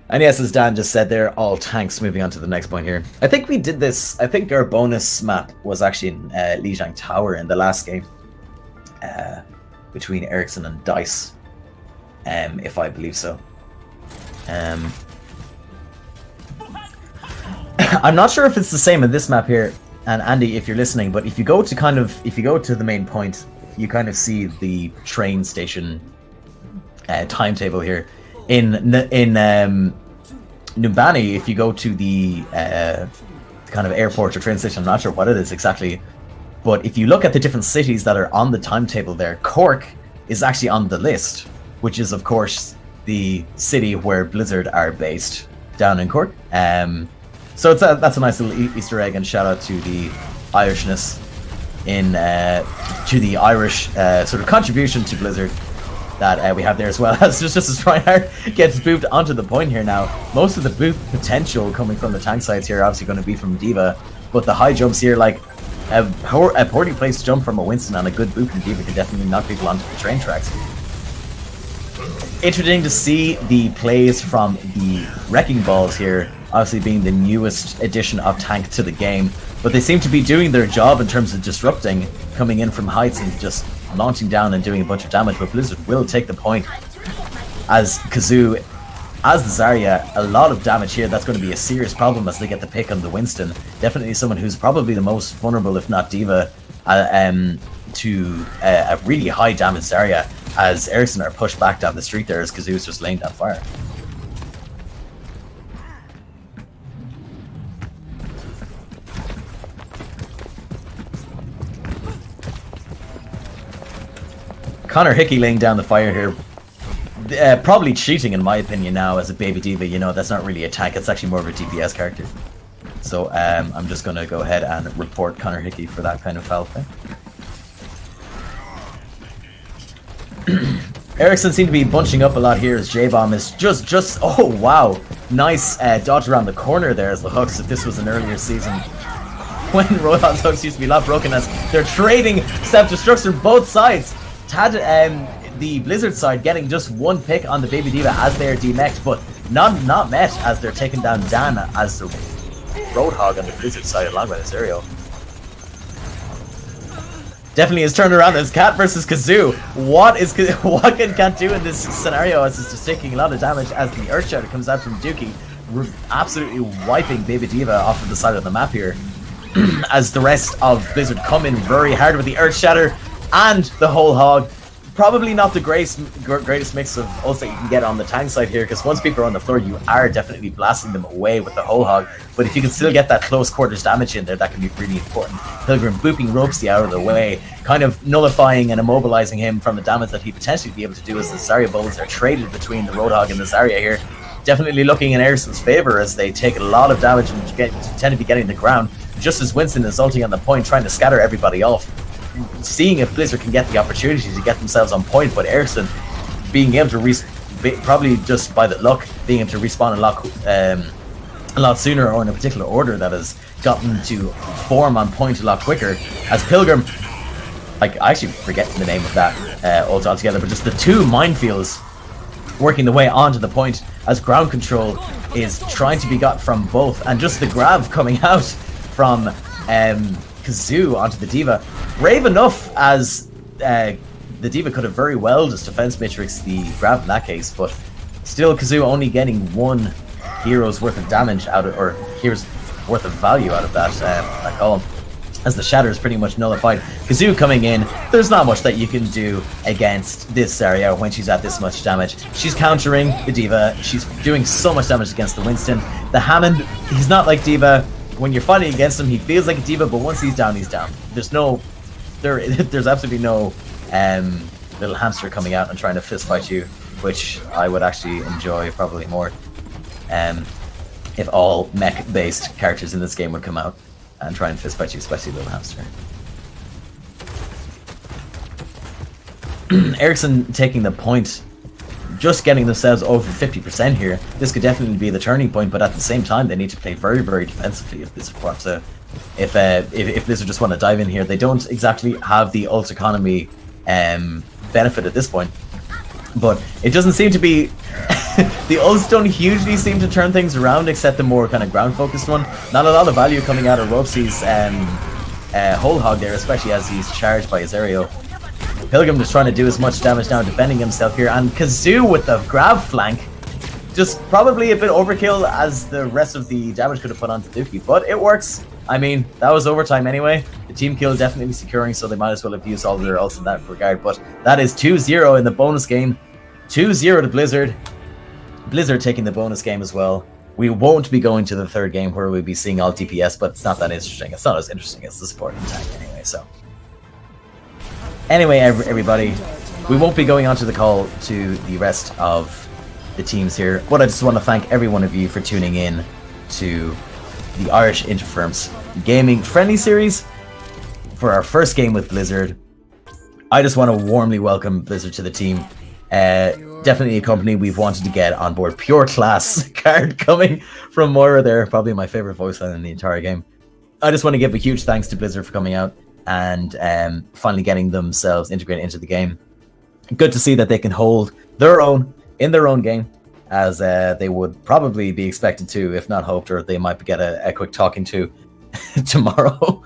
And yes, as Dan just said there, all tanks. Moving on to the next point here. I think we did this, I think our bonus map was actually in Lijiang Tower in the last game. Between Ericsson and Dice. If I believe so. I'm not sure if it's the same in this map here. And Andy, if you're listening, but if you go to the main point, you kind of see the train station timetable here. In Numbani, if you go to the kind of airport or train station, I'm not sure what it is exactly, but if you look at the different cities that are on the timetable there, Cork is actually on the list, which is of course the city where Blizzard are based, down in Cork. So that's a nice little Easter egg, and shout out to the Irishness to the Irish sort of contribution to Blizzard that we have there as well. As just as Reinhardt gets booped onto the point here now. Most of the boop potential coming from the tank sides here obviously going to be from D.Va, but the high jumps here, like a poorly placed jump from a Winston and a good boop from D.Va can definitely knock people onto the train tracks. Interesting to see the plays from the Wrecking Balls here, obviously being the newest addition of tank to the game, but they seem to be doing their job in terms of disrupting, coming in from heights and just launching down and doing a bunch of damage. But Blizzard will take the point as Kazoo, as the Zarya, a lot of damage here. That's going to be a serious problem as they get the pick on the Winston. Definitely someone who's probably the most vulnerable, if not D.Va, to a really high damage Zarya, as Ericsson are pushed back down the street there as Kazoo's just laying down fire. Connor Hickey laying down the fire here. Probably cheating in my opinion now as a baby D.Va, you know, that's not really a tank, it's actually more of a DPS character. So I'm just going to go ahead and report Connor Hickey for that kind of foul play. Ericsson seemed to be bunching up a lot here as J-Bomb is just oh wow, nice dodge around the corner there as the hooks. If this was an earlier season when Roadhog's hooks used to be a lot broken, as they're trading self-destruction both sides. The Blizzard side getting just one pick on the Baby D.Va as they're demeched, but not met as they're taking down Dan as the Roadhog on the Blizzard side along with Azario. Definitely is turned around as Cat versus Kazoo. What can Cat do in this scenario as it's just taking a lot of damage as the Earthshatter comes out from Dookie, absolutely wiping Baby D.Va off of the side of the map here. As the rest of Blizzard come in very hard with the Earthshatter and the whole hog. Probably not the greatest mix of ults that you can get on the tank side here, because once people are on the floor, you are definitely blasting them away with the whole hog. But if you can still get that close quarters damage in there, that can be really important. Pilgrim booping Ropesy out of the way, kind of nullifying and immobilizing him from the damage that he potentially be able to do as the Zarya bowls are traded between the Roadhog and the Zarya here. Definitely looking in Ericsson's favor as they take a lot of damage and tend to be getting the ground, just as Winston is ulting on the point, trying to scatter everybody off. Seeing if Blizzard can get the opportunity to get themselves on point, but Ericsson being able to probably just by the luck, being able to respawn a lot sooner, or in a particular order that has gotten to form on point a lot quicker. As Pilgrim, like, I actually forget the name of that ult altogether, but just the two minefields working the way onto the point as ground control is trying to be got from both, and just the grab coming out from Kazoo onto the D.Va. Brave enough as the D.Va could have very well just defense matrix the grab in that case, but still Kazoo only getting one hero's worth of damage out of, or hero's worth of value out of that column, as the shatter is pretty much nullified. Kazoo coming in, there's not much that you can do against this Zarya when she's at this much damage. She's countering the D.Va, she's doing so much damage against the Winston. The Hammond, he's not like D.Va. When you're fighting against him, he feels like a D.Va, but once he's down, he's down. There's absolutely no little hamster coming out and trying to fist fight you, which I would actually enjoy probably more if all mech-based characters in this game would come out and try and fist fight you, especially little hamster. Ericsson taking the point, just getting themselves over 50% here. This could definitely be the turning point, but at the same time, they need to play very, very defensively if this wants to. If Blizzard just want to dive in here, they don't exactly have the ult economy benefit at this point. But it doesn't seem to be. The ults don't hugely seem to turn things around, except the more kind of ground-focused one. Not a lot of value coming out of Ropesy's whole hog there, especially as he's charged by Azario. Pilgrim just trying to do as much damage now, defending himself here, and Kazoo with the grab flank. Just probably a bit overkill as the rest of the damage could have put onto Dookie, but it works. I mean, that was overtime anyway. The team kill definitely securing, so they might as well have used all their ults in that regard. But that is 2-0 in the bonus game. 2-0 to Blizzard. Blizzard taking the bonus game as well. We won't be going to the third game where we'll be seeing all DPS, but it's not that interesting. It's not as interesting as the support and tank anyway, so. Anyway, everybody, we won't be going on to the call to the rest of the teams here, but I just want to thank every one of you for tuning in to the Irish Interfirms Gaming Friendly Series for our first game with Blizzard. I just want to warmly welcome Blizzard to the team. Definitely a company we've wanted to get on board. Pure class card coming from Moira there, probably my favorite voice line in the entire game. I just want to give a huge thanks to Blizzard for coming out and finally getting themselves integrated into the game. Good to see that they can hold their own in their own game, as they would probably be expected to, if not hoped, or they might get a quick talking to tomorrow,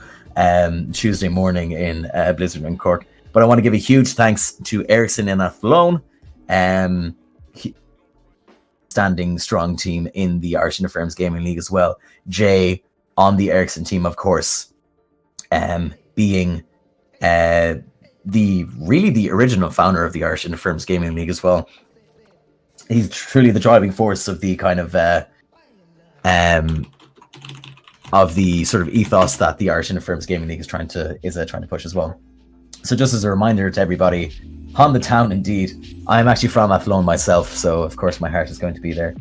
Tuesday morning in Blizzard in Cork. But I want to give a huge thanks to Ericsson in Athlone, standing strong team in the Irish Interfirms Gaming League as well. Jay on the Ericsson team, of course, being the original founder of the Irish Interfirms Gaming League as well. He's truly the driving force of the kind of the sort of ethos that the Irish Interfirms Gaming League is trying to push as well. So just as a reminder to everybody, on the town indeed. I'm actually from Athlone myself, so of course my heart is going to be there.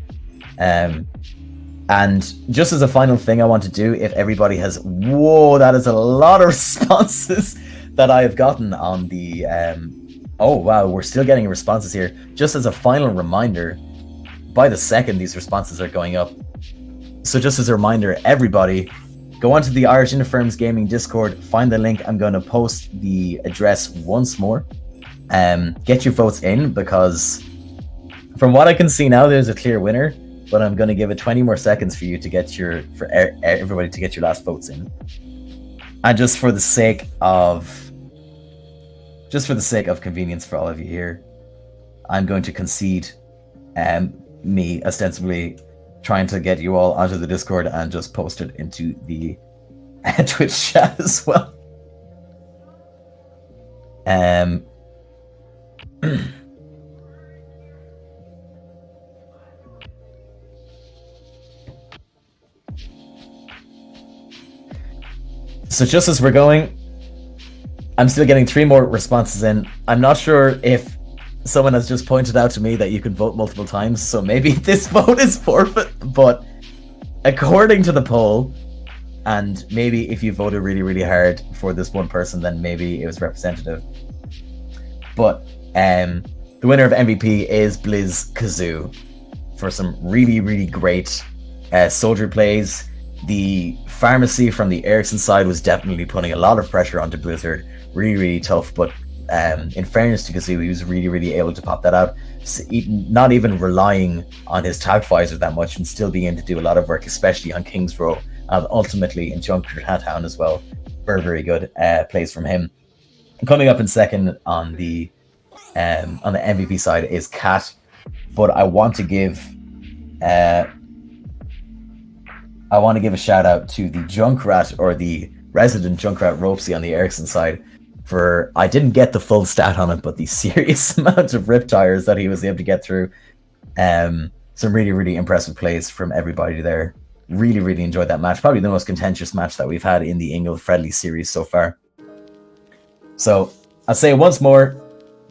And just as a final thing I want to do, if everybody has... Whoa, that is a lot of responses that I have gotten on the... Oh, wow, we're still getting responses here. Just as a final reminder, by the second, these responses are going up. So just as a reminder, everybody, go onto the Irish Interfirms Gaming Discord, find the link. I'm going to post the address once more. Get your votes in, because from what I can see now, there's a clear winner. But I'm going to give it 20 more seconds for you to get everybody to get your last votes in. And just for the sake of convenience for all of you here, I'm going to concede me ostensibly trying to get you all onto the Discord and just post it into the Twitch chat as well. So just as we're going, I'm still getting 3 more responses in. I'm not sure if someone has just pointed out to me that you can vote multiple times, so maybe this vote is forfeit, but according to the poll, and maybe if you voted really, really hard for this one person, then maybe it was representative. But the winner of MVP is Blizz Kazoo for some really, really great soldier plays. The pharmacy from the Ericsson side was definitely putting a lot of pressure onto Blizzard. Really, really tough, but in fairness to Kazoo, he was really, really able to pop that out. So not even relying on his tag visor that much and still being able to do a lot of work, especially on King's Row and ultimately in Junkertown Town as well. Very, very good plays from him. Coming up in second on the MVP side is Cat, but I want to give a shout out to the Junkrat, or the resident Junkrat Ropesy on the Ericsson side. For, I didn't get the full stat on it, but the serious amount of rip tires that he was able to get through. Some really, really impressive plays from everybody there. Really, really enjoyed that match. Probably the most contentious match that we've had in the IIGL Friendly Series so far. So I'll say once more,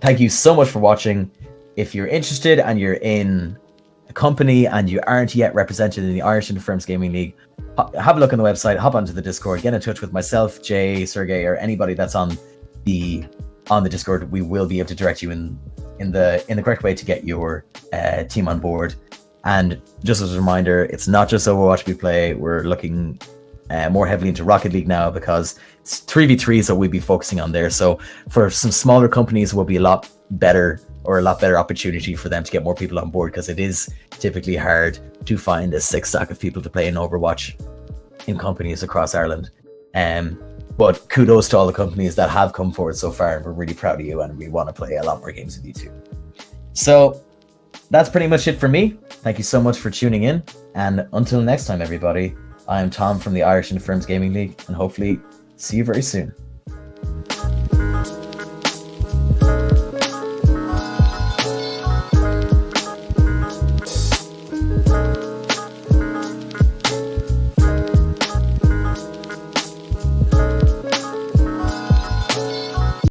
thank you so much for watching. If you're interested and you're in a company and you aren't yet represented in the Irish Interfirms Gaming League, have a look on the website, hop onto the Discord, get in touch with myself, Jay, Sergey, or anybody that's on the Discord. We will be able to direct you in the correct way to get your team on board. And just as a reminder, it's not just Overwatch we play. We're looking more heavily into Rocket League now, because it's 3v3s that we'll be focusing on there. So for some smaller companies, it will be a lot better opportunity for them to get more people on board, because it is typically hard to find a 6 stack of people to play in Overwatch in companies across Ireland. But kudos to all the companies that have come forward so far. We're really proud of you, and we want to play a lot more games with you too. So that's pretty much it for me. Thank you so much for tuning in, and until next time, everybody, I'm Tom from the Irish Interfirms Gaming League, and hopefully see you very soon.